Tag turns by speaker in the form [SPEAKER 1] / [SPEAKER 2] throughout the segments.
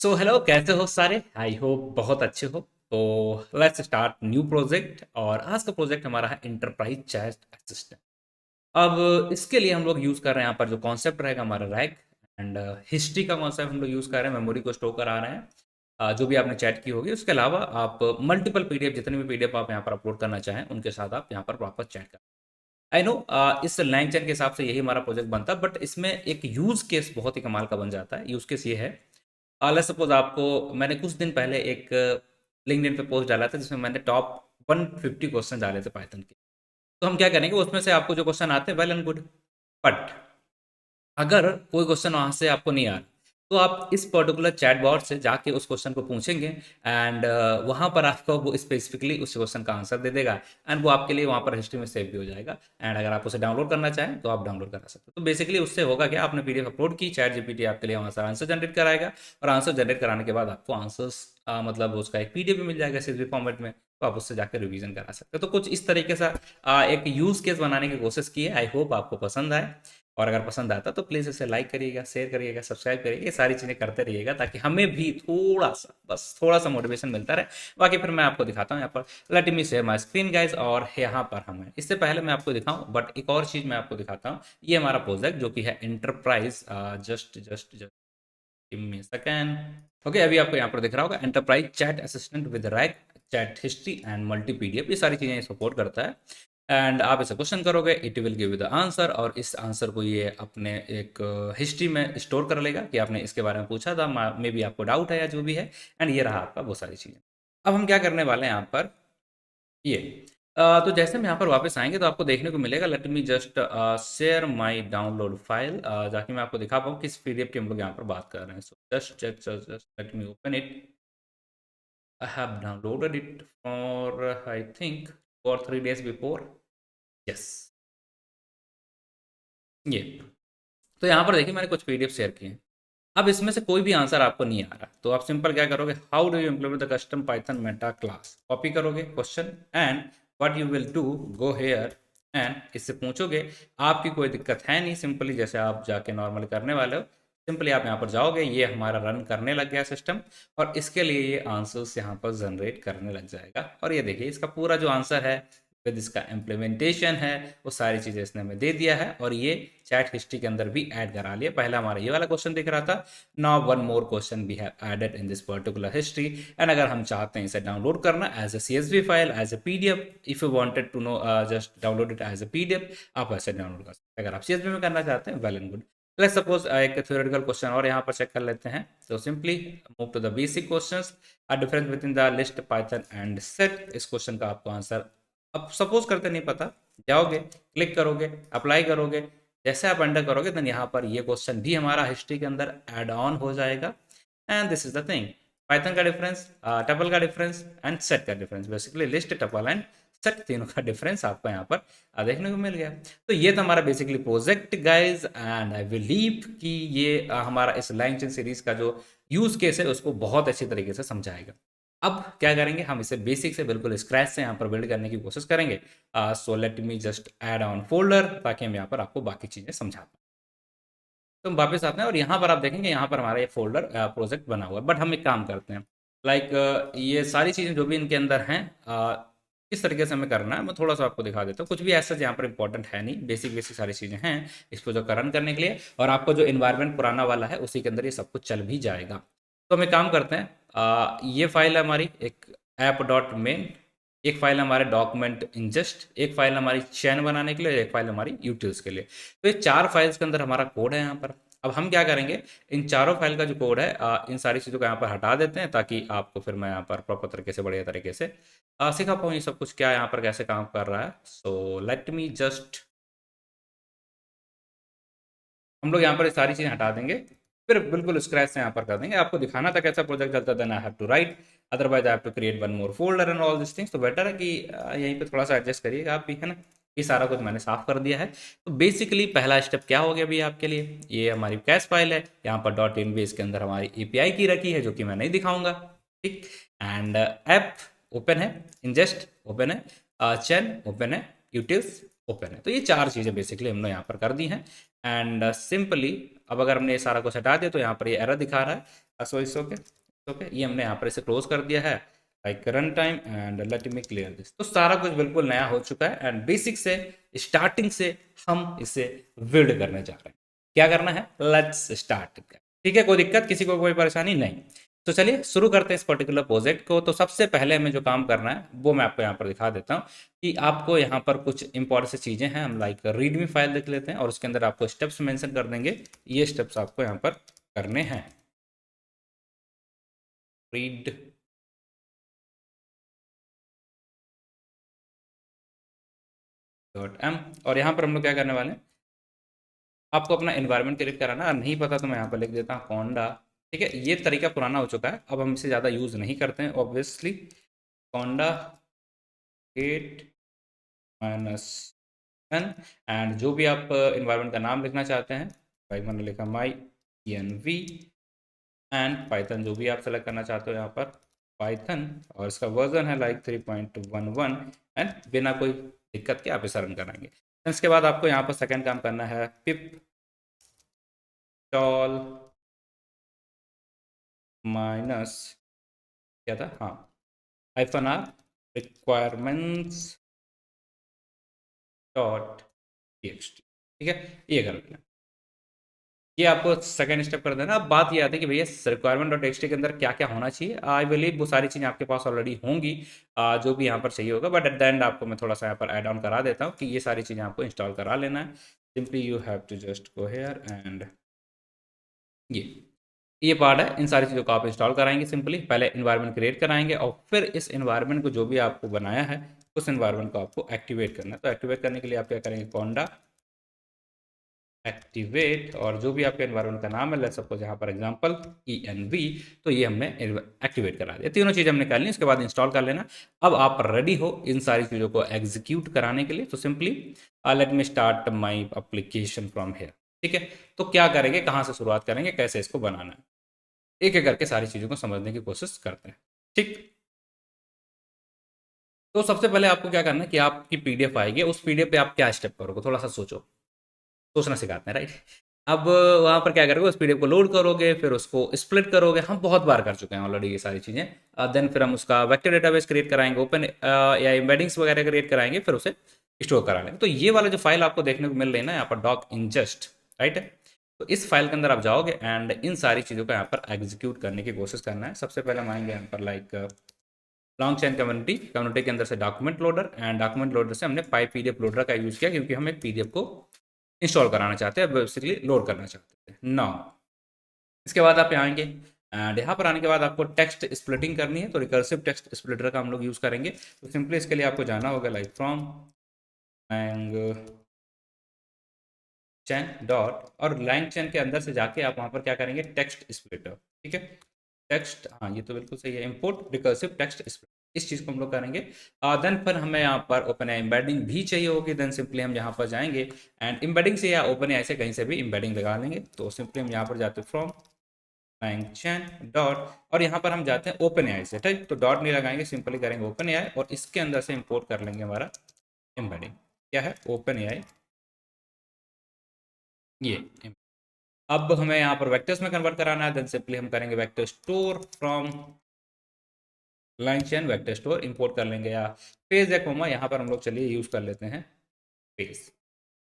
[SPEAKER 1] So hello, कैसे हो सारे? आई होप बहुत अच्छे हो। तो लेट्स स्टार्ट न्यू प्रोजेक्ट। और आज का प्रोजेक्ट हमारा है इंटरप्राइज चैट असिस्टेंट। अब इसके लिए हम लोग यूज़ कर रहे हैं यहाँ पर जो कॉन्सेप्ट रहेगा हमारा रैक एंड हिस्ट्री का कॉन्सेप्ट हम लोग यूज़ कर रहे हैं, मेमोरी को स्टोर करा रहे हैं। जो भी आपने चैट की होगी उसके अलावा आप मल्टीपल पीडीएफ, जितने भी पीडीएफ आप यहाँ पर अपलोड करना चाहें उनके साथ आप यहाँ पर वापस चैट कर। आई नो इस लैंग चैन के हिसाब से यही हमारा प्रोजेक्ट बनता है, बट इसमें एक यूज़ केस बहुत ही कमाल का बन जाता है। यूज़ केस ये है, लेट्स सपोज आपको, मैंने कुछ दिन पहले एक लिंक्डइन पे पोस्ट डाला था जिसमें मैंने टॉप 150 क्वेश्चन डाले थे पाइथन के। तो हम क्या करेंगे, उसमें से आपको जो क्वेश्चन आते हैं वेल एंड गुड, बट अगर कोई क्वेश्चन वहाँ से आपको नहीं आ रहा तो आप इस पर्टिकुलर चैट बॉट से जाके उस क्वेश्चन को पूछेंगे एंड वहाँ पर आपको वो स्पेसिफिकली उस क्वेश्चन का आंसर दे देगा एंड वो आपके लिए वहाँ पर हिस्ट्री में सेव भी हो जाएगा। एंड अगर आप उसे डाउनलोड करना चाहें तो आप डाउनलोड करा सकते हो। तो बेसिकली उससे होगा कि आपने पीडीएफ अपलोड की, चैट जीपीटी आपके लिए वहाँ से आंसर जनरेट कराएगा और आंसर जनरेट कराने के बाद आपको आंसर्स मतलब उसका एक पीडीएफ भी मिल जाएगा सीवी फॉर्मेट में। तो आप उससे जाकर रिवीजन करा सकते हो। तो कुछ इस तरीके से एक यूज़ केस बनाने की कोशिश की है। आई होप आपको पसंद आए, और अगर पसंद आता तो प्लीज़ इसे लाइक करिएगा, शेयर करिएगा, सब्सक्राइब करिएगा, ये सारी चीज़ें करते रहिएगा ताकि हमें भी थोड़ा सा, बस थोड़ा सा मोटिवेशन मिलता रहे। बाकी फिर मैं आपको दिखाता हूँ यहाँ पर, let me share my screen guys. और यहाँ पर हमें इससे पहले मैं आपको दिखाऊँ, बट एक और चीज़ मैं आपको दिखाता हूँ। ये हमारा प्रोजेक्ट जो कि है enterprise, just just just give me second. Okay, अभी आपको यहाँ पर दिख रहा होगा enterprise chat assistant with rack, chat history and multi PDF, ये सारी चीज़ें सपोर्ट करता है। एंड आप इसे क्वेश्चन करोगे, it will give you the answer, और इस आंसर को ये अपने एक हिस्ट्री में स्टोर कर लेगा कि आपने इसके बारे में पूछा था, मे बी आपको डाउट है या जो भी है। एंड ये रहा आपका वो सारी चीज़ें। अब हम क्या करने वाले हैं यहाँ पर, ये तो जैसे हम यहाँ पर वापस आएंगे तो आपको देखने को मिलेगा, let me just share my download file, ताकि मैं आपको दिखा पाऊँ किस पीडीएफ की हम लोग यहाँ पर बात कर रहे हैं। So just just just let me open it. I have downloaded it for I think for 3 days before. Yes, ये तो यहाँ पर देखिए मैंने कुछ पीडीएफ शेयर किए हैं। अब इसमें से कोई भी आंसर आपको नहीं आ रहा तो आप सिंपल क्या करोगे, how do you implement the custom Python meta class, copy करोगे question and what you will do, go here and इससे पूछोगे। आपकी कोई दिक्कत है नहीं, सिंपली जैसे आप जाके नॉर्मल करने वाले हो, सिंपली आप यहाँ पर जाओगे, ये हमारा रन करने लग गया सिस्टम, और इसके लिए ये आंसर्स यहाँ पर जनरेट करने लग जाएगा। और ये देखिए इसका पूरा जो आंसर है विद इसका इम्प्लीमेंटेशन है, वो सारी चीज़ें इसने हमें दे दिया है, और ये चैट हिस्ट्री के अंदर भी ऐड करा लिया। पहला हमारा ये वाला क्वेश्चन दिख रहा था, now one more question we have added in this particular history. And अगर हम चाहते हैं इसे डाउनलोड करना as a CSV file, as a PDF, if you wanted to know just download it as a PDF, आप ऐसे download कर सकते हैं। अगर आप CSV में करना चाहते हैं, well and good. Let's suppose एक थ्योरेटिकल क्वेश्चन और यहाँ पर चेक कर लेते हैं। तो simply move to the basic questions, a difference between the list Python and set. इस क्वेश्चन का आपको आंसर अब सपोज करते नहीं पता, जाओगे क्लिक करोगे, अप्लाई करोगे, जैसे आप एंटर करोगे देन यहाँ पर ये क्वेश्चन भी हमारा हिस्ट्री के अंदर ऐड ऑन हो जाएगा। And this is the thing, Python का डिफरेंस, टपल का डिफरेंस एंड सेट का difference, basically list, tuple and set, तीनों का डिफरेंस आपको यहाँ पर देखने को मिल गया। तो ये था हमारा basically project guys, and I believe कि ये हमारा इस लैंगचन सीरीज का जो यूज केस है उसको बहुत अच्छी तरीके से समझाएगा। अब क्या करेंगे, हम इसे बेसिक से बिल्कुल स्क्रैच से यहाँ पर बिल्ड करने की कोशिश करेंगे। So let me just add on folder, ताकि हम यहाँ पर आपको बाकी चीज़ें समझा पाएँ। तो हम वापस आते हैं और यहाँ पर आप देखेंगे यहाँ पर हमारा ये फोल्डर प्रोजेक्ट बना हुआ है। बट हम एक काम करते हैं, लाइक ये सारी चीज़ें जो भी इनके अंदर हैं, किस तरीके से हमें करना है मैं थोड़ा सा आपको दिखा देता हूँ। कुछ भी ऐसा यहाँ पर इंपॉर्टेंट है नहीं, बेसिक बेसिक सारी चीज़ें हैं इस प्रोजेक्ट का रन करने के लिए, और आपको जो इन्वायरमेंट पुराना वाला है उसी के अंदर ये सब कुछ चल भी जाएगा। तो हम एक काम करते हैं, ये फाइल है हमारी एक ऐप डॉट मेन, एक फाइल हमारे डॉक्यूमेंट इंजस्ट, एक फाइल हमारी चैन बनाने के लिए, एक फाइल हमारी यूटिल्स के लिए। तो ये 4 फाइल्स के अंदर हमारा कोड है यहाँ पर। अब हम क्या करेंगे, इन चारों फाइल का जो कोड है, इन सारी चीज़ों को यहाँ पर हटा देते हैं, ताकि आपको फिर मैं यहाँ पर प्रॉपर तरीके से, बढ़िया तरीके से सिखा पाऊँ ये सब कुछ क्या यहाँ पर कैसे काम कर रहा है। सो लेट मी जस्ट, हम लोग यहाँ पर ये सारी चीज़ें हटा देंगे, फिर बिल्कुल स्क्रैच से यहाँ पर कर देंगे। आपको दिखाना था कैसा प्रोजेक्ट चलता है, then I have to write, otherwise I have to create one more folder and all this things. तो बेटर है कि यहीं पे थोड़ा सा एडजस्ट करिएगा आप भी, है ना। ये सारा कुछ मैंने साफ कर दिया है। तो बेसिकली पहला स्टेप क्या हो गया अभी आपके लिए, ये हमारी कैश फाइल है, यहाँ पर डॉट इन बेस के अंदर हमारी API की रखी है जो कि मैं नहीं दिखाऊंगा, ठीक। एंड ऐप ओपन है, इंजेस्ट ओपन है, चैन ओपन है, यूटिल्स ओपन है। तो ये 4 चीज़ें बेसिकली हमने यहाँ पर कर दी हैं। एंड सिंपली अब अगर हमने ये सारा कुछ हटा दिया तो यहाँ पर ये एरर दिखा रहा है। सो इट्स ओके, ओके, ये हमने यहाँ पर इसे क्लोज कर दिया है, like run time and let me clear this. तो सारा कुछ बिल्कुल नया हो चुका है एंड बेसिक से, स्टार्टिंग से हम इसे बिल्ड करने जा रहे हैं। क्या करना है, लेट्स स्टार्ट। ठीक है, कोई दिक्कत, किसी को कोई परेशानी नहीं। तो चलिए शुरू करते हैं इस पर्टिकुलर प्रोजेक्ट को। तो सबसे पहले हमें जो काम करना है वो मैं आपको यहाँ पर दिखा देता हूँ कि आपको यहाँ पर कुछ इंपॉर्टेंट सी चीज़ें हैं। हम लाइक रीडमी फाइल देख लेते हैं और उसके अंदर आपको स्टेप्स मेंशन कर देंगे। ये स्टेप्स आपको यहाँ पर करने हैं। रीड डॉट एम, और यहाँ पर हम लोग क्या करने वाले हैं, आपको अपना एनवायरनमेंट क्रिएट कराना है। नहीं पता तो मैं यहाँ पर लिख देता हूँ कोंडा। ठीक है, ये तरीका पुराना हो चुका है, अब हम इसे ज़्यादा यूज़ नहीं करते हैं obviously. Conda 8 minus n, and जो भी आप इन्वायरमेंट का नाम लिखना चाहते हैं, भाई मैंने लिखा my env, and Python जो भी आप सेलेक्ट करना चाहते हो यहाँ पर पाइथन, और इसका वर्जन है लाइक 3.11, एंड बिना कोई दिक्कत के आप इसे रन कराएंगे। इसके बाद आपको यहाँ पर सेकंड काम करना है, पिप टॉल माइनस क्या था, हाँ, hyphen r requirements dot txt. ठीक है, ये कर लेना, ये आपको सेकंड स्टेप कर देना। अब बात ये आती है कि भैया रिक्वायरमेंट डॉट टेक्स्ट के अंदर क्या क्या होना चाहिए। आई बिलीव वो सारी चीज़ें आपके पास ऑलरेडी होंगी, जो भी यहाँ पर चाहिए होगा, बट एट द एंड आपको मैं थोड़ा सा यहाँ पर ऐड ऑन करा देता हूँ कि ये सारी चीज़ें आपको इंस्टॉल करा लेना है। Simply you have to just go here and ये पार्ट है। इन सारी चीज़ों को आप इंस्टॉल कराएंगे। सिंपली पहले इन्वायरमेंट क्रिएट कराएंगे और फिर इस इन्वायरमेंट को जो भी आपको बनाया है उस इन्वायरमेंट को आपको एक्टिवेट करना है। तो एक्टिवेट करने के लिए आप क्या करेंगे, कोंडा एक्टिवेट, और जो भी आपके एनवायरनमेंट का नाम है, लेट्स सपोज यहाँ पर एग्जांपल ENV, तो ये हमने एक्टिवेट करा दिया। तीनों चीज़ हमने कर ली, उसके बाद इंस्टॉल कर लेना। अब आप रेडी हो इन सारी चीज़ों को एग्जीक्यूट कराने के लिए। तो simply let me start my application from here. ठीक है, तो क्या करेंगे, कहाँ से शुरुआत करेंगे, कैसे इसको बनाना है, एक एक करके सारी चीज़ों को समझने की कोशिश करते हैं। ठीक, तो सबसे पहले आपको क्या करना है कि आपकी PDF आएगी, उस PDF पे आप क्या स्टेप करोगे, थोड़ा सा सोचो। सोचना सिखाते हैं, राइट। अब वहाँ पर क्या करोगे, उस PDF को लोड करोगे, फिर उसको स्प्लिट करोगे। हम बहुत बार कर चुके हैं ऑलरेडी ये सारी चीज़ें। देन फिर हम उसका वेक्टर डेटाबेस क्रिएट कराएंगे, ओपन या एम्बेडिंग्स वगैरह क्रिएट कराएंगे, फिर उसे स्टोर करा लेंगे। तो ये वाला जो फाइल आपको देखने को मिल रही है ना यहाँ पर, डॉक इंजस्ट, राइट। तो इस फाइल के अंदर आप जाओगे एंड इन सारी चीज़ों को यहाँ पर एग्जीक्यूट करने की कोशिश करना है। सबसे पहले हम आएंगे यहाँ पर लाइक लॉन्ग चैन कम्युनिटी के अंदर से document loader, and document loader से हमने PyPDF लोडर का यूज़ किया क्योंकि हम एक PDF को इंस्टॉल कराना चाहते हैं, बेसिकली लोड करना चाहते हैं नाउ। इसके बाद आप यहाँ आएंगे एंड यहाँ पर आने के बाद आपको टेक्स्ट स्प्लिटिंग करनी है। तो रिकर्सिव टेक्स्ट स्प्लिटर का हम लोग यूज़ करेंगे। तो सिंपली इसके लिए आपको जाना होगा like from LangChain dot, और लैंग चैन के अंदर से जाके आप वहाँ पर क्या करेंगे, टेक्स्ट स्प्लिटर। ठीक है, टेक्स्ट, हाँ ये तो बिल्कुल सही है, इंपोर्ट रिकर्सिव टेक्स्ट स्प्लिटर, इस चीज़ को हम लोग करेंगे। देन फिर हमें यहाँ पर ओपन एम्बेडिंग भी चाहिए होगी। देन सिंपली हम यहाँ पर जाएंगे एंड एम्बेडिंग से या ओपन ऐसे कहीं से भी एम्बेडिंग लगा लेंगे। तो सिंपली हम यहाँ पर जाते हैं फ्रॉम चैन डॉट, और यहाँ पर हम जाते हैं ओपन AI से। ठीक, तो डॉट नहीं लगाएंगे, सिंपली करेंगे ओपन AI और इसके अंदर से इंपोर्ट कर लेंगे हमारा एम्बेडिंग। क्या है, ओपन AI, ये। अब हमें यहाँ पर वेक्टर्स में कन्वर्ट कराना है। देन सिंपली हम करेंगे vector store from line chain vector store, import कर लेंगे या पेज या कोमा, यहाँ पर हम लोग चलिए यूज़ कर लेते हैं पेज।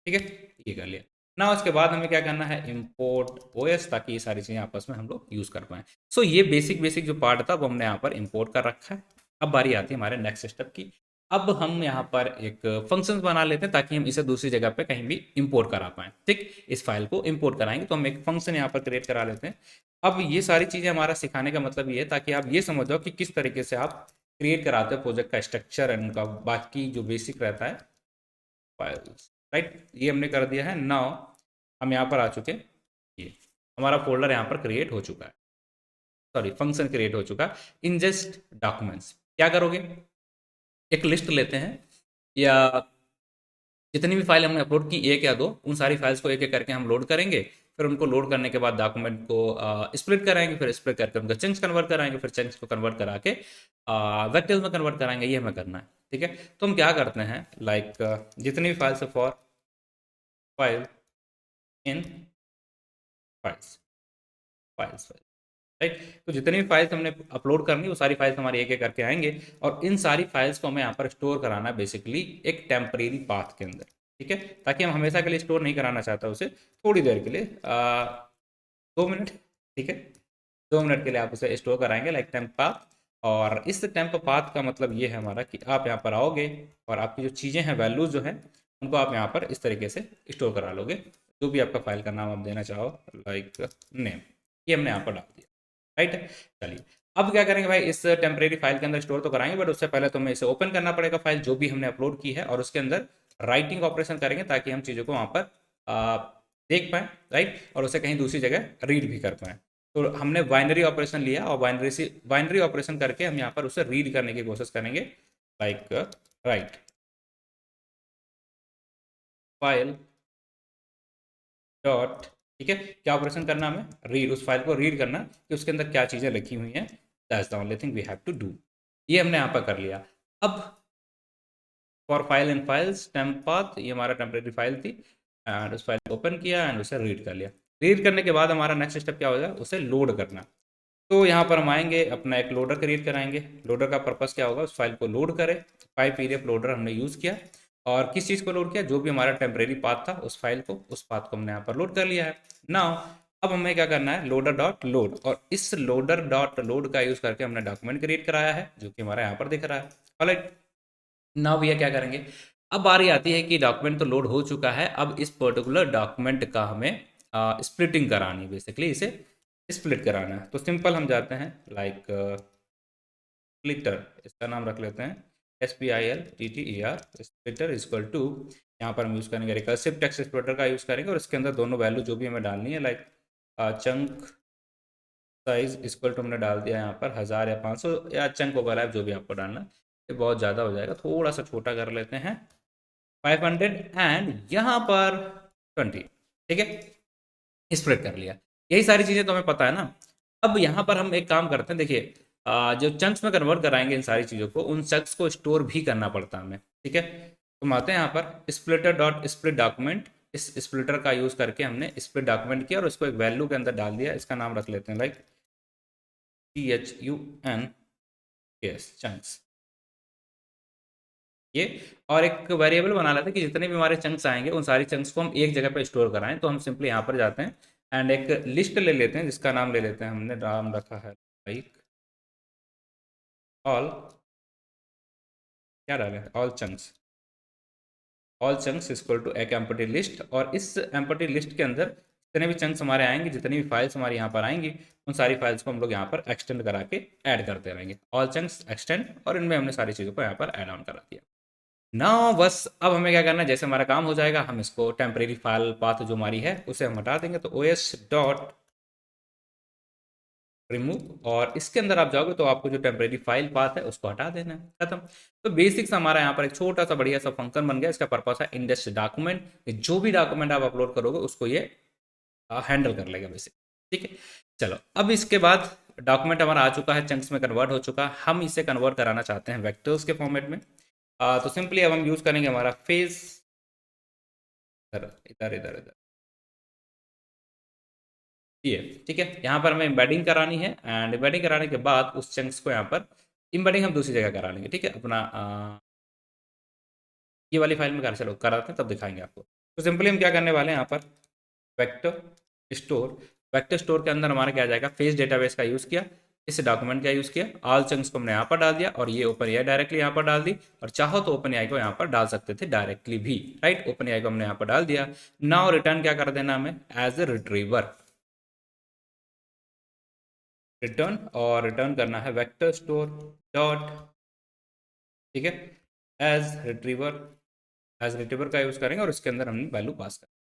[SPEAKER 1] ठीक है, ये कर लिया ना। उसके बाद हमें क्या करना है, इंपोर्ट OS, ताकि ये सारी चीज़ें आपस में हम लोग यूज़ कर पाएँ। सो ये बेसिक बेसिक जो पार्ट था वो हमने यहाँ पर इंपोर्ट कर रखा है। अब बारी आती है हमारे नेक्स्ट स्टेप की। अब हम यहाँ पर एक फंक्शंस बना लेते हैं ताकि हम इसे दूसरी जगह पे कहीं भी इंपोर्ट करा पाएँ। ठीक, इस फाइल को इंपोर्ट कराएंगे तो हम एक फंक्शन यहाँ पर क्रिएट करा लेते हैं। अब ये सारी चीज़ें हमारा सिखाने का मतलब ये है ताकि आप ये समझ जाओ कि किस तरीके से आप क्रिएट कराते हो प्रोजेक्ट का स्ट्रक्चर एंड उनका बाकी जो बेसिक रहता है फाइल्स, राइट। ये हमने कर दिया है। नाउ हम यहाँ पर आ चुके हैं, ये हमारा फोल्डर यहाँ पर क्रिएट हो चुका है, सॉरी फंक्शन क्रिएट हो चुका है। इंजस्ट डॉक्यूमेंट्स, क्या करोगे, एक लिस्ट लेते हैं या जितनी भी फाइल हमने अपलोड की, एक या दो, उन सारी फाइल्स को एक एक करके हम लोड करेंगे। फिर उनको लोड करने के बाद डॉक्यूमेंट को स्प्लिट कराएंगे, फिर स्प्लिट करके उनका चंक्स कन्वर्ट कराएंगे, फिर चंक्स को कन्वर्ट करा के वेक्टर्स में कन्वर्ट कराएंगे। ये हमें करना है। ठीक है, तो हम क्या करते हैं, लाइक जितनी भी फाइल्स है for file in files, files, right. तो जितनी भी फाइल्स हमने अपलोड करनी वो सारी फाइल्स हमारी एक एक करके आएंगे, और इन सारी फाइल्स को हमें यहाँ पर स्टोर कराना है बेसिकली एक टेम्परेरी पाथ के अंदर, ठीक है, ताकि हम हमेशा के लिए स्टोर नहीं कराना चाहता उसे, थोड़ी देर के लिए 2 मिनट, ठीक है, 2 मिनट के लिए आप उसे स्टोर कराएंगे लाइक टेम्प पाथ। और इस टेम्प पाथ का मतलब ये है हमारा कि आप यहाँ पर आओगे और आपकी जो चीज़ें हैं, वैल्यूज जो हैं, उनको आप यहाँ पर इस तरीके से स्टोर करा लोगे, जो भी आपका फाइल का नाम आप देना चाहो, लाइक नेम, ये हमने यहाँ पर डाल दिया, राइट। चलिए अब क्या करेंगे भाई, इस टेम्परेरी फाइल के अंदर स्टोर तो कराएंगे, बट उससे पहले तो हमें इसे ओपन करना पड़ेगा फाइल जो भी हमने अपलोड की है, और उसके अंदर राइटिंग ऑपरेशन करेंगे ताकि हम चीज़ों को वहाँ पर देख पाएँ, राइट, और उसे कहीं दूसरी जगह रीड भी कर पाएँ। तो हमने बाइनरी ऑपरेशन लिया, और बाइनरी ऑपरेशन करके हम यहाँ पर उसे रीड करने की कोशिश करेंगे, लाइक राइट फाइल डॉट, ठीक है, क्या ऑपरेशन करना हमें, रीड, उस फाइल को रीड करना कि उसके अंदर क्या चीज़ें लिखी हुई हैं, that's the only thing we have to do. ये हमने यहाँ पर कर लिया। अब for file and files temp path, ये हमारा टेम्परेरी फाइल थी, एंड उस फाइल को ओपन किया एंड उसे रीड कर लिया। रीड करने के बाद हमारा नेक्स्ट स्टेप क्या होगा, उसे लोड करना। तो यहाँ पर हम आएंगे, अपना एक लोडर क्रिएट कराएंगे। लोडर का पर्पस क्या होगा, उस फाइल को लोड करे। पाइप पीडीएफ लोडर हमने यूज़ किया, और किस चीज़ को लोड किया, जो भी हमारा टेम्परेरी पाथ था उस फाइल को, उस पाथ को हमने यहाँ पर लोड कर लिया है। नाउ अब हमें क्या करना है, लोडर डॉट लोड, और इस लोडर डॉट लोड का यूज़ करके हमने डॉक्यूमेंट क्रिएट कराया है, जो कि हमारा यहाँ पर दिख रहा है। ऑलराइट, नाउ भैया क्या करेंगे, अब बारी आती है कि डॉक्यूमेंट तो लोड हो चुका है, अब इस पर्टिकुलर डॉक्यूमेंट का हमें स्प्लिटिंग करानी है, बेसिकली इसे स्प्लिट कराना है। तो सिंपल हम जाते हैं लाइक स्प्लिटर, इसका नाम रख लेते हैं SPLITTER, स्प्लिटर इक्वल टू, यहाँ पर हम यूज़ करेंगे रिकर्सिव टेक्स्ट स्प्लिटर का यूज़ करेंगे, और इसके अंदर दोनों वैल्यू जो भी हमें डालनी है, like chunk size equal to हमने डाल दिया यहाँ पर 1000 या 500 या चंक वगैरह जो भी आपको डालना, ये बहुत ज़्यादा हो जाएगा, थोड़ा सा छोटा कर लेते हैं 500, एंड यहाँ पर 20, ठीक है, स्प्रेड कर लिया। यही सारी चीज़ें तो हमें पता है ना। अब यहाँ पर हम एक काम करते हैं, देखिए जो चंक्स में कन्वर्ट कराएंगे इन सारी चीज़ों को, उन चंक्स को स्टोर भी करना पड़ता है हमें, ठीक है। तो हम आते हैं यहाँ पर स्प्लिटर डॉट स्प्लिट डॉक्यूमेंट, इस स्प्लिटर का यूज़ करके हमने स्प्लिट डॉक्यूमेंट किया और उसको एक वैल्यू के अंदर डाल दिया, इसका नाम रख लेते हैं लाइक CHUNKS, चंक्स, ये। और एक वेरिएबल बना लेते हैं कि जितने भी हमारे चंक्स आएंगे उन सारी चंक्स को हम एक जगह पर स्टोर कराएं। तो हम सिंपली यहाँ पर जाते हैं एंड एक लिस्ट ले लेते हैं, जिसका नाम ले लेते हैं, हमने नाम रखा है लाइक ऑल, क्या डालें, ऑल चंक्स इक्वल टू एक एम्प्टी लिस्ट, और इस एम्प्टी लिस्ट के अंदर जितने भी चंक्स हमारे आएंगे, जितनी भी फाइल्स हमारी यहाँ पर आएंगी, उन सारी फाइल्स को हम लोग यहाँ पर एक्सटेंड करा के ऐड करते रहेंगे, ऑल चंक्स एक्सटेंड, और इनमें हमने सारी चीज़ों को यहाँ पर ऐड ऑन करा दिया। ना बस अब हमें क्या करना है, जैसे हमारा काम हो जाएगा हम इसको टेम्परेरी फाइल पाथ जो हमारी है उसे हम हटा देंगे। तो OS डॉट रिमूव, और इसके अंदर आप जाओगे तो आपको जो टेम्परेरी फाइल पाथ है उसको हटा देना है, खत्म। तो बेसिक्स हमारा यहाँ पर एक छोटा सा बढ़िया सा फंक्शन बन गया। इसका पर्पस है इंडेक्स डॉक्यूमेंट, जो भी डॉक्यूमेंट आप अपलोड करोगे उसको ये हैंडल कर लेगा बेसिक, ठीक है। चलो अब इसके बाद डॉक्यूमेंट हमारा आ चुका है, चंक्स में कन्वर्ट हो चुका है, हम इसे कन्वर्ट कराना चाहते हैं वेक्टर्स के फॉर्मेट में। तो सिंपली अब हम यूज़ करेंगे हमारा फेस, इधर इधर इधर इधर, ये ठीक है। यहाँ पर हमें एम्बेडिंग करानी है, एंड एम्बेडिंग कराने के बाद उस चंक्स को यहाँ पर एम्बेडिंग हम दूसरी जगह करा लेंगे, ठीक है। अपना ये वाली फाइल में कर, चलो कराते हैं तब दिखाएंगे आपको। तो सिंपली हम क्या करने वाले हैं, यहाँ पर वेक्टर स्टोर, वेक्टर स्टोर के अंदर हमारा क्या आ जाएगा, फेस डेटाबेस का यूज़ किया, इस डॉक्यूमेंट का यूज़ किया, ऑल चंक्स को हमने यहाँ पर डाल दिया, और ये ओपन एआई डायरेक्टली यहाँ पर डाल दी, और चाहो तो ओपन एआई को यहाँ पर डाल सकते थे डायरेक्टली भी, राइट। ओपन एआई को हमने यहाँ पर डाल दिया। नाउ रिटर्न क्या कर देना हमें, एज ए रिट्रीवर, रिटर्न, और रिटर्न करना है वेक्टर स्टोर डॉट, ठीक है, एज रिट्रीवर, एज रिट्रीवर का यूज़ करेंगे, और इसके अंदर हमने वैल्यू पास करेंगे।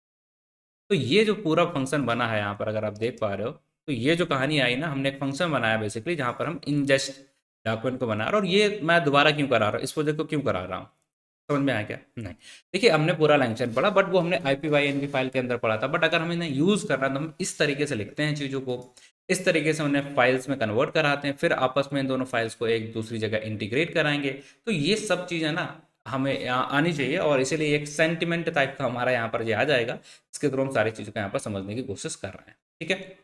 [SPEAKER 1] तो ये जो पूरा फंक्शन बना है यहाँ पर, अगर आप देख पा रहे हो, तो ये जो कहानी आई ना, हमने एक फंक्शन बनाया बेसिकली, जहाँ पर हम इंजेस्ट डॉक्यूमेंट को बना रहे हैं। और ये मैं दोबारा क्यों करा रहा हूँ, इस प्रोजेक्ट को क्यों करा रहा हूँ, समझ में आया क्या, नहीं। देखिए हमने पूरा लैंग्वेज पढ़ा, बट वो हमने IPYNV फाइल के अंदर पढ़ा था, बट अगर हमें यूज़ करना है तो हम इस तरीके से लिखते हैं चीज़ों को, इस तरीके से उन्हें फाइल्स में कन्वर्ट कराते हैं, फिर आपस में इन दोनों फाइल्स को एक दूसरी जगह इंटीग्रेट कराएंगे। तो ये सब चीज़ें ना हमें आनी चाहिए, और इसीलिए एक सेंटिमेंट टाइप का हमारा यहाँ पर ये आ जाएगा, इसके थ्रू हम सारी चीज़ों को यहाँ पर समझने की कोशिश कर रहे हैं। ठीक है,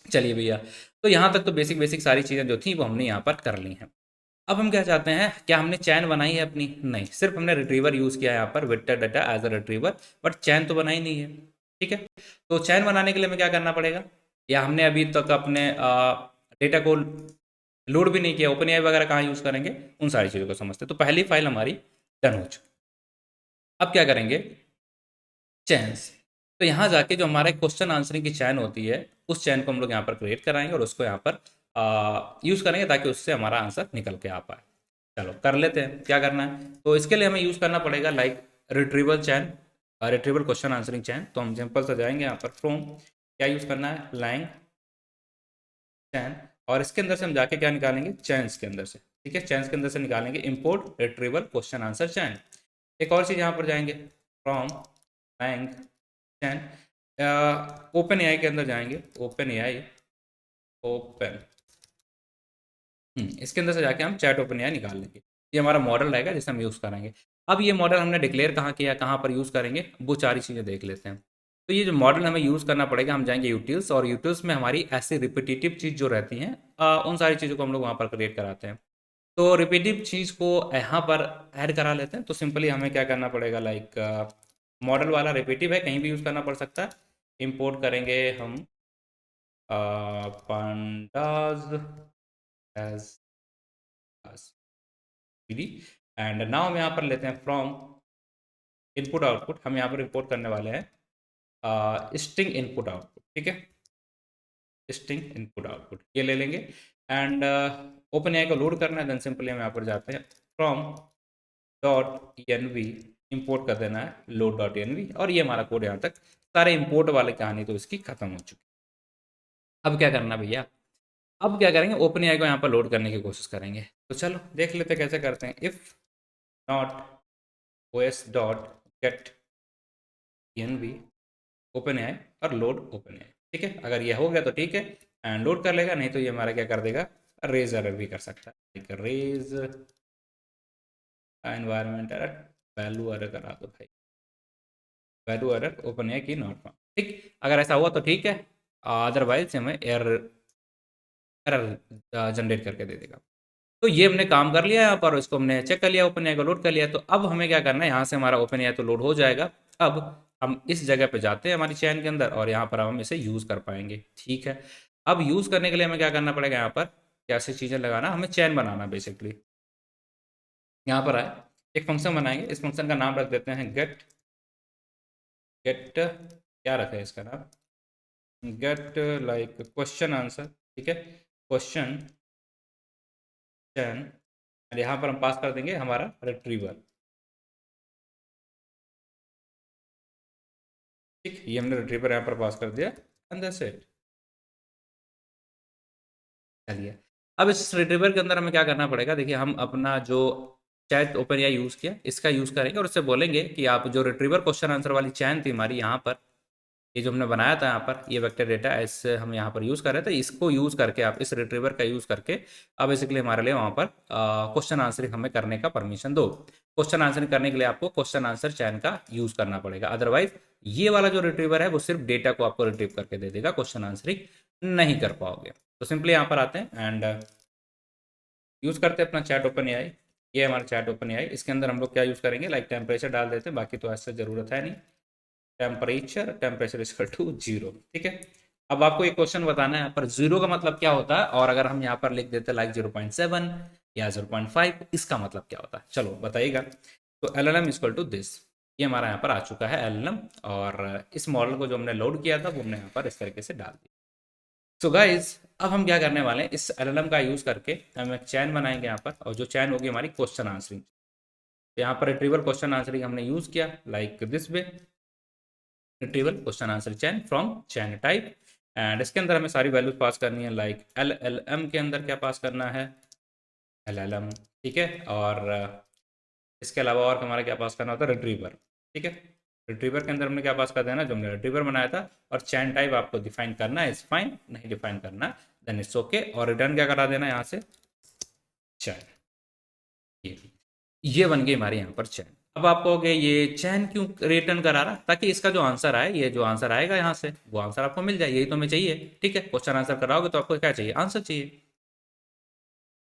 [SPEAKER 1] चलिए भैया, तो यहाँ तक तो बेसिक बेसिक सारी चीज़ें जो थी वो हमने यहाँ पर कर ली हैं। अब हम क्या चाहते हैं, क्या हमने चैन बनाई है अपनी? नहीं, सिर्फ हमने रिट्रीवर यूज़ किया है यहाँ पर, vector data as a retriever, but chain तो बनाई नहीं है। ठीक है, तो चैन बनाने के लिए हमें क्या करना पड़ेगा, या हमने अभी तक अपने डेटा को लोड भी नहीं किया, ओपन एआई वगैरह कहाँ यूज़ करेंगे, उन सारी चीज़ों को समझते हैं। तो पहली फाइल हमारी डन हो चुकी। अब क्या करेंगे, चैन्स। तो यहाँ जाके जो हमारा क्वेश्चन आंसरिंग की चैन होती है, उस चैन को हम लोग यहाँ पर क्रिएट कराएंगे और उसको यहाँ पर यूज़ करेंगे, ताकि उससे हमारा आंसर निकल के आ पाए। चलो कर लेते हैं, क्या करना है। तो इसके लिए हमें यूज़ करना पड़ेगा लाइक रिट्रीवल चैन, रिट्रीवल क्वेश्चन आंसरिंग चैन। तो हम सिंपल से जाएंगे यहाँ पर फ्रॉम, क्या यूज़ करना है, लैंग चैन, और इसके अंदर से हम जाके क्या निकालेंगे, चैन्स के अंदर से। ठीक है, चैन्स के अंदर से निकालेंगे import retrieval question answer chain. एक और चीज़ यहाँ पर जाएंगे, from LangChain, OpenAI के अंदर जाएंगे, ओपन एआई, ओपन, इसके अंदर से जाके हम चैट ओपन एआई निकाल लेंगे। ये हमारा मॉडल रहेगा जिसे हम यूज़ करेंगे। अब ये मॉडल हमने डिक्लेयर कहाँ किया, कहाँ पर यूज़ करेंगे, वो सारी चीज़ें देख लेते हैं। तो ये जो मॉडल हमें यूज़ करना पड़ेगा, हम जाएंगे यूटिल्स, और यूटिल्स में हमारी ऐसी रिपीटेटिव चीज़ जो रहती हैं, उन सारी चीज़ों को हम लोग वहाँ पर क्रिएट कराते हैं। तो रिपीटिव चीज़ को यहाँ पर ऐड करा लेते हैं। तो सिंपली हमें क्या करना पड़ेगा, लाइक मॉडल वाला रिपीटिव है, कहीं भी यूज़ करना पड़ सकता है। इंपोर्ट करेंगे हम pandas as pd, and now हम यहाँ पर लेते हैं फ्रॉम इनपुट आउटपुट, हम यहाँ पर रिपोर्ट करने वाले हैं स्ट्रिंग इनपुट आउटपुट। ठीक है, स्ट्रिंग इनपुट आउटपुट ये ले लेंगे, एंड ओपन एआई को लोड करना है। देन सिंपली हम यहाँ पर जाते हैं from dot env, import कर देना है लोड डॉट एन वी, और ये हमारा कोड यहाँ तक, सारे इम्पोर्ट वाले कहानी तो इसकी खत्म हो चुकी। अब क्या करना भैया, अब क्या करेंगे, ओपन एआई को यहाँ पर लोड करने की कोशिश करेंगे। तो चलो देख लेते हैं कैसे करते हैं। If not OS dot get env OpenAI और लोड ओपन एआई। ठीक है, अगर ये हो गया तो ठीक है, एंड लोड कर लेगा, नहीं तो ये हमारा क्या कर देगा, रेज एरर भी कर सकता है। ठीक है, raise environment error, value error करा दो भाई, value error OpenAI key not found. ठीक, अगर ऐसा हुआ तो ठीक है, अदरवाइज हमें एरर जनरेट करके दे देगा। तो ये हमने काम कर लिया यहाँ पर, इसको हमने चेक कर लिया, ओपन एआई को लोड कर लिया। तो अब हमें क्या करना है, यहाँ से हमारा ओपन एआई तो लोड हो जाएगा। अब हम इस जगह पे जाते हैं हमारी चैन के अंदर, और यहाँ पर हम इसे यूज़ कर पाएंगे। ठीक है, अब यूज़ करने के लिए हमें क्या करना पड़ेगा, यहाँ पर कैसे चीज़ें लगाना, हमें चैन बनाना बेसिकली। यहाँ पर आए, एक फंक्शन बनाएंगे, इस फंक्शन का नाम रख देते हैं गेट, गेट क्या रखें इसका नाम, गेट लाइक क्वेश्चन आंसर। ठीक है, क्वेश्चन चैन, और यहाँ पर हम पास कर देंगे हमारा रिट्रीवर। ठीक, ये हमने रिट्रीवर यहाँ पर पास कर दिया, एंड दैट्स इट। चलिए, अब इस रिट्रीवर के अंदर हमें क्या करना पड़ेगा, देखिए हम अपना जो चैट ओपन या यूज़ किया, इसका यूज़ करेंगे, और उससे बोलेंगे कि आप जो रिट्रीवर क्वेश्चन आंसर वाली चैन थी हमारी यहाँ पर, ये जो हमने बनाया था यहाँ पर, ये वेक्टर डेटा ऐसे हम यहाँ पर यूज़ कर रहे थे, इसको यूज़ करके आप इस रिट्रीवर का यूज़ करके अब बेसिकली हमारे लिए वहाँ पर क्वेश्चन आंसरिंग हमें करने का परमिशन दो। क्वेश्चन आंसरिंग करने के लिए आपको क्वेश्चन आंसर चैन का यूज़ करना पड़ेगा, अदरवाइज ये वाला जो रिट्रीवर है वो सिर्फ डेटा को आपको रिट्रीव करके दे देगा, क्वेश्चन आंसरिंग नहीं कर पाओगे। तो सिंपली यहाँ पर आते हैं एंड यूज़ करते हैं अपना चैट ओपन एआई। ये हमारा चैट ओपन एआई, इसके अंदर हम लोग क्या यूज़ करेंगे, लाइक टेम्परेचर डाल देते हैं, बाकी तो ऐसे ज़रूरत है नहीं। Temperature equal to 0। ठीक है, अब आपको एक क्वेश्चन बताना है, यहाँ पर 0 का मतलब क्या होता है, और अगर हम यहाँ पर लिख देते लाइक 0.7 या 0.5, इसका मतलब क्या होता है, चलो बताइएगा। तो LLM इक्वल टू दिस, ये हमारा यहाँ पर आ चुका है LLM, और इस मॉडल को जो हमने लोड किया था वो हमने यहाँ पर इस तरीके से डाल दिया। सो गाइज, अब हम क्या करने वाले हैं, इस LLM का यूज़ करके हम एक चैन बनाएंगे यहाँ पर, और जो चैन होगी हमारी क्वेश्चन आंसरिंग। तो यहाँ पर रिट्रीवल क्वेश्चन आंसरिंग हमने यूज़ किया like this way, retrieval question answer chain from chain type, and इसके अंदर हमें सारी वैल्यूज पास करनी है, लाइक LLM के अंदर क्या पास करना है, LLM। ठीक है, और इसके अलावा और हमारा क्या पास करना होता है, रिट्रीवर। ठीक है, रिट्रीवर के अंदर हमने क्या पास कर देना, जो हमने रिट्रीवर बनाया था, और चैन टाइप आपको डिफाइन करना है, इज फाइन, नहीं डिफाइन करना देन इट्स ओके, और रिटर्न क्या करा देना यहाँ से, चैन। ये ये बन गई हमारे यहाँ पर चैन। अब आप कहोगे ये चैन क्यों रिटर्न करा रहा, ताकि इसका जो आंसर आए, ये जो आंसर आएगा यहाँ से वो आंसर आपको मिल जाए, यही तो हमें चाहिए। ठीक है, क्वेश्चन आंसर कराओगे तो आपको क्या चाहिए, आंसर चाहिए।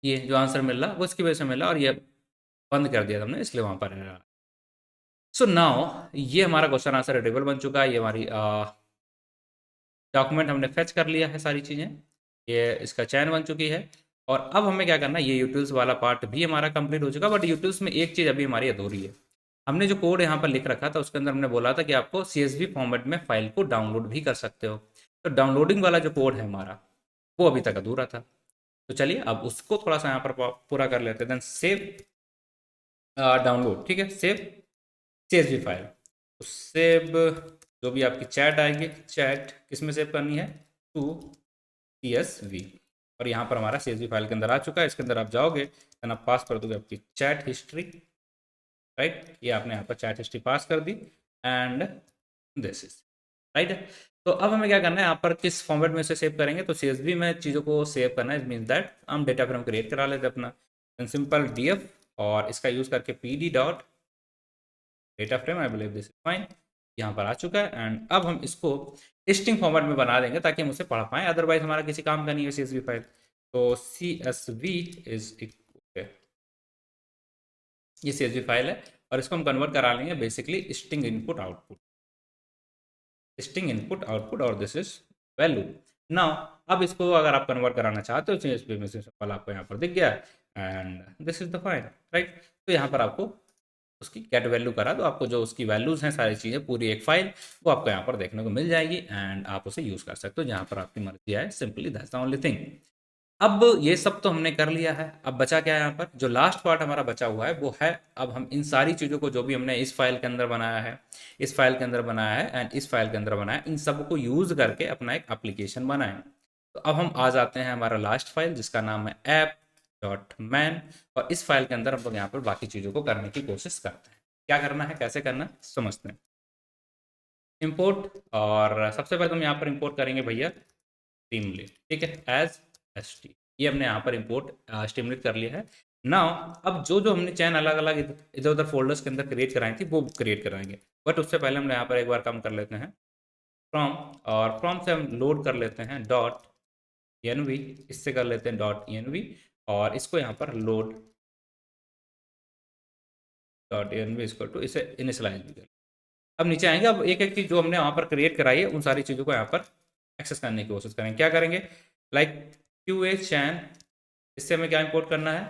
[SPEAKER 1] ये जो आंसर मिल रहा वो इसकी वजह से मिल रहा, और ये बंद कर दिया तुमने इसलिए वहां पर है। सो नाउ ये हमारा क्वेश्चन आंसर टेबल बन चुका है, ये हमारी डॉक्यूमेंट हमने फेच कर लिया है सारी चीज़ें, ये इसका चयन बन चुकी है। और अब हमें क्या करना है, ये यूटिल्स वाला पार्ट भी हमारा कंप्लीट हो चुका, बट यूटिल्स में एक चीज़ अभी हमारी अधूरी है। हमने जो कोड यहाँ पर लिख रखा था उसके अंदर हमने बोला था कि आपको CSV फॉर्मेट में फाइल को डाउनलोड भी कर सकते हो। तो डाउनलोडिंग वाला जो कोड है हमारा, वो अभी तक अधूरा था। तो चलिए अब उसको थोड़ा सा यहाँ पर पूरा कर लेते हैं। देन सेव डाउनलोड, ठीक है, सेव CSV फाइल। तो सेव जो भी आपकी चैट आएगी, चैट किस में सेव करनी है, टू CSV। और यहाँ पर हमारा CSV फाइल के अंदर आ चुका है। इसके अंदर आप जाओगे देन आप पास कर दोगे आपकी चैट हिस्ट्री, राइट। ये आपने यहाँ पर चैट हिस्ट्री पास कर दी एंड दिस इज राइट। तो अब हमें क्या करना है, यहाँ पर किस फॉर्मेट में से सेव करेंगे, तो CSV में चीज़ों को सेव करना है। मीन्स दैट हम डेटा फ्रेम क्रिएट करा लेते अपना सिंपल DF, और इसका यूज़ करके PD dot data frame, I believe this is fine, यहाँ पर आ चुका है। एंड अब हम इसको स्ट्रिंग फॉर्मेट में बना देंगे ताकि हम उसे पढ़ पाएँ, अदरवाइज हमारा किसी काम का नहीं है CSV फाइल। तो CSV इज इक्वल, ये CSV फाइल है और इसको हम कन्वर्ट करा लेंगे basically string input output, string input output, और दिस इज वैल्यू। नाउ अब इसको अगर आप कन्वर्ट कराना चाहते हो CSV में से, सिंपल आपको यहाँ पर दिख गया and this is the file, right. तो यहाँ पर आपको उसकी गेट वैल्यू करा तो आपको जो उसकी वैल्यूज़ हैं सारी चीज़ें पूरी एक फाइल वो आपको यहाँ पर देखने को मिल जाएगी एंड आप उसे यूज़ कर सकते हो जहाँ पर आपकी मर्जी आए। Simply that's the only thing. अब ये सब तो हमने कर लिया है, अब बचा क्या है, यहाँ पर जो लास्ट पार्ट हमारा बचा हुआ है वो है, अब हम इन सारी चीज़ों को जो भी हमने इस फाइल के अंदर बनाया है, इस फाइल के अंदर बनाया है एंड इस फाइल के अंदर बनाया है, इन सब को यूज़ करके अपना एक एप्लीकेशन बनाएं। तो अब हम आ जाते हैं हमारा लास्ट फाइल जिसका नाम है app.man, और इस फाइल के अंदर हम लोग यहाँ पर बाकी चीज़ों को करने की कोशिश करते हैं। क्या करना है, कैसे करना है, समझते हैं। इंपोर्ट, और सबसे पहले हम यहाँ पर इंपोर्ट करेंगे भैया स्ट्रीमलेट, ठीक है, एज ST। ये हमने यहाँ पर इंपोर्ट स्ट्रीमलेट कर लिया है। नाउ अब जो जो हमने चैन अलग अलग इधर उधर फोल्डर्स के अंदर क्रिएट कराई थी वो क्रिएट कराएंगे, बट उससे पहले हम यहाँ पर एक बार काम कर लेते हैं फ्रॉम, और फ्रॉम से हम लोड कर लेते हैं डॉट env, इससे कर लेते हैं डॉट env, और इसको यहाँ पर लोड डॉट env इसको टू इसे इनिशलाइज भी कर। अब नीचे आएंगे, अब एक एक चीज़ जो हमने वहाँ पर क्रिएट कराई है उन सारी चीज़ों को यहाँ पर एक्सेस करने की कोशिश करेंगे। क्या करेंगे, लाइक QA चैन, इससे हमें क्या इंपोर्ट करना है,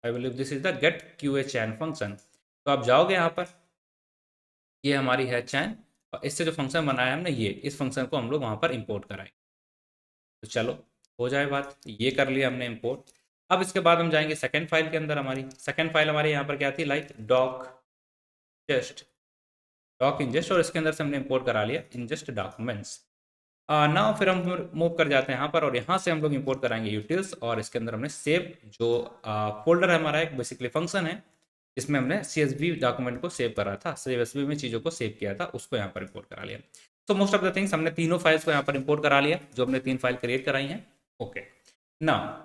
[SPEAKER 1] I believe this is the get QA chain function. तो आप जाओगे यहाँ पर, ये हमारी है चैन, और इससे जो फंक्शन बनाया है हमने, ये इस फंक्शन को हम लोग वहाँ पर इंपोर्ट कराएंगे। तो चलो हो जाए बात, ये कर लिया हमने इंपोर्ट। अब इसके बाद हम जाएंगे सेकेंड फाइल के अंदर। हमारी सेकेंड फाइल हमारी यहाँ पर क्या थी, लाइक डॉक इंजेस्ट, और इसके अंदर से हमने इंपोर्ट करा लिया इंजेस्ट डॉक्यूमेंट्स। नाउ फिर हम मूव कर जाते हैं यहाँ पर, और यहाँ से हम लोग इंपोर्ट कराएंगे यूटिल्स, और इसके अंदर हमने सेव जो फोल्डर है हमारा, एक बेसिकली फंक्शन है जिसमें हमने CSV डॉक्यूमेंट को सेव करा था, CSV में चीज़ों को सेव किया था, उसको यहाँ पर इंपोर्ट करा लिया। तो मोस्ट ऑफ द थिंग्स हमने तीनों फाइल्स को यहाँ पर इंपोर्ट करा लिया, जो हमने 3 फाइल क्रिएट कराई हैं। ओके, नाउ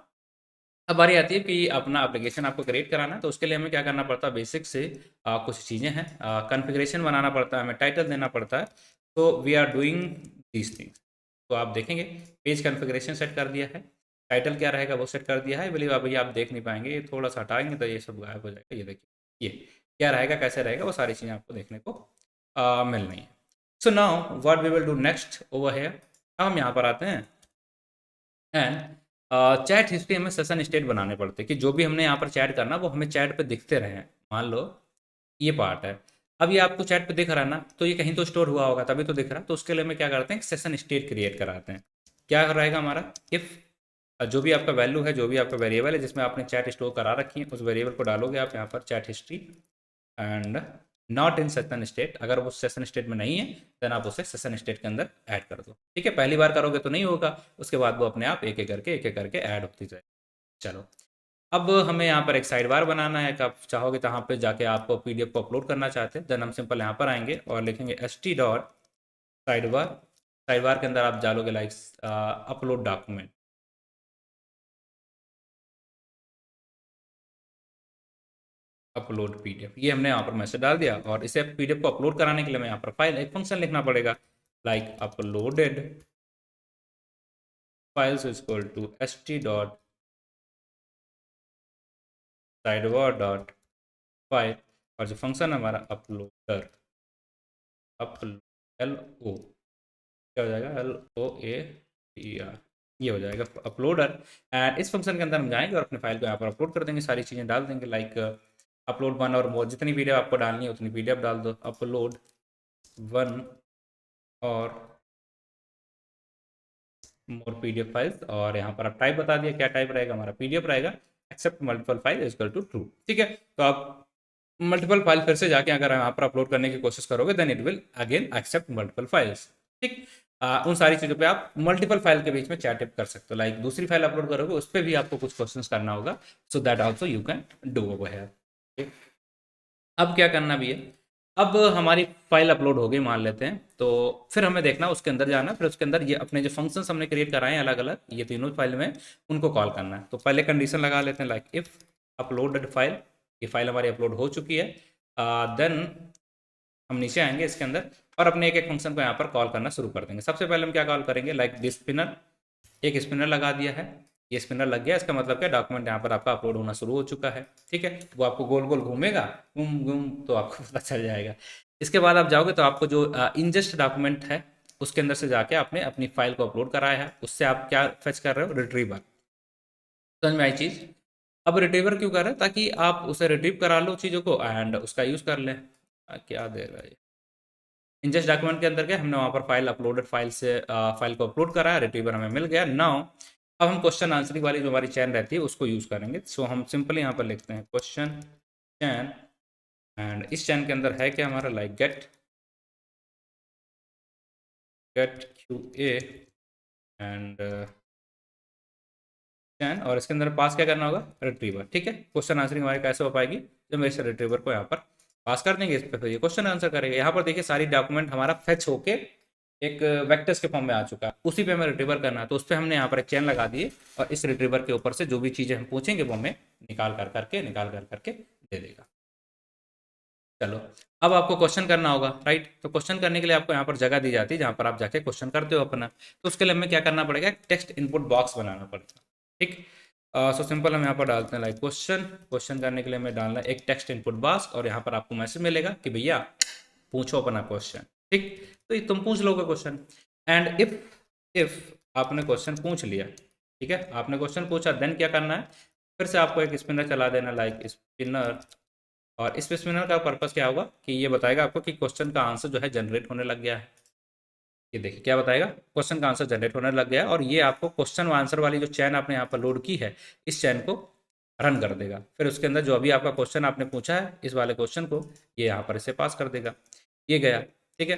[SPEAKER 1] अब बारी आती है कि अपना एप्लीकेशन आपको क्रिएट कराना है, तो उसके लिए हमें क्या करना पड़ता है, बेसिक से कुछ चीज़ें हैं, कॉन्फ़िगरेशन बनाना पड़ता है, हमें टाइटल देना पड़ता है। तो we are doing these things. तो आप देखेंगे पेज कॉन्फ़िगरेशन सेट कर दिया है, टाइटल क्या रहेगा वो सेट कर दिया है। बिलीव अभी आप देख नहीं पाएंगे, ये थोड़ा सा हटाएंगे तो ये सब गायब हो जाएगा। ये देखिए ये क्या रहेगा, कैसे रहेगा, वो सारी चीज़ें आपको देखने को मिल रही हैं। So now what we will do next over here, अब हम यहाँ पर आते हैं एंड चैट हिस्ट्री हमें सेशन स्टेट बनाने पड़ते हैं कि जो भी हमने यहाँ पर चैट करना वो हमें चैट पे दिखते रहे। मान लो ये पार्ट है, अब ये आपको चैट पे दिख रहा है ना, तो ये कहीं तो स्टोर हुआ होगा तभी तो दिख रहा है। तो उसके लिए हमें क्या करते हैं, सेशन स्टेट क्रिएट कराते हैं। क्या रहेगा हमारा, इफ़ जो भी आपका वैल्यू है, जो भी आपका वेरिएबल है जिसमें आपने चैट स्टोर करा रखी है, उस वेरिएबल को डालोगे आप यहाँ पर chat history and not in session state. अगर वो सेशन स्टेट में नहीं है देन आप उसे सेशन स्टेट के अंदर ऐड कर दो। ठीक है, पहली बार करोगे तो नहीं होगा, उसके बाद वो अपने आप एक एक करके ऐड होती जाए। चलो अब हमें यहाँ पर एक साइड बार बनाना है, कि आप चाहोगे तो यहाँ पे जाके आप PDF को अपलोड करना चाहते हैं, देन हम सिंपल यहाँ पर आएंगे और लिखेंगे ST dot side bar. Side bar के अंदर आप डालोगे like upload document, upload PDF, ये हमने यहाँ पर मैसेज डाल दिया। और इसे पीडीएफ को अपलोड कराने के लिए हमें यहाँ पर फाइल एक फंक्शन लिखना पड़ेगा, like uploaded files equal to st dot sidebar dot file, और जो फंक्शन है हमारा अपलोडर, एल ओ, क्या हो जाएगा, LOADER, ये हो जाएगा अपलोडर। एंड इस फंक्शन के अंदर हम जाएंगे और अपने फाइल को यहाँ पर अपलोड कर देंगे, सारी चीज़ें डाल देंगे, लाइक अपलोड वन और मोर, जितनी पीडीएफ आपको डालनी है उतनी पीडीएफ डाल दो, अपलोड वन और मोर पीडीएफ फाइल्स। और यहाँ पर आप टाइप बता दिया, क्या टाइप रहेगा हमारा, पीडीएफ रहेगा, accept multiple file equal to true. ठीक है, तो आप मल्टीपल फाइल फिर से जाके अगर यहाँ पर अपलोड करने की कोशिश करोगे then it will again accept multiple files. ठीक, उन सारी चीज़ों पे आप मल्टीपल फाइल के बीच में चैट कर सकते हो, लाइक दूसरी फाइल अपलोड करोगे उस पर भी आपको कुछ क्वेश्चंस करना होगा, so that also you can do over here. ठीक, अब क्या करना भी है, अब हमारी फाइल अपलोड हो गई मान लेते हैं, तो फिर हमें देखना उसके अंदर जाना, फिर उसके अंदर ये अपने जो फंक्शंस हमने क्रिएट कराए हैं अलग अलग ये तीनों फाइल में, उनको कॉल करना है। तो पहले कंडीशन लगा लेते हैं, लाइक इफ़ अपलोडेड फाइल, ये फाइल हमारी अपलोड हो चुकी है, देन हम नीचे आएंगे इसके अंदर और अपने एक एक फंक्शन को यहाँ पर कॉल करना शुरू कर देंगे। सबसे पहले हम क्या कॉल करेंगे, लाइक दिस स्पिनर, एक स्पिनर लगा दिया है, ये स्पिनर लग गया, इसका मतलब क्या, डॉक्यूमेंट यहाँ पर आपका अपलोड होना शुरू हो चुका है। ठीक है, वो आपको गोल गोल घूमेगा, घूम घूम, तो आपको पता चल जाएगा। इसके बाद आप जाओगे तो आपको जो इंजस्ट डॉक्यूमेंट है उसके अंदर से जाके आपने अपनी फाइल को अपलोड कराया है, उससे आप क्या फेच कर रहे हो, रिट्रीवर। समझ में आई चीज़। अब रिट्रीवर क्यों कर रहे हैं, ताकि आप उसे रिट्रीव करा लो चीज़ों को एंड उसका यूज़ कर लें। क्या दे रहा है, इंजस्ट डॉक्यूमेंट के अंदर गए, हमने वहाँ पर फाइल अपलोडेड फाइल से फाइल को अपलोड करा है, रिट्रीवर हमें मिल गया। नाउ अब हम क्वेश्चन आंसरिंग वाली जो हमारी चैन रहती है उसको यूज़ करेंगे। सो हम सिंपली यहाँ पर लिखते हैं क्वेश्चन चैन, एंड इस चैन के अंदर है क्या हमारा, like get Q A and chain, और इसके अंदर पास क्या करना होगा, रिट्रीवर। ठीक है, क्वेश्चन आंसरिंग हमारी कैसे हो पाएगी, जब मेरे से रिट्रीवर को यहाँ पर पास कर देंगे, इस पर फिर ये क्वेश्चन आंसर करेगा। यहाँ पर देखिए सारी डॉक्यूमेंट हमारा फेच होके एक वेक्टर्स के फॉर्म में आ चुका है, उसी पे हमें रिट्रीवर करना है, तो उस पर हमने यहाँ पर एक चेन लगा दी है और इस रिट्रीवर के ऊपर से जो भी चीज़ें हम पूछेंगे वो हमें निकाल कर करके दे देगा। चलो, अब आपको क्वेश्चन करना होगा, राइट। तो क्वेश्चन करने के लिए आपको यहाँ पर जगह दी जाती है जहाँ पर आप जाके क्वेश्चन करते हो अपना, तो उसके लिए हमें क्या करना पड़ेगा, टेक्स्ट इनपुट बॉक्स बनाना पड़ेगा। ठीक, सो सिंपल हम यहाँ पर डालते हैं लाइक क्वेश्चन, क्वेश्चन करने के लिए हमें डालना है एक टेक्स्ट इनपुट बॉक्स, और यहाँ पर आपको मैसेज मिलेगा कि भैया पूछो अपना क्वेश्चन। ठीक, तो ये तुम पूछ लोगे क्वेश्चन, एंड इफ आपने क्वेश्चन पूछ लिया, ठीक है, आपने क्वेश्चन पूछा, देन क्या करना है, फिर से आपको एक स्पिनर चला देना, लाइक स्पिनर। और इस स्पिनर का पर्पस क्या होगा कि ये बताएगा आपको कि क्वेश्चन का आंसर जो है जनरेट होने लग गया है। ये देखिए क्या बताएगा, क्वेश्चन का आंसर जनरेट होने लग गया है, और ये आपको क्वेश्चन आंसर वाली जो चैन आपने यहाँ पर लोड की है इस चैन को रन कर देगा। फिर उसके अंदर जो अभी आपका क्वेश्चन आपने पूछा है इस वाले क्वेश्चन को ये यहाँ पर इसे पास कर देगा, ये गया। ठीक है,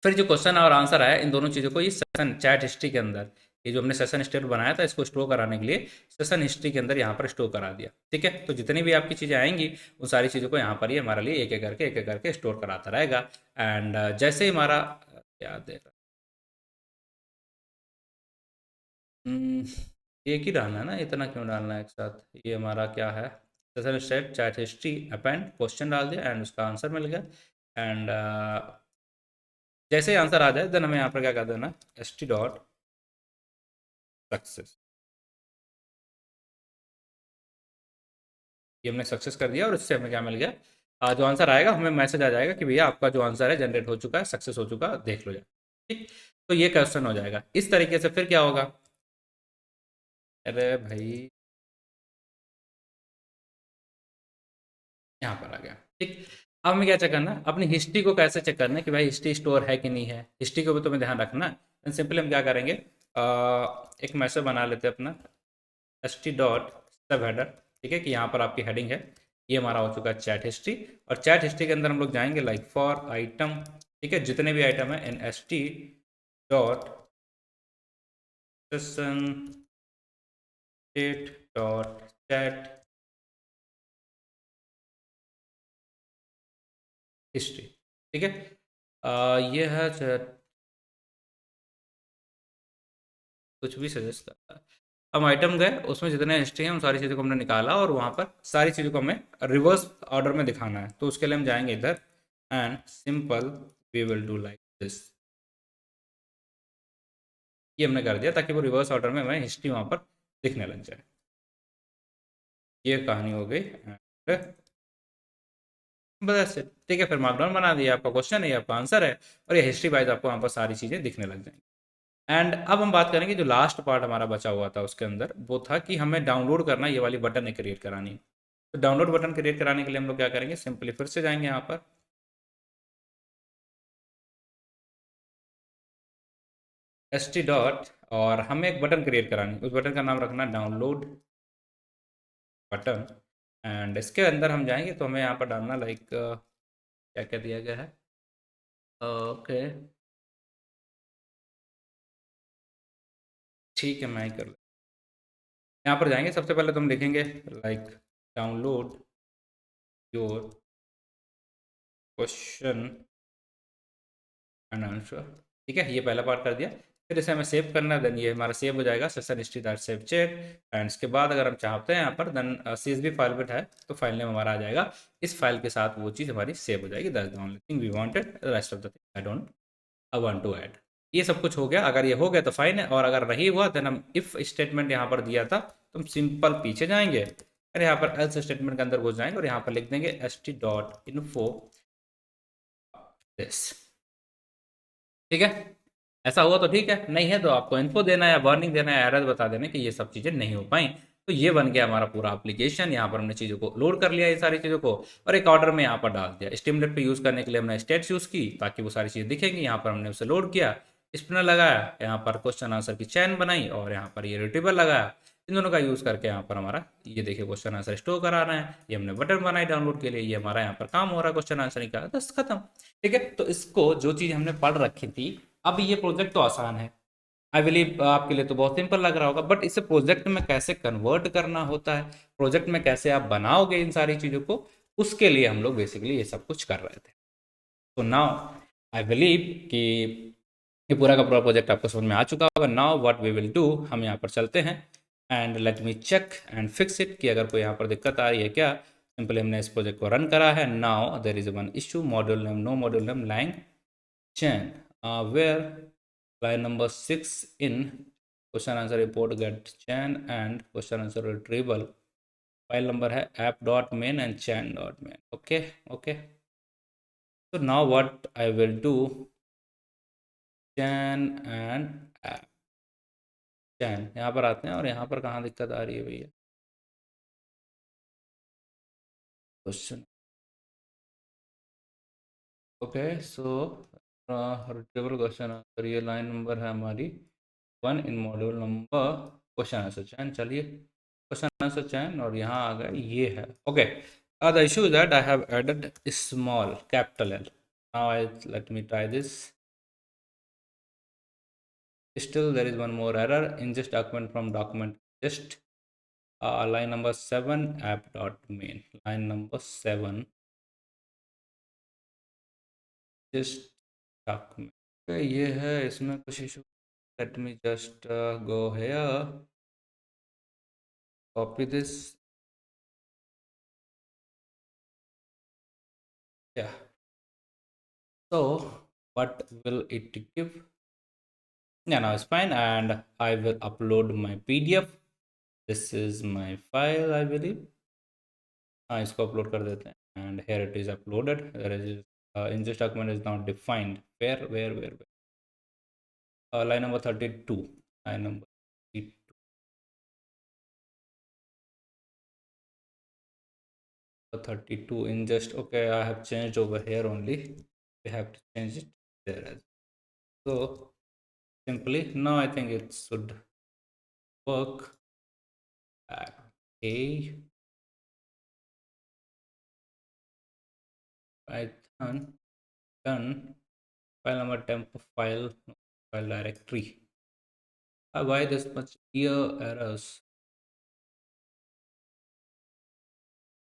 [SPEAKER 1] फिर जो क्वेश्चन और आंसर आया इन दोनों चीज़ों को ये सेशन चैट हिस्ट्री के अंदर, ये जो हमने सेशन स्टेट बनाया था इसको स्टोर कराने के लिए सेशन हिस्ट्री के अंदर यहाँ पर स्टोर करा दिया। ठीक है, तो जितनी भी आपकी चीज़ें आएंगी उन सारी चीज़ों को यहाँ पर ये हमारे लिए एक एक करके स्टोर कराता रहेगा। एंड जैसे ही हमारा क्या दे रहा, हम्म, एक ही डालना है ना, इतना क्यों डालना है एक साथ, ये हमारा क्या है, session state chat history append question डाल दिया एंड उसका आंसर मिल गया। एंड जैसे ही आंसर आ जाए देन हमें यहाँ पर क्या कर देना, st डॉट सक्सेस, ये हमने सक्सेस कर दिया और इससे हमें क्या मिल गया, जो आंसर आएगा हमें मैसेज आ जाएगा कि भैया आपका जो आंसर है जनरेट हो चुका है, सक्सेस हो चुका है, देख लो जाए। ठीक, तो ये क्वेश्चन हो जाएगा इस तरीके से। फिर क्या होगा, अरे भाई यहाँ पर आ गया। ठीक, अब हमें क्या चेक करना है, अपनी हिस्ट्री को कैसे चेक करना है कि भाई हिस्ट्री स्टोर है कि नहीं है, हिस्ट्री को भी तुम्हें ध्यान रखना है। सिंपली हम क्या करेंगे, एक मैसेज बना लेते हैं अपना st डॉट सब हेडर। ठीक है, कि यहाँ पर आपकी हेडिंग है, ये हमारा हो चुका है चैट हिस्ट्री, और चैट हिस्ट्री के अंदर हम लोग जाएंगे लाइक फॉर आइटम। ठीक है, जितने भी आइटम है इन st dot session state dot chat history. ठीक है, ये है कुछ भी सजेस्ट करता है। हम आइटम गए, उसमें जितने हिस्ट्री हैं उन सारी चीज़ों को हमने निकाला और वहाँ पर सारी चीज़ों को हमें रिवर्स ऑर्डर में दिखाना है। तो उसके लिए हम जाएंगे इधर and simple we will do like this. ये हमने कर दिया ताकि वो रिवर्स ऑर्डर में हमें हिस्ट्री वहाँ पर दिखने लग जाए। ये कहानी हो गई। बस ठीक है, फिर मार्कडाउन बना दिया, आपका क्वेश्चन है, ये आपका आंसर है, और ये हिस्ट्री वाइज आपको वहाँ पर सारी चीज़ें दिखने लग जाएंगी। एंड अब हम बात करेंगे जो लास्ट पार्ट हमारा बचा हुआ था उसके अंदर, वो था कि हमें डाउनलोड करना, ये वाली बटन क्रिएट करानी है। तो डाउनलोड बटन क्रिएट कराने के लिए हम लोग क्या करेंगे, सिंपली फिर से जाएंगे यहाँ पर एस टी डॉट, और हमें एक बटन क्रिएट करानी है, उस बटन का नाम रखना डाउनलोड बटन। एंड इसके अंदर हम जाएंगे तो हमें यहाँ पर डालना लाइक क्या क्या दिया गया है, ओके ठीक है, मैं ही कर, यहाँ पर जाएंगे, सबसे पहले तो हम लिखेंगे like download your question and answer. ठीक है, ये पहला पार्ट कर दिया। फिर इसे हमें सेव करना है, देन ये हमारा सेव हो जाएगा session history that save check. And इसके बाद अगर हम चाहते हैं यहाँ पर देन CSV फाइल बिट है तो फाइल नेम हमारा आ जाएगा, इस फाइल के साथ वो चीज़ हमारी सेव हो जाएगी। That's the only thing we wanted, rest of the thing I don't I want to add. ये सब कुछ हो गया, अगर ये हो गया तो फाइन है, और अगर नहीं हुआ देन हम इफ स्टेटमेंट यहाँ पर दिया था तो हम सिंपल पीछे जाएंगे और यहाँ पर एल्स स्टेटमेंट के अंदर घुस जाएंगे और यहाँ पर लिख देंगे st.info दिस। ठीक है, ऐसा हुआ तो ठीक है, नहीं है तो आपको इन्फो देना है या वार्निंग देना है, एरर बता देना कि ये सब चीज़ें नहीं हो पाई। तो ये बन गया हमारा पूरा एप्लीकेशन, यहाँ पर हमने चीज़ों को लोड कर लिया, ये सारी चीज़ों को, और एक ऑर्डर में यहाँ पर डाल दिया। स्टीमलेट पे यूज़ करने के लिए हमने स्टेट्स यूज़ की ताकि वो सारी चीज़ें दिखेंगी, यहाँ पर हमने उसे लोड किया, स्पिनर लगाया, यहाँ पर क्वेश्चन आंसर की चैन बनाई, और यहाँ पर ये रिट्रीवर लगाया। इन दोनों का यूज़ करके यहाँ पर हमारा ये देखिए क्वेश्चन आंसर स्टोर करा रहे हैं, ये हमने बटन बनाई डाउनलोड के लिए, ये हमारा यहाँ पर काम हो रहा है क्वेश्चन आंसर का, बस खत्म। ठीक है, तो इसको जो चीज़ हमने पढ़ रखी थी, अब ये प्रोजेक्ट तो आसान है, आई बिलीव आपके लिए तो बहुत सिंपल लग रहा होगा, बट इसे प्रोजेक्ट में कैसे कन्वर्ट करना होता है, प्रोजेक्ट में कैसे आप बनाओगे इन सारी चीज़ों को, उसके लिए हम लोग बेसिकली ये सब कुछ कर रहे थे। तो नाउ आई बिलीव कि ये पूरा का पूरा प्रोजेक्ट आपको समझ में आ चुका होगा। Now what we will do, हम यहाँ पर चलते हैं and let me check and fix it, कि अगर कोई यहाँ पर दिक्कत आ रही है क्या। सिंपली हमने इस प्रोजेक्ट को रन करा है। Now there is one issue, module name no module name LangChain where line number 6 in question answer report get chain and question answer retrieval, file number है app.main and chain.main। okay okay, so now what I will do, chain and app, chain यहाँ पर आते हैं, और यहाँ पर कहाँ दिक्कत आ रही है भैया, question okay so retrieval question answer, ये लाइन नंबर है हमारी 1 इन मॉड्यूल नंबर क्वेश्चन आंसर चैन। चलिए क्वेश्चन आंसर चैन, और यहाँ आ गया ये है okay. The issue is that I have added small capital L. Now let me try this. Still there is one more error in this document from document just line number 7 app.main, line number 7 just document। okay, ये है, इसमें कुछ issue, let me just go here, copy this, yeah, so what will it give, yeah now it's fine, and I will upload my PDF, this is my file I believe। हाँ, इसको upload कर देते हैं and here it is uploaded, there is in this document is not defined where line number 32, line number 32 in just okay, I have changed over here only, we have to change it there as so simply now I think it should work, okay, Python done, file number temp file directory, why this much here errors,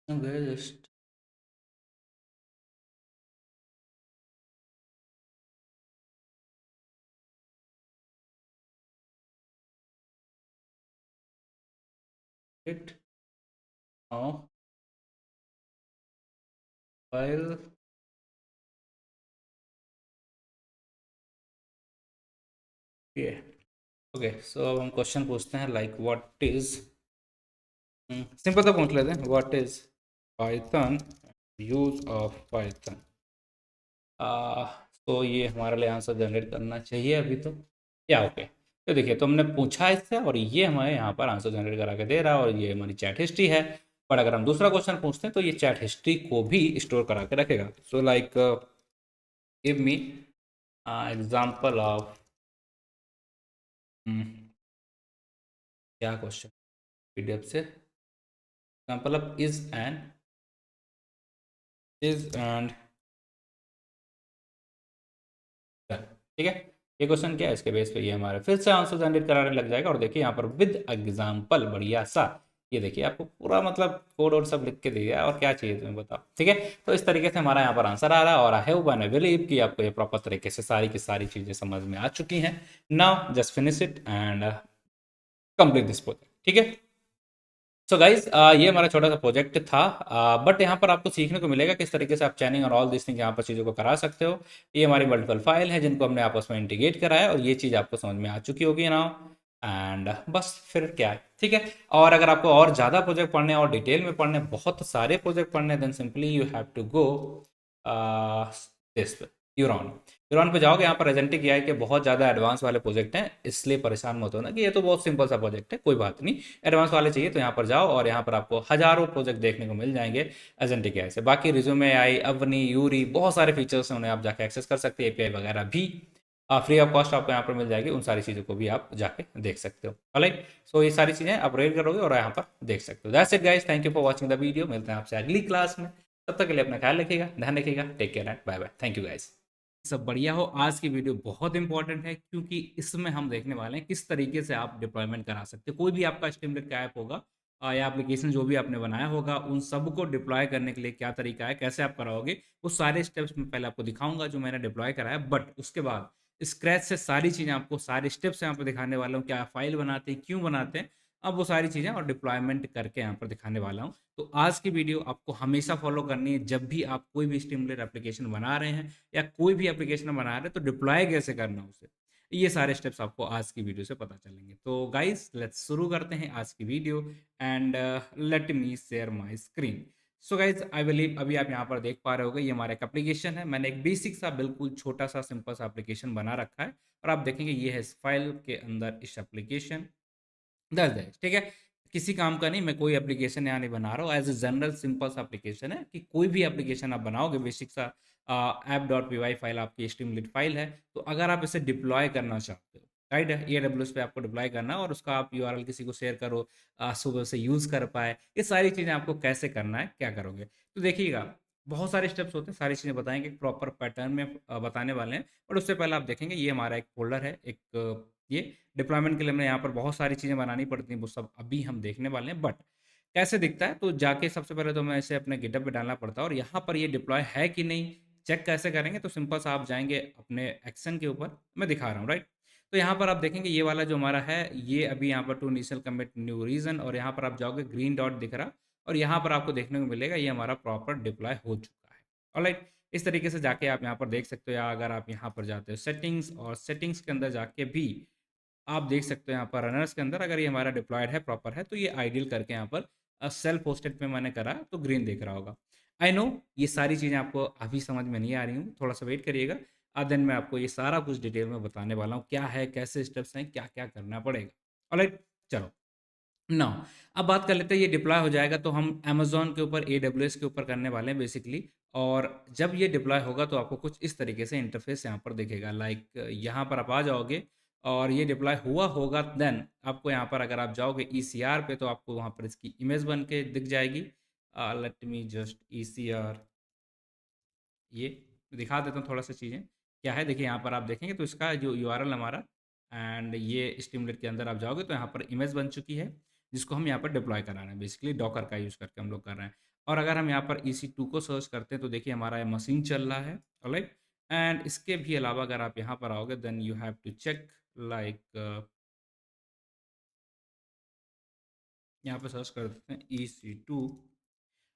[SPEAKER 1] okay just it now file. ये okay, सो अब हम question पूछते हैं like what is, simple सा पूछ लेते हैं, what is Python, use of Python. तो ये हमारे लिए आंसर जनरेट करना चाहिए अभी तो, या ओके। तो देखिए, तो हमने पूछा इससे और ये हमें यहाँ पर आंसर जनरेट करा के दे रहा है और ये हमारी चैट हिस्ट्री है। पर अगर हम दूसरा क्वेश्चन पूछते हैं तो ये चैट हिस्ट्री को भी स्टोर करा के रखेगा। So like give me example of, क्या क्वेश्चन, पीडीएफ से एग्जाम्पल ऑफ इज एंड ठीक है। ये क्वेश्चन क्या है, इसके बेस पे ये हमारे फिर से आंसर जनरेट कराने लग जाएगा। और देखिए यहाँ पर विद एग्जाम्पल, बढ़िया सा, ये देखिए आपको पूरा मतलब कोड और सब लिख के दिया और क्या चाहिए तुम्हें बताओ, ठीक है। तो इस तरीके से हमारा यहाँ पर आंसर आ रहा है और I hope and I believe कि आपको ये प्रॉपर तरीके से सारी की सारी चीज़ें समझ में आ चुकी हैं। Now just finish it and complete this project, ठीक है। सो गाइज, ये हमारा छोटा सा प्रोजेक्ट था, बट यहाँ पर आपको सीखने को मिलेगा किस तरीके से आप चैनिंग और ऑल दिस थिंग यहाँ पर चीज़ों को करा सकते हो। ये हमारी मल्टीपल फाइल है जिनको हमने आपस में इंटीग्रेट करा है और ये चीज़ आपको समझ में आ चुकी होगी नाउ। एंड बस फिर क्या है, ठीक है। और अगर आपको और ज़्यादा प्रोजेक्ट पढ़ने और डिटेल में पढ़ने, बहुत सारे प्रोजेक्ट पढ़ने, then simply you have to go this यूरॉन। यूरॉन पे जाओगे, यहाँ पर एजेंटिक एआई के बहुत ज़्यादा एडवांस वाले प्रोजेक्ट हैं, इसलिए परेशान मत होना कि ये तो बहुत सिंपल सा प्रोजेक्ट है, कोई बात नहीं। एडवांस वाले चाहिए तो यहाँ पर जाओ और यहाँ पर आपको हज़ारों प्रोजेक्ट देखने को मिल जाएंगे एजेंटिक एआई से। बाकी रिज्यूमे आई, अवनी, यूरी, बहुत सारे फीचर्स हैं, उन्हें आप जाके एक्सेस कर सकते हैं। एपीआई वगैरह भी फ्री ऑफ कॉस्ट आपको यहाँ पर मिल जाएगी, उन सारी चीज़ों को भी आप जाके देख सकते हो। ऑलराइट, सो ये सारी चीज़ें आप रेड करोगे और यहाँ पर देख सकते हो। That's it guys, thank you for watching the video. मिलते हैं आपसे अगली क्लास में, तब तक के लिए अपना ख्याल रखिएगा, ध्यान रखिएगा, take care and bye bye. Thank you guys. सब बढ़िया हो। आज की वीडियो बहुत इंपॉर्टेंट है क्योंकि इसमें हम देखने वाले हैं किस तरीके से आप डिप्लॉयमेंट करा सकते हैं। कोई भी आपका स्ट्रीमलेट का ऐप होगा या एप्लीकेशन जो भी आपने बनाया होगा, उन सबको डिप्लॉय करने के लिए क्या तरीका है, कैसे आप कराओगे, वो सारे स्टेप्स मैं पहले आपको दिखाऊंगा जो मैंने डिप्लॉय कराया। बट उसके बाद स्क्रैच से सारी चीज़ें आपको, सारे स्टेप्स यहाँ पर दिखाने वाला हूँ, क्या फाइल बनाते हैं, क्यों बनाते हैं, अब वो सारी चीज़ें और डिप्लॉयमेंट करके यहाँ पर दिखाने वाला हूँ। तो आज की वीडियो आपको हमेशा फॉलो करनी है जब भी आप कोई भी स्टिमुलेट एप्लीकेशन बना रहे हैं या कोई भी एप्लीकेशन बना रहे हैं, तो डिप्लॉय कैसे करना है उसे, ये सारे स्टेप्स आपको आज की वीडियो से पता चलेंगे। तो गाइस लेट्स शुरू करते हैं आज की video and let me share my screen. So guys I believe अभी आप यहाँ पर देख पा रहे होगे, ये हमारा एक एप्लीकेशन है। मैंने एक बेसिक सा, बिल्कुल छोटा सा, सिंपल सा एप्लीकेशन बना रखा है और आप देखेंगे ये है इस फाइल के अंदर इस एप्लीकेशन 10 ठीक है। किसी काम का नहीं, मैं कोई एप्लीकेशन यहाँ नहीं बना रहा हूँ, एज ए जनरल सिंपल सा एप्लीकेशन है कि कोई भी एप्लीकेशन आप बनाओगे, बेसिक सा app dot p y file आपकी स्ट्रीमलेट फाइल है। तो अगर आप इसे डिप्लॉय करना चाहते हो, राइट है, ए डब्ल्यू एस पे आपको डिप्लॉय करना है और उसका आप यूआरएल किसी को शेयर करो, सुबह से यूज़ कर पाए, ये सारी चीज़ें आपको कैसे करना है, क्या करोगे। तो देखिएगा, बहुत सारे स्टेप्स होते हैं, सारी चीज़ें बताएंगे, प्रॉपर पैटर्न में बताने वाले हैं। बट उससे पहले आप देखेंगे ये हमारा एक फोल्डर है, एक ये डिप्लॉयमेंट के लिए हमें यहाँ पर बहुत सारी चीज़ें बनानी पड़ती हैं, वो सब अभी हम देखने वाले हैं। बट कैसे दिखता है, तो जाके सबसे पहले तो मैं इसे अपने गिटहब पे डालना पड़ता है और यहाँ पर ये डिप्लॉय है कि नहीं चेक कैसे करेंगे, तो सिंपल सा आप जाएंगे अपने एक्शन के ऊपर, मैं दिखा रहा हूँ, राइट। तो यहाँ पर आप देखेंगे ये वाला जो हमारा है, ये अभी यहाँ पर to initial commit new region, और यहाँ पर आप जाओगे, ग्रीन डॉट दिख रहा और यहाँ पर आपको देखने को मिलेगा ये हमारा प्रॉपर डिप्लॉय हो चुका है। ऑलराइट, इस तरीके से जाके आप यहाँ पर देख सकते हो, या अगर आप यहाँ पर जाते हो सेटिंग्स, और सेटिंग्स के अंदर जाके भी आप देख सकते हो यहाँ पर रनर्स के अंदर, अगर ये हमारा डिप्लॉयड है, प्रॉपर है, तो ये आइडियल करके यहाँ पर सेल्फ होस्टेड पे मैंने करा तो ग्रीन दिख रहा होगा। आई नो ये सारी चीज़ें आपको अभी समझ में नहीं आ रही हूँ, थोड़ा सा वेट करिएगा, देन मैं आपको ये सारा कुछ डिटेल में बताने वाला हूँ, क्या है, कैसे स्टेप्स हैं, क्या क्या करना पड़ेगा। ऑलराइट, चलो ना, अब बात कर लेते हैं, ये डिप्लॉय हो जाएगा तो हम अमेज़न के ऊपर, एडब्ल्यूएस के ऊपर करने वाले हैं बेसिकली। और जब ये डिप्लॉय होगा तो आपको कुछ इस तरीके से इंटरफेस यहाँ पर दिखेगा, लाइक यहाँ पर आप आ जाओगे और ये डिप्लॉय हुआ होगा, देन आपको यहाँ पर अगर आप जाओगे ईसीआर पे तो आपको वहाँ पर इसकी इमेज बन के दिख जाएगी। लेट मी जस्ट ईसीआर, ये दिखा देता हूँ थोड़ा सा चीज़ें क्या है। देखिए यहाँ पर आप देखेंगे तो इसका जो यूआरएल हमारा, एंड ये स्टिमुलेट के अंदर आप जाओगे तो यहाँ पर इमेज बन चुकी है, जिसको हम यहाँ पर डिप्लॉय करा रहे हैं, बेसिकली डॉकर का यूज़ करके हम लोग कर रहे हैं। और अगर हम यहाँ पर EC2 को सर्च करते हैं तो देखिए हमारा मशीन चल रहा है। ऑलराइट, एंड इसके भी अलावा अगर आप यहाँ पर आओगे, then you have to check like यहाँ पे सर्च कर देते हैं EC2,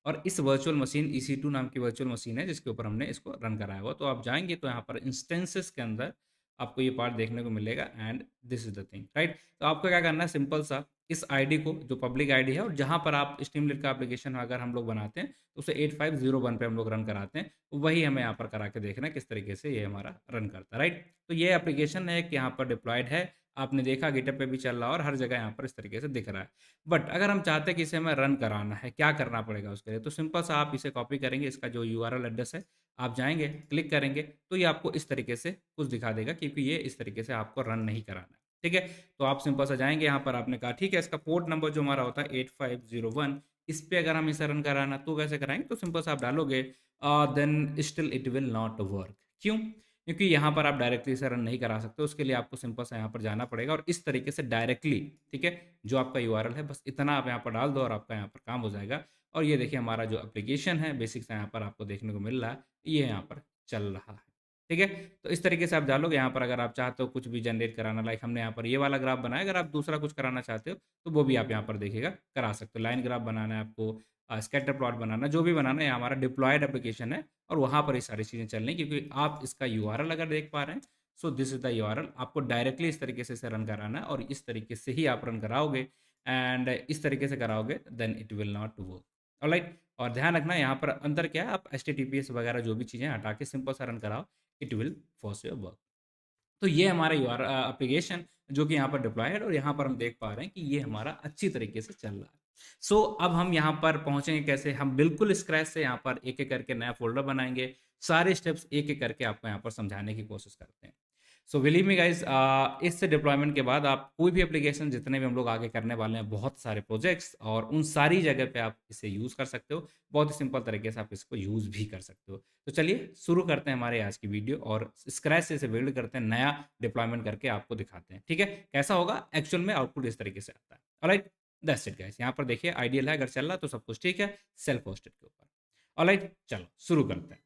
[SPEAKER 1] और इस वर्चुअल मशीन EC2 नाम की वर्चुअल मशीन है जिसके ऊपर हमने इसको रन कराया हुआ। तो आप जाएंगे तो यहाँ पर इंस्टेंसेस के अंदर आपको ये पार्ट देखने को मिलेगा, and this is the thing, right. तो आपको क्या करना है, सिंपल सा इस आईडी को, जो पब्लिक आईडी है और जहाँ पर आप स्ट्रीमलीट का एप्लीकेशन अगर हम लोग बनाते हैं तो उसे 8501 पे हम लोग रन कराते हैं, तो वही हमें यहाँ पर करा के देखना है किस तरीके से ये हमारा रन करता है, राइट। तो ये एप्लीकेशन है कि यहाँ पर डिप्लॉयड है, आपने देखा गिटहब पे भी चल रहा है और हर जगह यहाँ पर इस तरीके से दिख रहा है। बट अगर हम चाहते हैं कि इसे हमें रन कराना है, क्या करना पड़ेगा उसके लिए, तो सिंपल सा आप इसे कॉपी करेंगे, इसका जो यूआरएल एड्रेस है आप जाएंगे, क्लिक करेंगे तो ये आपको इस तरीके से कुछ दिखा देगा, क्योंकि ये इस तरीके से आपको रन नहीं कराना है, ठीक है। तो आप सिंपल सा जाएंगे, यहाँ पर आपने कहा ठीक है, इसका पोर्ट नंबर जो हमारा होता है 8501, इस पे अगर हम इसे रन कराना तो कैसे कराएंगे, तो सिंपल सा आप डालोगे then still it will not work. क्यों? क्योंकि यहाँ पर आप डायरेक्टली इसे रन नहीं करा सकते, उसके लिए आपको सिंपल सा यहाँ पर जाना पड़ेगा और इस तरीके से डायरेक्टली, ठीक है, जो आपका यूआरएल है बस इतना आप यहाँ पर डाल दो और आपका यहाँ पर काम हो जाएगा। और ये देखिए हमारा जो एप्लीकेशन है बेसिक सा यहाँ पर आपको देखने को मिल रहा है, ये यहाँ पर चल रहा है, ठीक है। तो इस तरीके से आप डालोगे यहाँ पर, अगर आप चाहते हो कुछ भी जनरेट कराना, लाइक हमने यहाँ पर ये वाला ग्राफ बनाया, अगर आप दूसरा कुछ कराना चाहते हो तो वो भी आप यहाँ पर देखिएगा करा सकते हो। लाइन ग्राफ बनाना है आपको, स्कैटर प्लॉट बनाना, जो भी बनाना है, ये हमारा डिप्लॉयड एप्लीकेशन है और वहाँ पर ये सारी चीज़ें चल रही हैं, क्योंकि आप इसका यूआरएल अगर देख पा रहे हैं, सो दिस इज द यूआरएल, आपको डायरेक्टली इस तरीके से इसे रन कराना है और इस तरीके से ही आप रन कराओगे, एंड इस तरीके से कराओगे then it will not work, alright. और ध्यान रखना यहाँ पर अंदर क्या है, आप HTTPS वगैरह जो भी चीज़ें हटा के सिंपल सा रन कराओ, it will force your work. तो ये हमारा यूआर एप्लीकेशन जो कि यहाँ पर डिप्लॉय है और यहाँ पर हम देख पा रहे हैं कि ये हमारा अच्छी तरीके से चल रहा है। सो अब हम यहाँ पर पहुँचेंगे कैसे, हम बिल्कुल स्क्रैच से यहाँ पर एक एक करके नया फोल्डर बनाएंगे, सारे स्टेप्स एक एक करके आपको यहाँ पर समझाने की कोशिश करते हैं। सो बिलीव मी गाइज, इस डिप्लॉयमेंट के बाद आप कोई भी एप्लीकेशन, जितने भी हम लोग आगे करने वाले हैं, बहुत सारे प्रोजेक्ट्स, और उन सारी जगह पे आप इसे यूज़ कर सकते हो, बहुत ही सिंपल तरीके से आप इसको यूज़ भी कर सकते हो। तो चलिए शुरू करते हैं हमारे आज की वीडियो और स्क्रैच से इसे बिल्ड करते हैं, नया डिप्लॉयमेंट करके आपको दिखाते हैं, ठीक है, कैसा होगा एक्चुअल में, आउटपुट इस तरीके से आता है। Alright, that's it guys. यहाँ पर देखिए आइडियल है, अगर चल रहा तो सब कुछ ठीक है, सेल्फ होस्टेड के ऊपर। ऑलराइट, चलो शुरू करते हैं।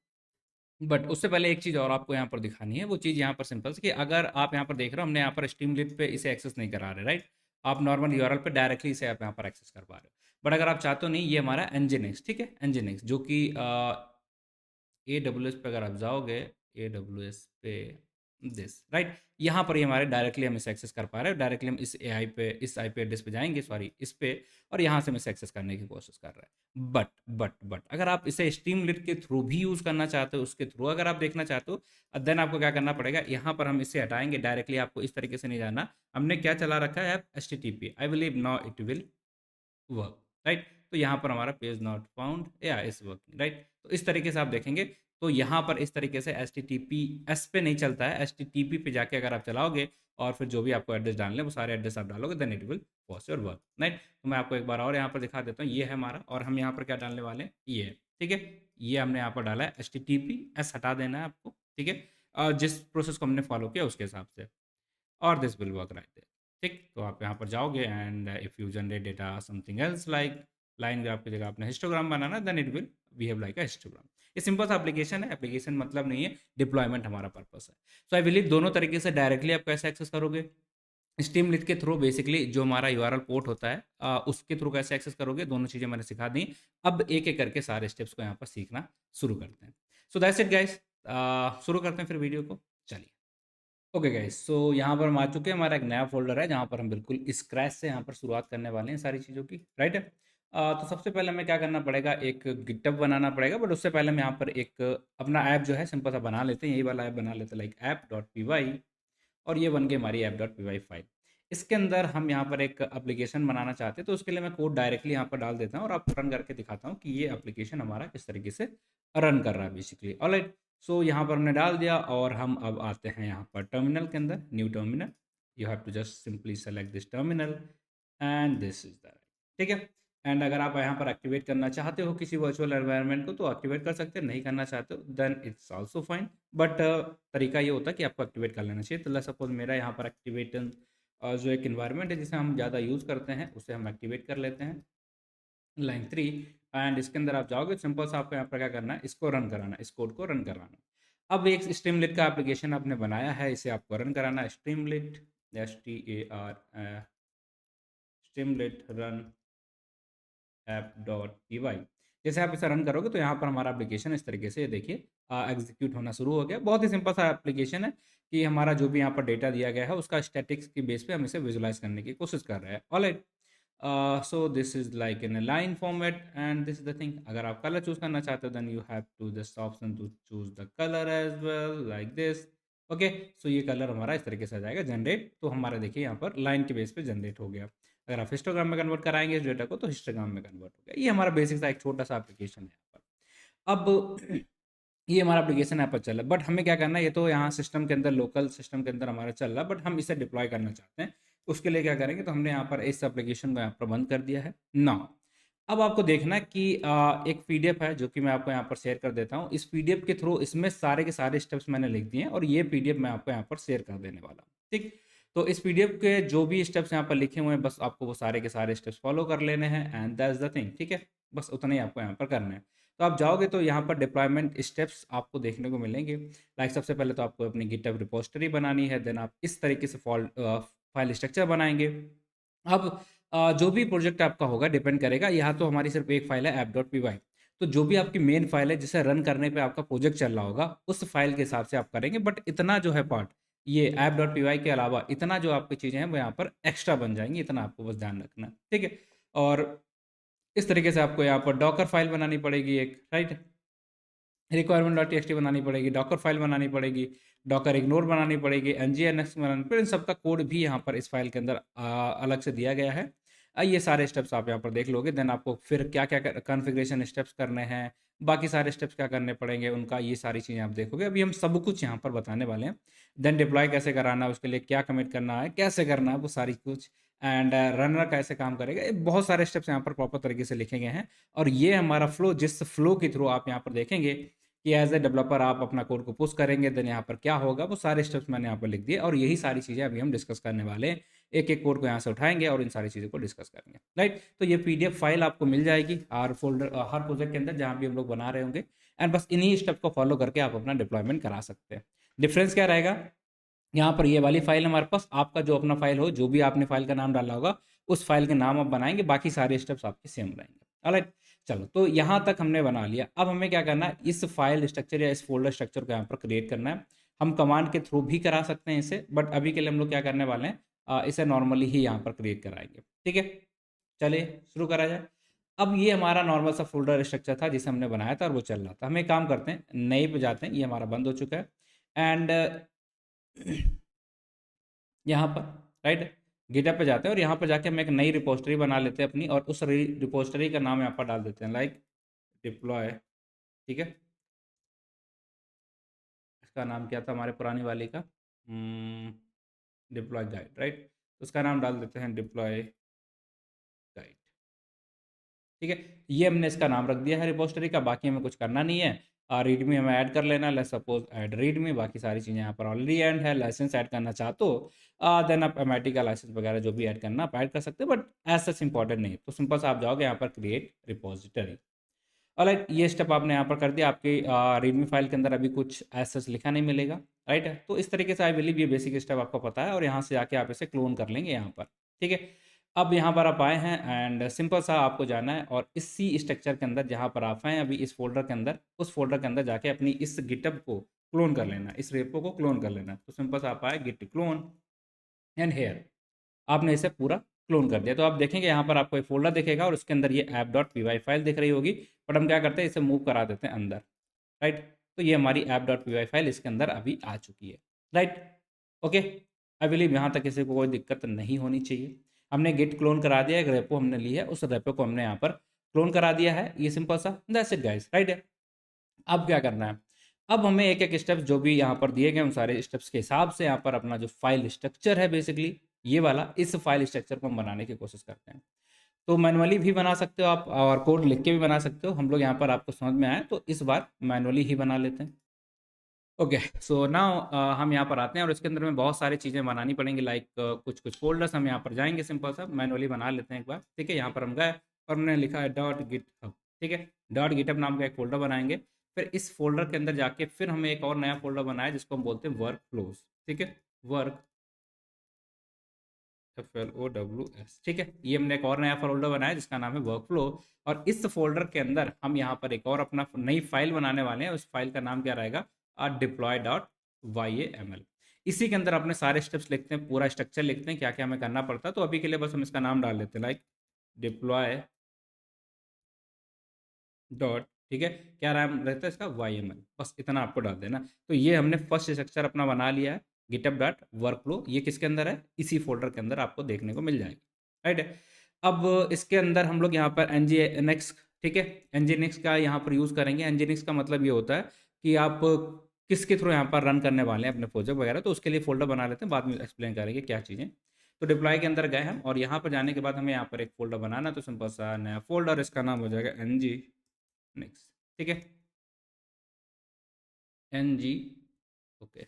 [SPEAKER 1] बट उससे पहले एक चीज़ और आपको यहाँ पर दिखानी है, वो चीज़ यहाँ पर सिंपल सी, कि अगर आप यहाँ पर देख रहे हो, हमने यहाँ पर स्ट्रीमलीट पे इसे एक्सेस नहीं करा रहे, राइट। आप नॉर्मल यूआरएल पे डायरेक्टली इसे आप यहाँ पर एक्सेस कर पा रहे हो। बट अगर आप चाहते हो नहीं, ये हमारा nginx, ठीक है, nginx जो कि AWS पे अगर आप जाओगे, AWS पे दिस, राइट, यहाँ पर ये हमारे डायरेक्टली हम इसे एक्सेस कर पा रहे हैं, डायरेक्टली हम इस AI पे, इस IP एड्रेस पे जाएंगे, सॉरी इस पे, और यहाँ से हम इसे एक्सेस करने की कोशिश कर रहे हैं। बट अगर आप इसे स्ट्रीमलीट के थ्रू भी यूज़ करना चाहते हो, उसके थ्रू अगर आप देखना चाहते हो, देन आपको क्या करना पड़ेगा, यहाँ पर हम इसे हटाएंगे, डायरेक्टली आपको इस तरीके से नहीं जाना। हमने क्या चला रखा है, HTTP, I believe now it will work, right. तो यहाँ पर हमारा पेज नॉट फाउंड या इस वर्किंग, राइट। तो इस तरीके से आप देखेंगे, तो यहाँ पर इस तरीके से HTTPS पे नहीं चलता है, HTTP पे जाके अगर आप चलाओगे और फिर जो भी आपको एड्रेस डालने वो सारे एड्रेस आप डालोगे, then it will pause your work, right. तो मैं आपको एक बार और यहाँ पर दिखा देता हूँ, ये है हमारा, और हम यहाँ पर क्या डालने वाले हैं, ये है, ठीक है। ये हमने यहाँ पर डाला है, HTTPS हटा देना है आपको, ठीक है, जिस प्रोसेस को हमने फॉलो किया उसके हिसाब से, और this will work right there, ठीक। तो आप यहाँ पर जाओगे and if you generate data something else like line graph की जगह आपने हिस्टोग्राम बनाना, then it will behave like a histogram. ये सिंपल सा एप्लीकेशन है, एप्लीकेशन मतलब नहीं है, डिप्लॉयमेंट हमारा पर्पस है। सो आई बिलीव दोनों तरीके से डायरेक्टली आप कैसे एक्सेस करोगे, स्ट्रीमलीट के थ्रू, बेसिकली जो हमारा यूआरएल पोर्ट होता है उसके थ्रू कैसे एक्सेस करोगे, दोनों चीज़ें मैंने सिखा दी। अब एक एक करके सारे स्टेप्स को यहाँ पर सीखना शुरू करते हैं। सो दैट्स इट गाइस, शुरू करते हैं फिर वीडियो को, चलिए। ओके गाइस, सो यहाँ पर हम आ चुके हैं, हमारा एक नया फोल्डर है जहाँ पर हम बिल्कुल स्क्रैच से यहाँ पर शुरुआत करने वाले हैं सारी चीज़ों की, राइट। तो सबसे पहले हमें क्या करना पड़ेगा, एक गिटहब बनाना पड़ेगा, बट उससे पहले हम यहाँ पर एक अपना ऐप जो है सिंपल सा बना लेते हैं, यही वाला ऐप बना लेते हैं, लाइक app.py, और ये बन गई हमारी app.py फाइल। इसके अंदर हम यहाँ पर एक एप्लीकेशन बनाना चाहते हैं, तो उसके लिए मैं कोड डायरेक्टली यहाँ पर डाल देता हूँ और आपको रन करके दिखाता हूँ कि ये एप्लीकेशन हमारा किस तरीके से रन कर रहा है बेसिकली, ऑलराइट। सो यहाँ पर हमने डाल दिया और हम अब आते हैं यहाँ पर टर्मिनल के अंदर, new terminal, you have to just simply select this terminal and this is the, ठीक है। एंड अगर आप यहाँ पर एक्टिवेट करना चाहते हो किसी वर्चुअल एनवायरनमेंट को तो एक्टिवेट कर सकते हैं, नहीं करना चाहते हो then it's also fine, but तरीका ये होता है कि आपको एक्टिवेट कर लेना चाहिए। तो लेट्स सपोज मेरा यहाँ पर एक्टिवेटन जो एक इन्वायरमेंट है जिसे हम ज़्यादा यूज़ करते हैं उसे हम एक्टिवेट कर लेते हैं, लाइन 3। एंड इसके अंदर आप जाओगे, सिंपल सा आपको यहाँ पर क्या करना है, इसको रन कराना, इस कोड को रन कराना। अब एक स्ट्रीमलिट का एप्लीकेशन आपने बनाया है, इसे आपको रन कराना है, स्ट्रीमलिट, STAR, स्ट्रीमलिट रन app.py। जैसे आप इसे रन करोगे तो यहाँ पर हमारा एप्लीकेशन इस तरीके से देखिए एग्जीक्यूट होना शुरू हो गया। बहुत ही सिंपल सा एप्लीकेशन है कि हमारा जो भी यहाँ पर डेटा दिया गया है उसका स्टैटिक्स की बेस पे हम इसे विजुलाइज करने की कोशिश कर रहे हैं। Alright, so this is like in line format and this is the thing. अगर आप कलर चूज करना चाहते हो then you have to this option to choose the colour as well like this. Okay, so ये colour हमारा इस तरीके से आ जाएगा जनरेट। तो हमारा देखिए यहाँ पर लाइन के बेस पे जनरेट हो गया। अगर आप हिस्टोग्राम में कन्वर्ट कराएंगे इस डेटा को तो हिस्टोग्राम में कन्वर्ट हो गया। ये हमारा बेसिक सा एक छोटा सा एप्लीकेशन है यहाँ पर। अब ये हमारा एप्लीकेशन यहाँ पर चल रहा है, बट हमें क्या करना है, ये तो यहाँ सिस्टम के अंदर लोकल सिस्टम के अंदर हमारा चल रहा है, बट हम इसे डिप्लॉय करना चाहते हैं। उसके लिए क्या करेंगे, तो हमने यहाँ पर इस एप्लीकेशन को यहाँ पर बंद कर दिया है ना। अब आपको देखना है कि एक पीडीएफ है जो कि मैं आपको यहाँ पर शेयर कर देता हूँ। इस पीडीएफ के थ्रू इसमें सारे के सारे स्टेप्स मैंने लिख दिए हैं और ये पीडीएफ मैं आपको यहाँ पर शेयर कर देने वाला हूँ। ठीक, तो इस पीडीएफ के जो भी स्टेप्स यहाँ पर लिखे हुए हैं बस आपको वो सारे के सारे स्टेप्स फॉलो कर लेने हैं एंड दैट्स द थिंग। ठीक है, बस उतना ही आपको यहाँ पर करना है। तो आप जाओगे तो यहाँ पर डिप्लॉयमेंट स्टेप्स आपको देखने को मिलेंगे। लाइक सबसे पहले तो आपको अपनी गिटहब रिपोजिटरी बनानी है, देन आप इस तरीके से फाइल स्ट्रक्चर बनाएंगे। अब जो भी प्रोजेक्ट आपका होगा डिपेंड करेगा, यहाँ तो हमारी सिर्फ एक फाइल है app.py। तो जो भी आपकी मेन फाइल है जिसे रन करने पे आपका प्रोजेक्ट चल रहा होगा उस फाइल के हिसाब से आप करेंगे। बट इतना जो है पार्ट, ये app.py के अलावा इतना जो आपकी चीज़ें हैं वो यहाँ पर एक्स्ट्रा बन जाएंगी, इतना आपको बस ध्यान रखना है। ठीक है, और इस तरीके से आपको यहाँ पर डॉकर फाइल बनानी पड़ेगी एक, राइट। रिक्वायरमेंट डॉट टी बनानी पड़ेगी, डॉकर फाइल बनानी पड़ेगी, डॉकर इग्नोर बनानी पड़ेगी, nginx बनानी पड़ेगी। इन सबका कोड भी यहाँ पर इस फाइल के अंदर अलग से दिया गया है। ये सारे स्टेप्स आप यहाँ पर देख लोगे, देन आपको फिर क्या क्या कॉन्फ़िगरेशन स्टेप्स करने हैं, बाकी सारे स्टेप्स क्या करने पड़ेंगे उनका, ये सारी चीज़ें आप देखोगे। अभी हम सब कुछ यहाँ पर बताने वाले हैं। देन डिप्लॉय कैसे कराना है, उसके लिए क्या कमिट करना है, कैसे करना है, वो सारी कुछ, एंड रनर कैसे काम करेगा, ये बहुत सारे स्टेप्स यहाँ पर प्रॉपर तरीके से लिखे गए हैं। और ये हमारा फ्लो, जिस फ्लो के थ्रू आप यहाँ पर देखेंगे कि एज ए डेवलपर आप अपना कोड को पुश करेंगे, देन यहाँ पर क्या होगा, वो सारे स्टेप्स मैंने यहाँ पर लिख दिए। और यही सारी चीज़ें अभी हम डिस्कस करने वाले हैं। एक एक कोड को यहाँ से उठाएंगे और इन सारी चीज़ों को डिस्कस करेंगे, राइट। तो ये पीडीएफ फाइल आपको मिल जाएगी हर फोल्डर, हर प्रोजेक्ट के अंदर जहाँ भी हम लोग बना रहे होंगे। एंड बस इन्हीं स्टेप को फॉलो करके आप अपना डिप्लॉयमेंट करा सकते हैं। डिफरेंस क्या रहेगा, यहाँ पर ये वाली फाइल हमारे पास, आपका जो अपना फाइल हो, जो भी आपने फाइल का नाम डाला होगा उस फाइल के नाम आप बनाएंगे, बाकी सारे स्टेप्स आपके सेम रहेंगे। ऑलराइट, चलो तो यहाँ तक हमने बना लिया। अब हमें क्या करना है, इस फाइल स्ट्रक्चर या इस फोल्डर स्ट्रक्चर को यहाँ पर क्रिएट करना है। हम कमांड के थ्रू भी करा सकते हैं इसे, बट अभी के लिए हम लोग क्या करने वाले हैं, इसे नॉर्मली ही यहाँ पर क्रिएट कराएंगे। ठीक है, चलिए शुरू करा जाए। अब ये हमारा नॉर्मल सा फोल्डर स्ट्रक्चर था जिसे हमने बनाया था और वो चल रहा था। हम एक काम करते हैं, नए पे जाते हैं, ये हमारा बंद हो चुका है। एंड यहाँ पर राइट गिटहब पे जाते हैं और यहाँ पर जाके हम एक नई रिपोजिटरी बना लेते हैं अपनी, और उस रिपोजिटरी का नाम यहाँ पर डाल देते हैं लाइक डिप्लॉय। ठीक है, इसका नाम क्या था हमारे पुरानी वाली का, डिप्लॉय गाइड, राइट। उसका नाम डाल देते हैं डिप्लॉय गाइड। ठीक है, ये हमने इसका नाम रख दिया है रिपोजिटरी का, बाकी हमें कुछ करना नहीं है। रीडमी हमें ऐड कर लेना, लेट्स सपोज ऐड रीडमी, बाकी सारी चीज़ें यहाँ पर ऑलरेडी ऐड है। लाइसेंस ऐड करना चाहते हो देन आप एमआईटी का लाइसेंस वगैरह जो भी ऐड करना आप ऐड कर सकते हो, बट एज सच इंपॉर्टेंट नहीं है। तो सिंपल से आप जाओगे यहाँ पर क्रिएट रिपोजिटरी। ऑलराइट, ये स्टेप आपने यहाँ पर कर दिया। आपकी रीडमी फाइल के अंदर अभी कुछ एज सच लिखा नहीं मिलेगा, राइट है। तो इस तरीके से आई बिलीव ये बेसिक स्टेप आपको पता है, और यहाँ से आके आप इसे क्लोन कर लेंगे यहाँ पर। ठीक है, अब यहाँ पर आप आए हैं एंड सिंपल सा आपको जाना है और इसी स्ट्रक्चर के अंदर जहाँ पर आप आए अभी इस फोल्डर के अंदर, उस फोल्डर के अंदर जाके अपनी इस गिटहब को क्लोन कर लेना, इस रेपो को क्लोन कर लेना। तो सिंपल सा आप आए गिट क्लोन एंड हेयर, आपने इसे पूरा क्लोन कर दिया। तो आप देखेंगे यहाँ पर आपको एक फोल्डर दिखेगा और उसके अंदर ये app.py फाइल दिख रही होगी, बट हम क्या करते हैं, इसे मूव करा देते हैं अंदर, राइट। तो ये हमारी app.py फाइल इसके अंदर अभी आ चुकी है, राइट। ओके, आई बिलीव यहाँ तक किसी को कोई दिक्कत नहीं होनी चाहिए। हमने गिट क्लोन करा दिया, एक रेपो हमने ली है, उस रेपो को हमने यहाँ पर क्लोन करा दिया है। ये सिंपल सा दैट्स इट गाइस, राइट है। अब क्या करना है, अब हमें एक एक स्टेप्स जो भी यहाँ पर दिए गए उन सारे स्टेप्स के हिसाब से यहाँ पर अपना जो फाइल स्ट्रक्चर है बेसिकली ये वाला, इस फाइल स्ट्रक्चर को हम बनाने की कोशिश करते हैं। तो मैनुअली भी बना सकते हो आप और कोड लिख के भी बना सकते हो। हम लोग यहाँ पर आपको समझ में आए तो इस बार मैनुअली ही बना लेते हैं। ओके, सो नाउ हम यहाँ पर आते हैं और इसके अंदर में बहुत सारी चीज़ें बनानी पड़ेंगी। लाइक कुछ कुछ फोल्डर्स हम यहाँ पर जाएंगे, सिंपल सा मैनुअली बना लेते हैं एक बार। ठीक है, यहाँ पर हम गए और हमने लिखा है डॉट गिट हब। ठीक है, डॉट गिटहब नाम का एक फोल्डर बनाएंगे। फिर इस फोल्डर के अंदर जाके फिर हमें एक और नया फोल्डर बनाया जिसको हम बोलते हैं वर्क फ्लोज। ठीक है, वर्क FLOWS, ठीक है। ये हमने एक और नया फोल्डर बनाया जिसका नाम है वर्कफ्लो, और इस फोल्डर के अंदर हम यहाँ पर एक और अपना नई फाइल बनाने वाले हैं। उस फाइल का नाम क्या रहेगा, deploy.yaml। इसी के अंदर अपने सारे स्टेप्स लिखते हैं, पूरा स्ट्रक्चर लिखते हैं, क्या क्या हमें करना पड़ता है। तो अभी के लिए बस हम इसका नाम डाल देते हैं, लाइक डिप्लॉय डॉट, ठीक है, क्या नाम रहता है इसका, YML, बस इतना आपको डाल देना। तो ये हमने फर्स्ट स्ट्रक्चर अपना बना लिया है, गिटअप डॉट वर्कफ्लो। ये किसके अंदर है, इसी फोल्डर के अंदर आपको देखने को मिल जाएगा, राइट है। अब इसके अंदर हम लोग यहाँ पर nginx, ठीक है, nginx का यहाँ पर यूज़ करेंगे। nginx का मतलब ये होता है कि आप किसके थ्रू यहाँ पर रन करने वाले हैं अपने प्रोजेक्ट वगैरह, तो उसके लिए फोल्डर बना लेते हैं, बाद में एक्सप्लेन करेंगे क्या चीज़ें। तो डिप्लॉय के अंदर गए हम, और यहाँ पर जाने के बाद हमें यहाँ पर एक फोल्डर बनाना, तो सिंपल सा नया फोल्डर, इसका नाम हो जाएगा nginx, ठीक है, ng, ओके,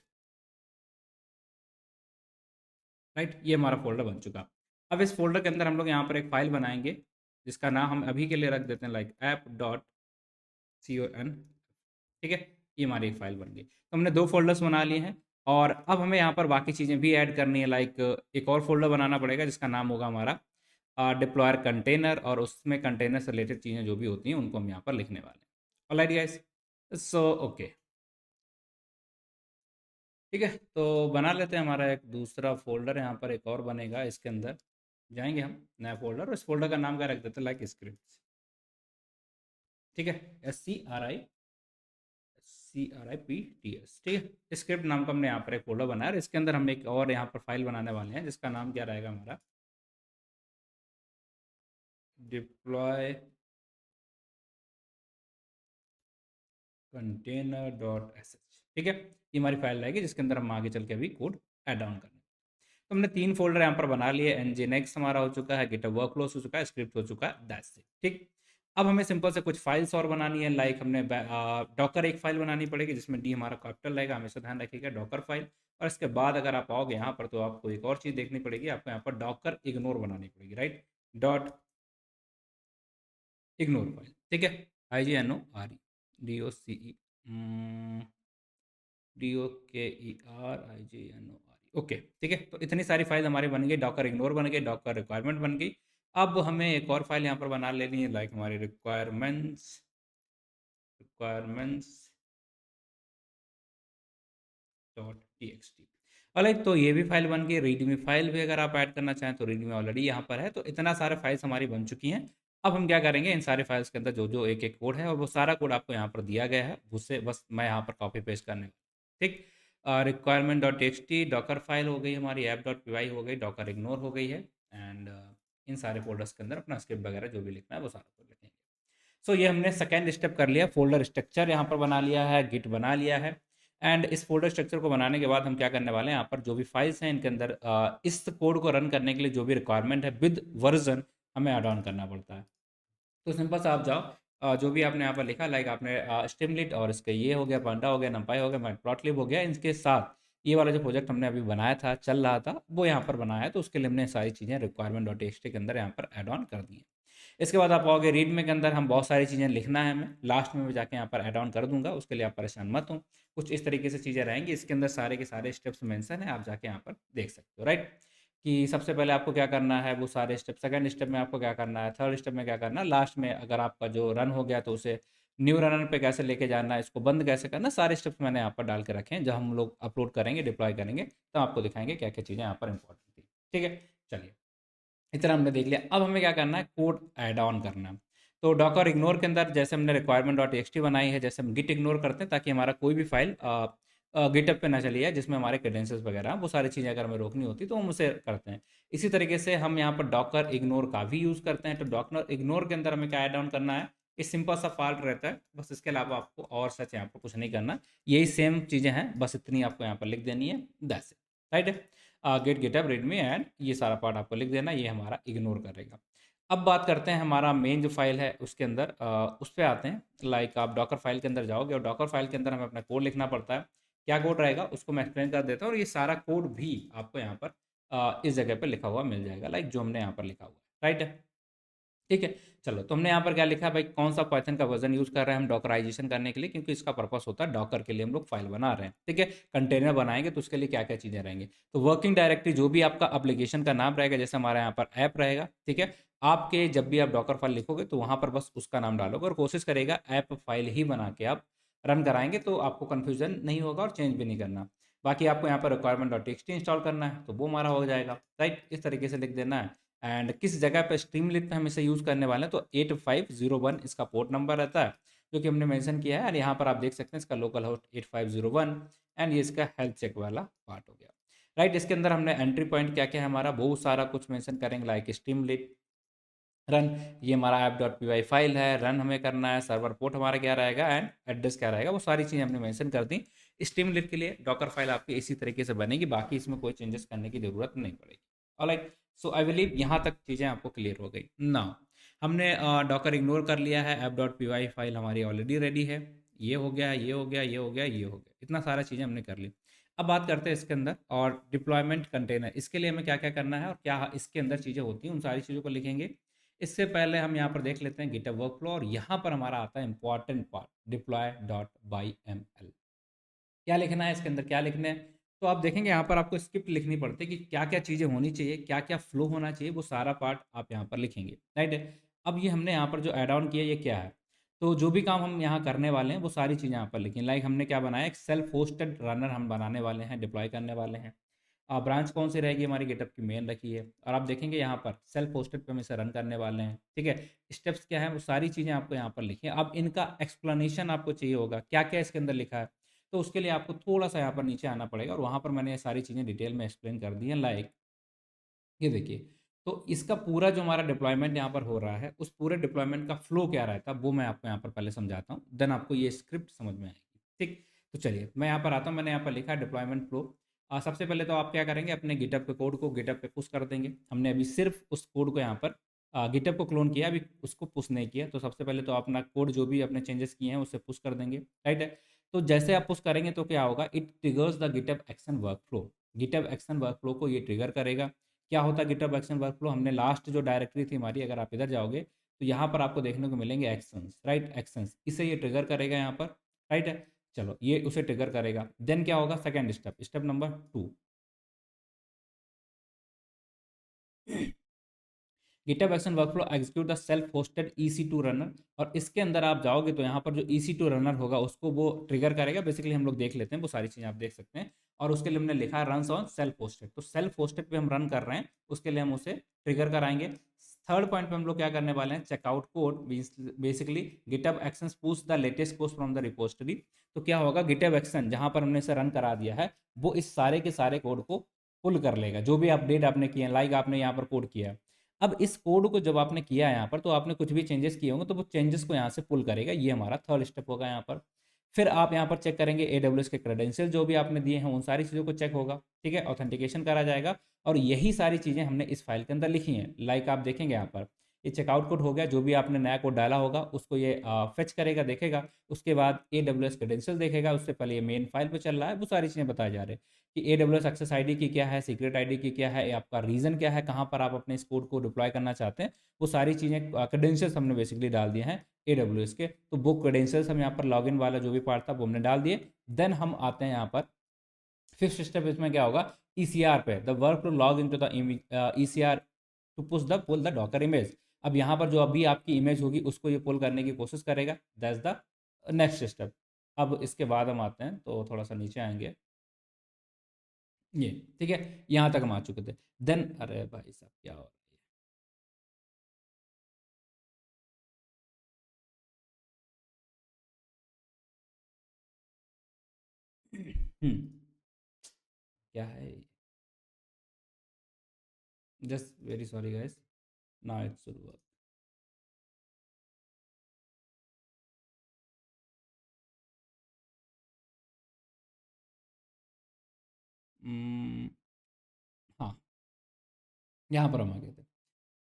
[SPEAKER 1] राइट। ये हमारा फोल्डर बन चुका। अब इस फोल्डर के अंदर हम लोग यहाँ पर एक फाइल बनाएंगे जिसका नाम हम अभी के लिए रख देते हैं लाइक app.con, ठीक है। ये हमारी एक फाइल बन गई। तो हमने दो फोल्डर्स बना लिए हैं, और अब हमें यहाँ पर बाकी चीज़ें भी ऐड करनी है, लाइक एक और फोल्डर बनाना पड़ेगा जिसका नाम होगा हमारा डिप्लॉयर कंटेनर, और उसमें कंटेनर से रिलेटेड चीज़ें जो भी होती हैं उनको हम यहाँ पर लिखने वाले हैं। ऑलराइट गाइस, सो ओके, ठीक है। तो बना लेते हैं हमारा एक दूसरा फोल्डर, यहाँ पर एक और बनेगा, इसके अंदर जाएंगे हम, नया फोल्डर, और इस फोल्डर का नाम क्या रख देते हैं, लाइक स्क्रिप्ट, ठीक है, SCRIPTS, ठीक है। स्क्रिप्ट नाम का हमने यहाँ पर एक फोल्डर बनाया, और इसके अंदर हम एक और यहाँ पर फाइल बनाने वाले हैं जिसका नाम क्या रहेगा हमारा, डिप्लॉय कंटेनर डॉट sh, ठीक है। ये हमारी फाइल रहेगी जिसके अंदर हम आगे चल के अभी कोड ऐड ऑन करेंगे। तो हमने तीन फोल्डर यहाँ पर बना लिए, nginx हमारा हो चुका है, गिटहब वर्कफ्लोस हो चुका है, स्क्रिप्ट हो चुका है, दैट्स इट, ठीक। अब हमें सिंपल से कुछ फाइल्स और बनानी है, लाइक हमने डॉकर एक फाइल बनानी पड़ेगी जिसमें डी हमारा कैपिटल रहेगा, हमेशा ध्यान रखिएगा, डॉकर फाइल। और इसके बाद अगर आप आओगे यहाँ पर तो आपको एक और चीज़ देखनी पड़ेगी, आपको यहाँ पर डॉकर इग्नोर बनानी पड़ेगी, राइट, डॉट इग्नोर फाइल, ठीक है, IGNORE, DOKERIGNORE, ओके, ठीक है। तो इतनी सारी फाइल हमारी बन गई, डॉकर इग्नोर बन गई, डॉकर रिक्वायरमेंट बन गई। अब हमें एक और फाइल यहाँ पर बना लेनी है, लाइक हमारी रिक्वायरमेंट्स डॉट txt, अलग। तो ये भी फाइल बन गई, रीडमी फाइल भी अगर आप ऐड करना चाहें तो रीडमी ऑलरेडी यहाँ पर है। तो इतना सारे फाइल्स हमारी बन चुकी हैं। अब हम क्या करेंगे, इन सारे फाइल्स के अंदर जो जो एक एक कोड है, और वो सारा कोड आपको यहाँ पर दिया गया है, उससे बस मैं यहाँ पर कॉपी पेस्ट करने, ठीक। Requirement dot T Docker file हो गई हमारी, ऐप डॉट py हो गई, डॉकर इग्नोर हो गई है, एंड इन सारे फोल्डर्स के अंदर अपना स्क्रिप्ट वगैरह जो भी लिखना है वो सारा कोड लिखेंगे। सो ये हमने सेकेंड स्टेप कर लिया, फोल्डर स्ट्रक्चर यहाँ पर बना लिया है, गिट बना लिया है। एंड इस फोल्डर स्ट्रक्चर को बनाने के बाद हम क्या करने वाले हैं, यहाँ पर जो भी फाइल्स हैं इनके अंदर इस कोड को रन करने के लिए जो भी रिक्वायरमेंट है विद वर्जन हमें ऐड ऑन करना पड़ता है। तो सिंपल सा आप जाओ, जो भी आपने यहाँ पर लिखा, लाइक आपने स्ट्रीमलिट और इसका ये हो गया, पांडा हो गया, नंपाई हो गया, मैटप्लॉटलिब हो गया, इनके साथ ये वाला जो प्रोजेक्ट हमने अभी बनाया था, चल रहा था, वो यहाँ पर बनाया है। तो उसके लिए हमने सारी चीज़ें रिक्वायरमेंट डॉट टी के अंदर यहाँ पर ऐड ऑन कर दी हैं। इसके बाद आप आओगे रीड में के अंदर, हम बहुत सारी चीज़ें लिखना है हमें, लास्ट में मैं जाके यहाँ पर ऐड ऑन कर दूंगा, उसके लिए आप परेशान मत हो। कुछ इस तरीके से चीज़ें रहेंगी, इसके अंदर सारे के सारे स्टेप्स मेंशन है, आप जाके यहाँ पर देख सकते हो, राइट। कि सबसे पहले आपको क्या करना है वो सारे स्टेप, सेकंड स्टेप में आपको क्या करना है, थर्ड स्टेप में क्या करना है, लास्ट में अगर आपका जो रन हो गया तो उसे न्यू रनर पे कैसे लेके जाना है, इसको बंद कैसे करना, सारे स्टेप्स मैंने यहाँ पर डाल के रखे हैं। जब हम लोग अपलोड करेंगे, डिप्लॉय करेंगे, तो आपको दिखाएंगे क्या क्या चीज़ें यहाँ पर इंपॉर्टेंट थी, ठीक है। चलिए, इतना हमने देख लिया। अब हमें क्या करना है, कोड ऐड ऑन करना है। तो डॉकर इग्नोर के अंदर जैसे हमने रिक्वायरमेंट डॉट टी बनाई है, जैसे हम गिट इग्नोर करते हैं ताकि हमारा कोई भी फाइल गिटअप पे ना चली जाए जिसमें हमारे क्रेडेंशियल्स वगैरह हैं, वो सारी चीज़ें अगर हमें रोकनी होती तो हम उसे करते हैं। इसी तरीके से हम यहाँ पर डॉकर इग्नोर का भी यूज़ करते हैं। तो डॉकर इग्नोर के अंदर हमें क्या ऐड ऑन करना है, ये सिंपल सा फॉल्ट रहता है बस, इसके अलावा आपको और सच यहाँ पर कुछ नहीं करना, यही सेम चीज़ें हैं, बस इतनी आपको यहाँ पर लिख देनी है, दैट्स इट, राइट है। गेट गिटअप रीडमी एंड ये सारा पार्ट आपको लिख देना, ये हमारा इग्नोर करेगा। अब बात करते हैं हमारा मेन जो फाइल है उसके अंदर, उस पर आते हैं। लाइक आप डॉकर फाइल के अंदर जाओगे, और डॉकर फाइल के अंदर हमें अपना कोड लिखना पड़ता है। क्या कोड रहेगा उसको मैं एक्सप्लेन कर देता हूँ, और ये सारा कोड भी आपको यहाँ पर इस जगह पर लिखा हुआ मिल जाएगा, लाइक जो हमने यहाँ पर लिखा हुआ है, राइट है। ठीक है। चलो, तो हमने यहाँ पर क्या लिखा भाई, कौन सा पाइथन का वर्जन यूज कर रहे हैं हम डॉकराइजेशन करने के लिए, क्योंकि इसका पर्पस होता है डॉकर के लिए हम लोग फाइल बना रहे हैं। ठीक है, कंटेनर बनाएंगे तो उसके लिए क्या क्या चीज़ें रहेंगी। तो वर्किंग डायरेक्टरी जो भी आपका एप्लीकेशन का नाम रहेगा, जैसे हमारा यहाँ पर ऐप रहेगा, ठीक है, आपके जब भी आप डॉकर फाइल लिखोगे तो वहाँ पर बस उसका नाम डालोगे और कोशिश करेगा ऐप फाइल ही बना के आप रन कराएंगे, तो आपको कन्फ्यूजन नहीं होगा और चेंज भी नहीं करना। बाकी आपको यहाँ पर रिक्वायरमेंट डॉट टी इंस्टॉल करना है तो वो हमारा हो जाएगा, राइट, इस तरीके से लिख देना है। एंड किस जगह पे स्ट्रीमलीट पे हम इसे यूज़ करने वाले हैं, तो 8501 इसका पोर्ट नंबर रहता है जो कि हमने मेंशन किया है। और यहाँ पर आप देख सकते हैं इसका लोकल होस्ट 8501, एंड ये इसका हेल्थ चेक वाला पार्ट हो गया, राइट। इसके अंदर हमने एंट्री पॉइंट क्या क्या है हमारा बहुत सारा कुछ मेंशन करेंगे, लाइक स्ट्रीमलीट रन, ये हमारा app dot p y file है, रन हमें करना है, सर्वर पोर्ट हमारा क्या रहेगा एंड एड्रेस क्या रहेगा, वो सारी चीज़ें हमने मेंशन कर दी। स्ट्रीमलीट के लिए डॉकर फाइल आपकी इसी तरीके से बनेगी, बाकी इसमें कोई चेंजेस करने की ज़रूरत नहीं पड़ेगी। ऑलराइट, सो आई बिलीव यहाँ तक चीज़ें आपको क्लियर हो गई ना। हमने डॉकर इग्नोर कर लिया है, app dot p y file हमारी ऑलरेडी रेडी है, ये हो गया, ये हो गया, ये हो गया, ये हो गया, इतना सारा चीज़ें हमने कर ली। अब बात करते हैं इसके अंदर और डिप्लॉयमेंट कंटेनर, इसके लिए हमें क्या क्या करना है और क्या इसके अंदर चीज़ें होती हैं, उन सारी चीज़ों को लिखेंगे। इससे पहले हम यहाँ पर देख लेते हैं गिटहब वर्कफ्लो, और यहाँ पर हमारा आता है important part, deploy dot y m l. क्या लिखना है इसके अंदर, क्या लिखना है, तो आप देखेंगे यहाँ पर आपको स्क्रिप्ट लिखनी पड़ती है कि क्या क्या चीज़ें होनी चाहिए, क्या क्या फ्लो होना चाहिए, वो सारा पार्ट आप यहाँ पर लिखेंगे, राइट। अब ये हमने यहाँ पर जो ऐड ऑन किया ये क्या है, तो जो भी काम हम यहाँ करने वाले हैं वो सारी चीज़ें यहाँ पर लिखें। लाइक हमने क्या बनाया, एक सेल्फ होस्टेड रनर हम बनाने वाले हैं, डिप्लॉय करने वाले हैं। ब्रांच कौन सी रहेगी, हमारी गिटहब की मेन रखी है, और आप देखेंगे यहाँ पर सेल्फ होस्टेड पे हम इसे रन करने वाले हैं, ठीक है। स्टेप्स क्या है वो सारी चीज़ें आपको यहाँ पर लिखी हैं। अब इनका एक्सप्लेनेशन आपको चाहिए होगा, क्या क्या इसके अंदर लिखा है, तो उसके लिए आपको थोड़ा सा यहाँ पर नीचे आना पड़ेगा, और वहाँ पर मैंने ये सारी चीज़ें डिटेल में एक्सप्लेन कर दी हैं। लाइक ये देखिए, तो इसका पूरा जो हमारा डिप्लॉयमेंट यहाँ पर हो रहा है, उस पूरे डिप्लॉयमेंट का फ्लो क्या रहता है वो मैं आपको यहाँ पर पहले समझाता हूँ, देन आपको ये स्क्रिप्ट समझ में आएगी, ठीक। तो चलिए मैं यहाँ पर आता हूँ, मैंने यहाँ पर लिखा है डिप्लॉयमेंट फ्लो। सबसे पहले तो आप क्या करेंगे, अपने गिटहब के कोड को गिटहब पे पुश कर देंगे। हमने अभी सिर्फ उस कोड को यहाँ पर गिटहब को क्लोन किया, अभी उसको पुश नहीं किया, तो सबसे पहले तो अपना कोड जो भी अपने चेंजेस किए हैं उससे पुश कर देंगे, राइट है। तो जैसे आप पुश करेंगे तो क्या होगा, it triggers the GitHub action workflow, GitHub action workflow को ये ट्रिगर करेगा। क्या होता है गिटहब एक्शन वर्कफ्लो, हमने लास्ट जो डायरेक्टरी थी हमारी, अगर आप इधर जाओगे तो यहाँ पर आपको देखने को मिलेंगे एक्शंस, राइट, एक्शंस, इसे ये ट्रिगर करेगा यहाँ पर, राइट है। चलो ये उसे ट्रिगर करेगा, देन क्या होगा, second step, step number 2, GitHub action workflow execute the self hosted EC2 runner, और इसके अंदर आप जाओगे तो यहाँ पर जो EC2 रनर होगा उसको वो ट्रिगर करेगा। बेसिकली हम लोग देख लेते हैं, वो सारी चीज़ें आप देख सकते हैं, और उसके लिए हमने लिखा है रन ऑन सेल्फ होस्टेड, तो सेल्फ होस्टेड पे हम रन कर रहे हैं, उसके लिए हम उसे ट्रिगर कराएंगे। थर्ड पॉइंट पे हम लोग क्या करने वाले हैं, checkout code, basically GitHub actions push the latest code from the repository. तो क्या होगा, गिटहब एक्शन जहाँ पर हमने इसे रन करा दिया है वो इस सारे के सारे कोड को पुल कर लेगा, जो भी अपडेट आपने किया, लाइक आपने यहाँ पर कोड किया है। अब इस कोड को जब आपने किया है यहाँ पर, तो आपने कुछ भी चेंजेस किए होंगे तो वो चेंजेस को यहाँ से पुल करेगा, ये हमारा थर्ड स्टेप होगा यहाँ पर। फिर आप यहाँ पर चेक करेंगे AWS के क्रेडेंशियल जो भी आपने दिए हैं उन सारी चीज़ों को चेक होगा, ठीक है, ऑथेंटिकेशन करा जाएगा, और यही सारी चीज़ें हमने इस फाइल के अंदर लिखी हैं। लाइक आप देखेंगे यहाँ पर ये चेकआउट कोड हो गया, जो भी आपने नया कोड डाला होगा उसको ये फेच करेगा, देखेगा, उसके बाद AWS क्रेडेंशियल देखेगा, उससे पहले ये मेन फाइल पे चल रहा है, वो सारी चीज़ें बताई जा रही है कि AWS एक्सेस आईडी की क्या है, सीक्रेट आईडी की क्या है, आपका रीज़न क्या है, कहाँ पर आप अपने इस कोड को डिप्लॉय करना चाहते हैं, वो सारी चीज़ें क्रेडेंशियल्स हमने बेसिकली डाल दिए हैं AWS के। तो वो क्रेडेंशियल्स हम यहाँ पर लॉगिन वाला जो भी पार्ट था वो हमने डाल दिए। देन हम आते हैं यहाँ पर फिफ्थ स्टेप, इसमें क्या होगा, ECR पे, the work to log in to the ECR to push the pull the docker image. अब यहाँ पर जो अभी आपकी इमेज होगी उसको ये पुल करने की कोशिश करेगा, दैट्स द नेक्स्ट स्टेप। अब इसके बाद हम आते हैं, तो थोड़ा सा नीचे आएंगे, ये ठीक है, यहाँ तक हम आ चुके थे। देन अरे भाई साहब क्या हो रहा है, क्या है, just very sorry guys, now it should work. हाँ, यहाँ पर हम आ गए थे।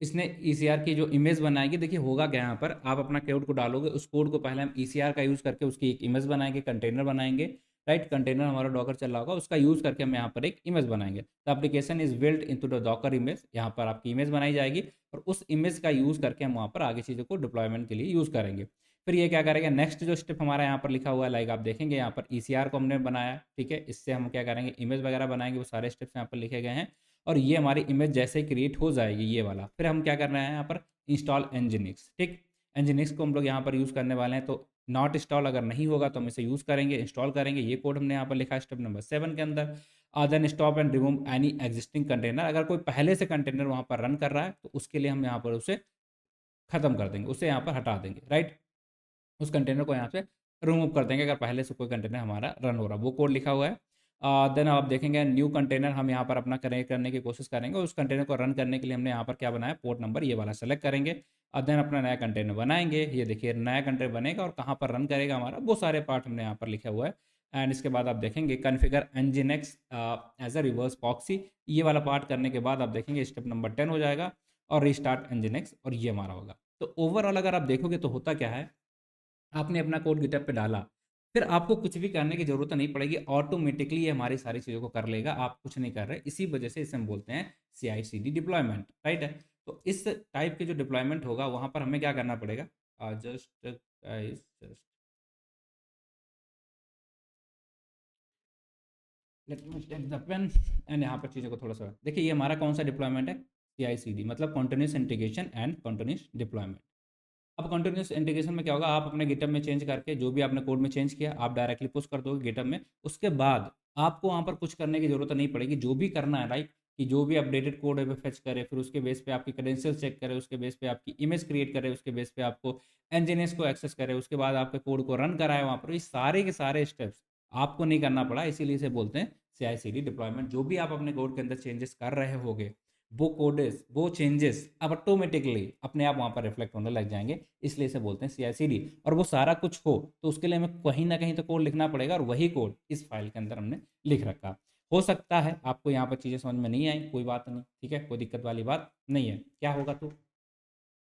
[SPEAKER 1] इसने ECR की जो इमेज बनाएगी, देखिए होगा क्या, यहाँ पर आप अपना कोड को डालोगे, उस कोड को पहले हम ECR का यूज़ करके उसकी एक इमेज बनाएंगे, कंटेनर बनाएंगे, राइट। कंटेनर हमारा डॉकर चल रहा होगा, उसका यूज़ करके हम यहाँ पर एक इमेज बनाएंगे। The application is built into the docker image, यहाँ पर आपकी इमेज बनाई जाएगी और उस इमेज का यूज़ करके हम वहाँ पर आगे चीज़ों को डिप्लॉयमेंट के लिए यूज़ करेंगे। फिर ये क्या करेंगे, नेक्स्ट जो स्टेप हमारा यहाँ पर लिखा हुआ है, लाइक आप देखेंगे यहाँ पर ECR को हमने बनाया, ठीक है। इससे हम क्या करेंगे, इमेज वगैरह बनाएंगे, वो सारे स्टेप्स यहाँ पर लिखे गए हैं। और ये हमारी इमेज जैसे क्रिएट हो जाएगी ये वाला, फिर हम क्या कर रहे हैं यहाँ पर, इंस्टॉल एनजीनिक्स, ठीक। एनजीनिक्स को हम लोग यहाँ पर यूज़ करने वाले हैं, तो नॉट इंस्टॉल अगर नहीं होगा तो हम इसे यूज़ करेंगे, इंस्टॉल करेंगे। ये कोड हमने यहाँ पर लिखा है स्टेप नंबर 7 के अंदर। Then stop and remove any existing container, अगर कोई पहले से कंटेनर वहाँ पर रन कर रहा है तो उसके लिए हम यहाँ पर उसे खत्म कर देंगे, उसे यहाँ पर हटा देंगे, राइट। उस कंटेनर को यहाँ से रिमूव कर देंगे अगर पहले से कोई कंटेनर हमारा रन हो रहा है, वो कोड लिखा हुआ है। देन आप देखेंगे न्यू कंटेनर हम यहाँ पर अपना कनेक्ट करने की कोशिश करेंगे। उस कंटेनर को रन करने के लिए हमने यहाँ पर क्या बनाया, पोर्ट नंबर ये वाला सेलेक्ट करेंगे और देन अपना नया कंटेनर बनाएंगे। ये देखिए नया कंटेनर बनेगा और कहाँ पर रन करेगा हमारा, वो सारे पार्ट हमने यहाँ पर लिखा हुआ है। एंड इसके बाद आप देखेंगे configure nginx as a reverse proxy, ये वाला पार्ट करने के बाद आप देखेंगे स्टेप नंबर 10 हो जाएगा और रीस्टार्ट nginx, और ये हमारा होगा। तो ओवरऑल अगर आप देखोगे तो होता क्या है, आपने अपना कोड गिटहब पे डाला, फिर आपको कुछ भी करने की ज़रूरत नहीं पड़ेगी, ऑटोमेटिकली ये हमारी सारी चीज़ों को कर लेगा, आप कुछ नहीं कर रहे। इसी वजह से इसे हम बोलते हैं CI/CD डिप्लॉयमेंट, राइट है। तो इस टाइप के जो डिप्लॉयमेंट होगा वहाँ पर हमें क्या करना पड़ेगा, just just let me take the pen and यहाँ पर चीज़ों को थोड़ा सा देखिए, ये हमारा कौन सा डिप्लॉयमेंट है, CI/CD मतलब continuous integration and continuous deployment. अब कंटिन्यूस इंटीग्रेशन में क्या होगा, आप अपने गिटहब में चेंज करके जो भी आपने कोड में चेंज किया आप डायरेक्टली पुश कर दोगे गिटहब में। उसके बाद आपको वहाँ पर कुछ करने की ज़रूरत नहीं पड़ेगी, जो भी करना है राइट, कि जो भी अपडेटेड कोड है वो फेच करे, फिर उसके बेस पे आपकी क्रेडेंशियल्स चेक करे, उसके बेस पे आपकी इमेज क्रिएट करे, उसके बेस पे आपको एनजीएनएस को एक्सेस करे, उसके बाद आपके कोड को रन कराए वहाँ पर। ये सारे के सारे स्टेप्स आपको नहीं करना पड़ा, इसीलिए इसे बोलते हैं CI/CD डिप्लॉयमेंट। जो भी आप अपने कोड के अंदर चेंजेस कर रहे होगे वो कोडेस वो चेंजेस अब ऑटोमेटिकली अपने आप वहाँ पर रिफ्लेक्ट होने लग जाएंगे, इसलिए इसे बोलते हैं CI/CD। और वो सारा कुछ हो तो उसके लिए हमें कहीं ना कहीं तो कोड लिखना पड़ेगा, और वही कोड इस फाइल के अंदर हमने लिख रखा। हो सकता है आपको यहाँ पर चीज़ें समझ में नहीं आई, कोई बात नहीं, ठीक है, कोई दिक्कत वाली बात नहीं है। क्या होगा तो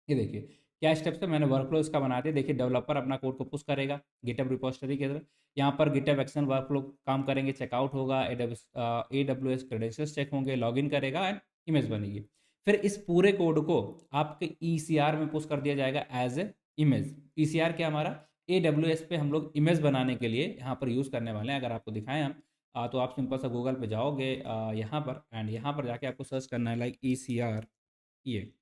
[SPEAKER 1] ये देखिए क्या स्टेप्स है, मैंने वर्कफ्लो इसका बना दिया। देखिए डेवलपर अपना कोड को पुश करेगा गिटहब रिपोजिटरी के अंदर, यहाँ पर गिटहब एक्शन वर्कफ्लो काम करेंगे, चेकआउट होगा, AWS क्रेडेंशियल्स चेक होंगे, लॉगिन करेगा एंड इमेज बनेगी। फिर इस पूरे कोड को आपके ECR में पुश कर दिया जाएगा एज ए इमेज। ECR क्या हमारा, AWS पे हम लोग इमेज बनाने के लिए यहाँ पर यूज़ करने वाले हैं। अगर आपको दिखाएं हम तो आप सिंपल सा गूगल पे जाओगे यहाँ पर, एंड यहाँ पर जाके आपको सर्च करना है लाइक ECR। ये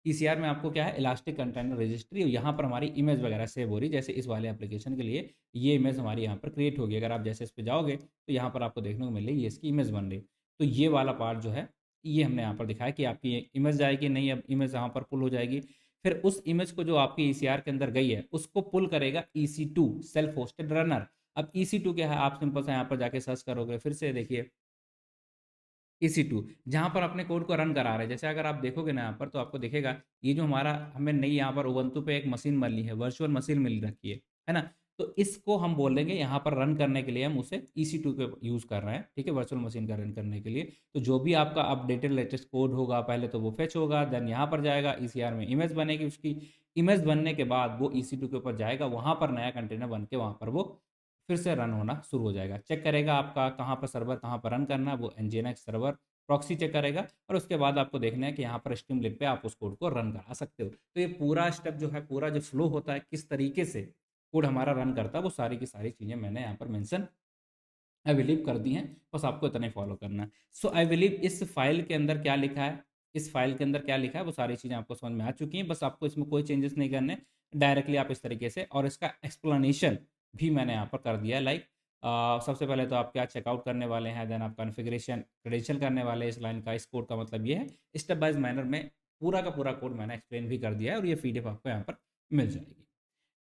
[SPEAKER 1] ECR में आपको क्या है, इलास्टिक कंटेनर रजिस्ट्री, यहाँ पर हमारी इमेज वगैरह सेव हो रही, जैसे इस वाले एप्लीकेशन के लिए ये इमेज हमारी यहाँ पर क्रिएट होगी। अगर आप जैसे इस पे जाओगे तो यहाँ पर आपको देखने को मिल रही है ये इसकी इमेज बन रही। तो ये वाला पार्ट जो है ये हमने यहाँ पर दिखाया कि आपकी इमेज जाएगी नहीं, अब इमेज यहाँ पर पुल हो जाएगी। फिर उस इमेज को जो आपकी ECR के अंदर गई है उसको पुल करेगा EC2 सेल्फ होस्टेड रनर। अब EC2 क्या है, आप सिंपल सा यहाँ पर जाके सर्च करोगे, फिर से देखिए EC2 जहाँ पर अपने कोड को रन करा रहे हैं। जैसे अगर आप देखोगे ना यहाँ पर तो आपको दिखेगा ये जो हमारा हमें नई यहाँ पर उबंटू पे एक मशीन मिली है, वर्चुअल मशीन मिल रखी है ना। तो इसको हम बोलेंगे यहाँ पर रन करने के लिए हम उसे EC2 के यूज़ कर रहे हैं, ठीक है, वर्चुअल मशीन का रन करने के लिए। तो जो भी आपका अपडेटेड लेटेस्ट कोड होगा पहले तो वो फेच होगा, देन यहाँ पर जाएगा ECR में इमेज बनेगी, उसकी इमेज बनने के बाद वो EC2 के ऊपर जाएगा, वहाँ पर नया कंटेनर बन के वहाँ पर वो फिर से रन होना शुरू हो जाएगा। चेक करेगा आपका कहाँ पर सर्वर कहाँ पर रन करना है, वो nginx सर्वर प्रॉक्सी चेक करेगा, और उसके बाद आपको देखना है कि यहाँ पर स्ट्रीमलीट पे आप उस कोड को रन करा सकते हो। तो ये पूरा स्टेप जो है, पूरा जो फ्लो होता है, किस तरीके से कोड हमारा रन करता है, वो सारी की सारी चीज़ें मैंने यहाँ पर मेंशन आई बिलीव कर दी हैं, बस आपको इतना ही फॉलो करना है। सो आई बिलीव इस फाइल के अंदर क्या लिखा है, इस फाइल के अंदर क्या लिखा है वो सारी चीज़ें आपको समझ में आ चुकी हैं, बस आपको इसमें कोई चेंजेस नहीं करने, डायरेक्टली आप इस तरीके से। और इसका एक्सप्लेनेशन भी मैंने यहाँ पर कर दिया है, लाइक सबसे पहले तो आप क्या चेकआउट करने वाले हैं, देन आप कॉन्फ़िगरेशन क्रेडेंशियल करने वाले हैं इस लाइन का, इस कोड का मतलब ये है। स्टेप बाइज मैनर में पूरा का पूरा कोड मैंने एक्सप्लेन भी कर दिया है, और ये PDF आपको यहाँ पर मिल जाएगी।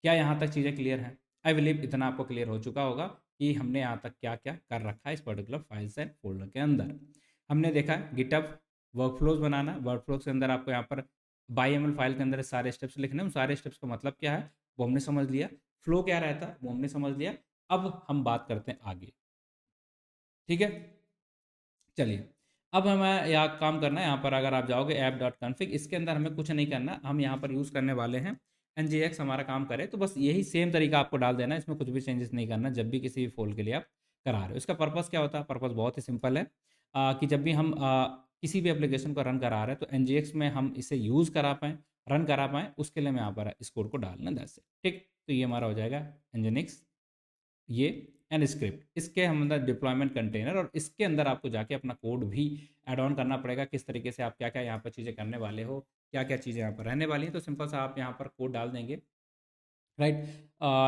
[SPEAKER 1] क्या यहाँ तक चीज़ें क्लियर हैं? आई बिलीव इतना आपको क्लियर हो चुका होगा कि हमने यहाँ तक क्या क्या कर रखा है इस पर्टिकुलर फाइल्स एंड फोल्डर के अंदर। हमने देखा गिटहब वर्कफ्लोज बनाना, वर्कफ्लोज के अंदर आपको यहाँ पर YML फाइल के अंदर सारे स्टेप्स लिखने, उन सारे स्टेप्स का मतलब क्या है वो हमने समझ लिया, फ्लो क्या रहता है वो हमने समझ लिया। अब हम बात करते हैं आगे, ठीक है। चलिए अब हमें यहाँ काम करना है, यहाँ पर अगर आप जाओगे app.config, इसके अंदर हमें कुछ नहीं करना, हम यहाँ पर यूज़ करने वाले हैं nginx हमारा काम करे, तो बस यही सेम तरीका आपको डाल देना, इसमें कुछ भी चेंजेस नहीं करना जब भी किसी भी फोल्ड के लिए आप करा रहे हो। इसका पर्पस क्या होता है? पर्पस बहुत ही सिंपल है कि जब भी हम किसी भी एप्लीकेशन को रन करा रहे हैं तो एनजीएक्स में हम इसे यूज़ करा पाएँ, रन करा पाएँ, उसके लिए मैं यहाँ पर इस कोड को डालना दैट्स इट। ठीक, तो ये हमारा हो जाएगा nginx ये एंड स्क्रिप्ट, इसके हम अंदर डिप्लॉयमेंट कंटेनर, और इसके अंदर आपको जाके अपना कोड भी ऐड ऑन करना पड़ेगा, किस तरीके से आप क्या क्या यहाँ पर चीज़ें करने वाले हो, क्या क्या चीज़ें यहाँ पर रहने वाली हैं। तो सिंपल सा आप यहाँ पर कोड डाल देंगे, राइट।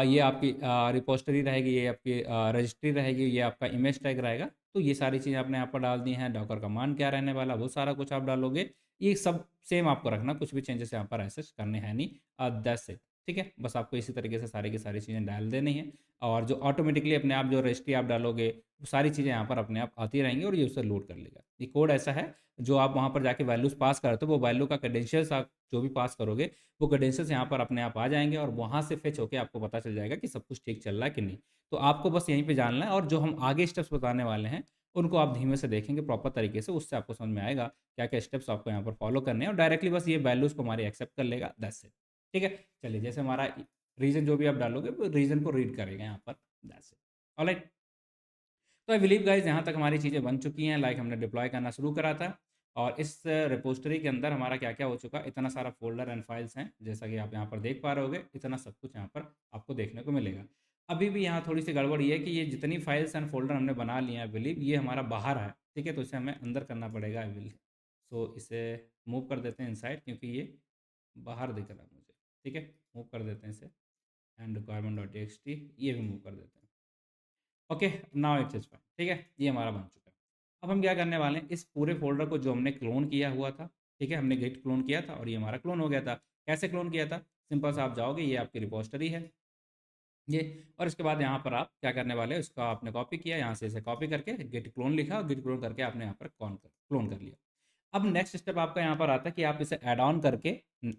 [SPEAKER 1] ये आपकी रिपोस्टरी रहेगी, ये आपकी रजिस्ट्री रहेगी, ये आपका इमेज टैग रहेगा। तो ये सारी चीज़ें आपने यहाँ पर डाल दी हैं। डॉकर कमांड क्या रहने वाला, वो सारा कुछ आप डालोगे। ये सब सेम आपको रखना, कुछ भी चेंजेस यहाँ पर ऐसे करने हैं नहीं। दैट्स इट, ठीक है। बस आपको इसी तरीके से सारी की सारी चीज़ें डाल देनी है, और जो ऑटोमेटिकली अपने आप जो रजिस्ट्री आप डालोगे, वो सारी चीज़ें यहाँ पर अपने आप आती रहेंगी और ये उसे लोड कर लेगा। ये कोड ऐसा है, जो आप वहाँ पर जाके वैल्यूज़ पास करते हो, वो वैल्यू का क्रेडेंशियल्स आप जो भी पास करोगे, वो क्रेडेंशियल्स यहाँ पर अपने आप आ जाएँगे, और वहाँ से फेच होके आपको पता चल जाएगा कि सब कुछ ठीक चल रहा है कि नहीं। तो आपको बस यहीं पे जानना है, और जो हम आगे स्टेप्स बताने वाले हैं, उनको आप धीमे से देखेंगे प्रॉपर तरीके से, उससे आपको समझ में आएगा क्या-क्या स्टेप्स आपको यहाँ पर फॉलो करने हैं, और डायरेक्टली बस ये वैल्यूज़ को हमारी एक्सेप्ट कर लेगा, दैट्स इट। ठीक है? चलिए, जैसे हमारा रीज़न जो भी आप डालोगे, वो रीज़न को रीड करेगा यहाँ पर, दैट्स इट। ऑलराइट। तो आई बिलीव गाइज यहाँ तक हमारी चीज़ें बन चुकी हैं, लाइक हमने डिप्लॉय करना शुरू करा था, और इस रिपोजिटरी के अंदर हमारा क्या क्या हो चुका, इतना सारा फोल्डर एंड फाइल्स हैं, जैसा कि आप यहाँ पर देख पा रहे होगे, इतना सब कुछ यहाँ पर आपको देखने को मिलेगा। अभी भी यहाँ थोड़ी सी गड़बड़ ये है कि ये जितनी फाइल्स एंड फोल्डर हमने बना लिए हैं, आई बिलीव ये हमारा बाहर है, ठीक है, तो इसे हमें अंदर करना पड़ेगा, आई बिलीव। सो इसे मूव कर देते हैं इनसाइड, क्योंकि ये बाहर दिख रहा है मुझे, ठीक है। मूव कर देते हैं इसे, एंड रिक्वायरमेंट डॉट टी ये भी मूव कर देते हैं। ओके, नाउ इट्स फाइन, ठीक है, ये हमारा बन चुका है। अब हम क्या करने वाले हैं, इस पूरे फ़ोल्डर को जो हमने क्लोन किया हुआ था, ठीक है, हमने गिट क्लोन किया था और ये हमारा क्लोन हो गया था। कैसे क्लोन किया था? सिंपल सा आप जाओगे, ये आपकी रिपोजिटरी है ये, और इसके बाद यहाँ पर आप क्या करने वाले हो, इसका आपने कॉपी किया, यहाँ से इसे कॉपी करके गिट क्लोन लिखा, और गिट क्लोन करके आपने यहाँ पर क्लोन कर लिया। अब नेक्स्ट स्टेप आपका यहाँ पर आता है कि आप इसे ऐड ऑन करके,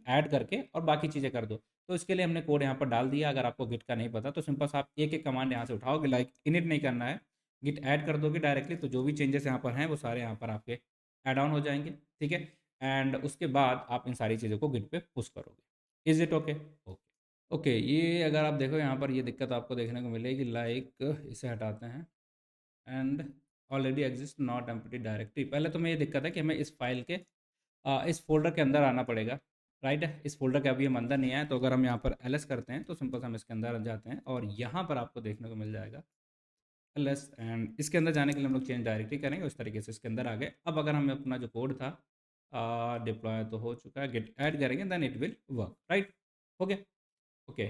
[SPEAKER 1] ऐड करके और बाकी चीज़ें कर दो। तो इसके लिए हमने कोड यहाँ पर डाल दिया। अगर आपको गिट का नहीं पता तो सिंपल सा आप एक एक कमांड यहाँ से उठाओगे, लाइक इनिट नहीं करना है, गिट ऐड कर दोगे डायरेक्टली, तो जो भी चेंजेस यहाँ पर हैं वो सारे यहाँ पर आपके ऐड ऑन हो जाएंगे, ठीक है। एंड उसके बाद आप इन सारी चीज़ों को गिट पे पुश करोगे। Is it okay? Okay. Okay, ये अगर आप देखो यहाँ पर ये दिक्कत आपको देखने को मिलेगी, लाइक इसे हटाते हैं, and already exist not empty directory. पहले तो मैं ये दिक्कत है कि हमें इस फाइल के इस फ़ोल्डर के अंदर आना पड़ेगा, राइट है। इस फ़ोल्डर के अभी हम अंदर नहीं आए, तो अगर हम यहाँ पर एल करते हैं तो सिंपल से हम इसके अंदर जाते हैं, और यहाँ पर आपको देखने को मिल जाएगा एल, एंड इसके अंदर जाने के लिए हम लोग चेंज डायरेक्टली करेंगे, उस तरीके से इसके अंदर आ गए। अब अगर हमें अपना जो कोड था डिप्लॉय तो हो चुका है, गेट ऐड करेंगे, then it will work, right. Okay. Okay,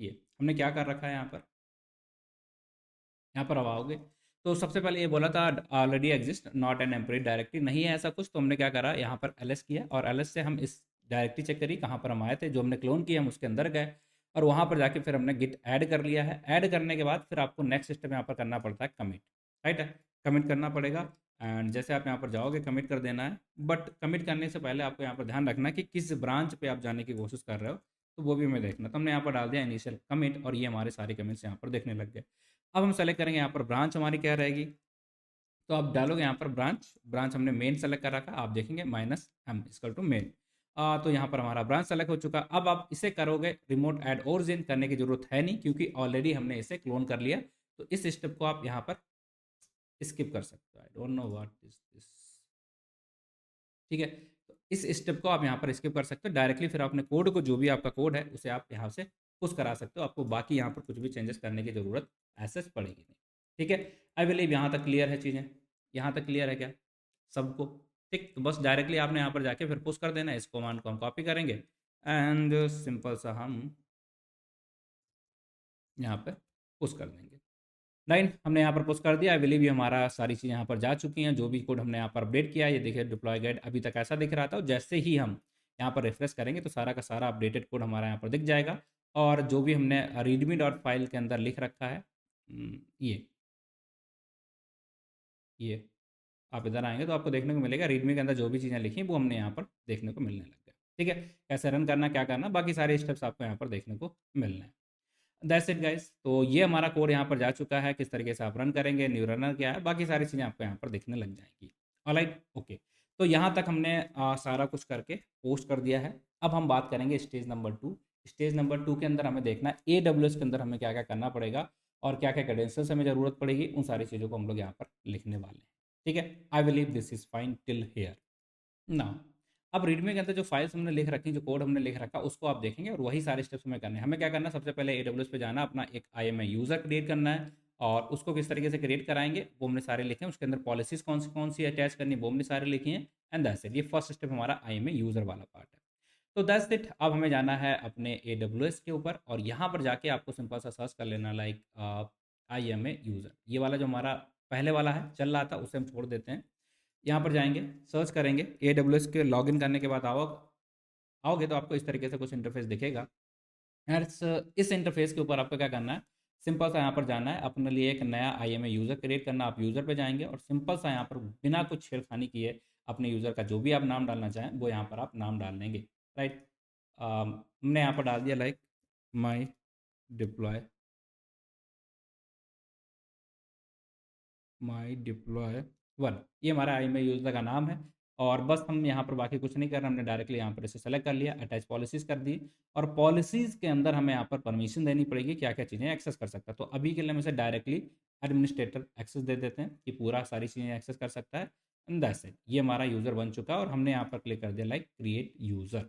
[SPEAKER 1] ये हमने क्या कर रखा है यहाँ पर, यहाँ पर अब आओगे तो सबसे पहले ये बोला था already exist not an empty directory, नहीं है ऐसा कुछ। तो हमने क्या करा, यहाँ पर एल किया, और एल से हम इस डायरेक्टरी चेक करी कहाँ पर हम आए थे, जो हमने क्लोन किया हम उसके अंदर गए, और वहाँ पर जाके फिर हमने गिट ऐड कर लिया है। ऐड करने के बाद फिर आपको नेक्स्ट स्टेप यहाँ पर करना पड़ता है कमिट, राइट है, कमिट करना पड़ेगा। एंड जैसे आप यहाँ पर जाओगे कमिट कर देना है, बट कमिट करने से पहले आपको यहाँ पर ध्यान रखना है कि किस ब्रांच पे आप जाने की कोशिश कर रहे हो, तो वो भी हमें देखना। तो हमने यहाँ पर डाल दिया इनिशियल कमिट, और ये हमारे सारे कमिट्स यहाँ पर देखने लग गए। अब हम सेलेक्ट करेंगे यहाँ पर ब्रांच हमारी क्या रहेगी, तो आप डालोगे यहाँ पर ब्रांच, ब्रांच हमने मेन सेलेक्ट कर रखा, आप देखेंगे -m इक्वल टू मेन। तो यहाँ पर हमारा ब्रांच सेलेक्ट हो चुका। अब आप इसे करोगे रिमोट ऐड ओरिजिन, करने की जरूरत है नहीं, क्योंकि ऑलरेडी हमने इसे क्लोन कर लिया। तो इस स्टेप को आप यहाँ पर स्किप कर सकते हो, I don't know what is this, ठीक है। तो इस स्टेप को आप यहाँ पर स्किप कर सकते हो, डायरेक्टली फिर अपने कोड को, जो भी आपका कोड है उसे आप यहाँ से पुश करा सकते हो, आपको बाकी यहाँ पर कुछ भी चेंजेस करने की ज़रूरत ऐसे पड़ेगी नहीं, ठीक है। आई बिलीव यहाँ तक क्लियर है चीज़ें, यहाँ तक क्लियर है क्या सबको? ठीक, तो बस डायरेक्टली आपने यहाँ पर जाके फिर पुश कर देना है। इस कमांड को हम कॉपी करेंगे, एंड सिंपल सा हम यहाँ पर पुश कर देंगे। राइट, हमने यहाँ पर पुश कर दिया। आई बिलीव ये हमारा सारी चीज़ें यहाँ पर जा चुकी हैं, जो भी कोड हमने यहाँ पर अपडेट किया है। ये देखिए डिप्लॉय गाइड अभी तक ऐसा दिख रहा था, और जैसे ही हम यहाँ पर रिफ्रेश करेंगे तो सारा का सारा अपडेटेड कोड हमारा यहाँ पर दिख जाएगा, और जो भी हमने रीडमी डॉट फाइल के अंदर लिख रखा है, ये आप इधर आएंगे तो आपको देखने को मिलेगा रीडमी के अंदर जो भी चीज़ें लिखी वो हमने यहाँ पर देखने को मिलने लग गया, ठीक है। कैसे रन करना, क्या करना, बाकी सारे स्टेप्स आपको यहाँ पर देखने को मिलना है। That's it guys. तो ये हमारा कोड यहाँ पर जा चुका है, किस तरीके से आप रन करेंगे, न्यू रनर क्या है, बाकी सारी चीज़ें आपको यहाँ पर दिखने लग जाएंगी। Alright, okay. तो यहाँ तक हमने सारा कुछ करके पोस्ट कर दिया है। अब हम बात करेंगे स्टेज नंबर 2। स्टेज नंबर 2 के अंदर हमें देखना है AWS के अंदर हमें क्या क्या करना पड़ेगा, और क्या क्या क्रेडेंशियल्स हमें ज़रूरत पड़ेगी, उन सारी चीज़ों को हम लोग यहाँ पर लिखने वाले हैं। ठीक है, I believe this is fine till here. ना, अब रीडमी के अंदर जो फाइल्स हमने लिख रखी, जो कोड हमने लिख रखा, उसको आप देखेंगे और वही सारे स्टेप्स हमें करने हैं। हमें क्या करना है, सबसे पहले AWS पे जाना, अपना एक IAMA यूज़र क्रिएट करना है और उसको किस तरीके से क्रिएट कराएंगे वो हमने सारे लिखे हैं। उसके अंदर पॉलिसीज़ कौन सी अटैच करनी है वो हमने सारे लिखी हैं। एंड दैट्स इट, ये फर्स्ट स्टेप हमारा IAMA यूज़र वाला पार्ट है। तो दैट्स इट। अब हमें जाना है अपने AWS के ऊपर और यहाँ पर जाके आपको सिंपल सा सर्च कर लेना, लाइक IAMA यूज़र। ये वाला जो हमारा पहले वाला है चल रहा था, उसे हम छोड़ देते हैं। यहाँ पर जाएंगे, सर्च करेंगे, AWS के लॉगिन करने के बाद आओगे तो आपको इस तरीके से कुछ इंटरफेस दिखेगा। इस इंटरफेस के ऊपर आपको क्या करना है, सिंपल सा यहाँ पर जाना है, अपने लिए एक नया IAMA यूज़र क्रिएट करना। आप यूज़र पे जाएंगे और सिंपल सा यहाँ पर बिना कुछ छेड़खानी किए अपने यूज़र का जो भी आप नाम डालना चाहें वो यहाँ पर आप नाम डाल लेंगे। राइट, हमने यहाँ पर डाल दिया लाइक माई डिप्लॉय वन, ये हमारा IAMA यूज़र का नाम है। और बस हम यहाँ पर बाकी कुछ नहीं कर रहे, हमने डायरेक्टली यहाँ पर इसे सेलेक्ट कर लिया, अटैच पॉलिसीज़ कर दी और पॉलिसीज़ के अंदर हमें यहाँ पर परमिशन देनी पड़ेगी, क्या क्या चीज़ें एक्सेस कर सकता है। तो अभी के लिए हम इसे डायरेक्टली एडमिनिस्ट्रेटर एक्सेस दे देते हैं कि पूरा सारी चीज़ें एक्सेस कर सकता है। एंड दैट्स इट, ये हमारा यूज़र बन चुका है और हमने यहाँ पर क्लिक कर दिया लाइक क्रिएट यूज़र।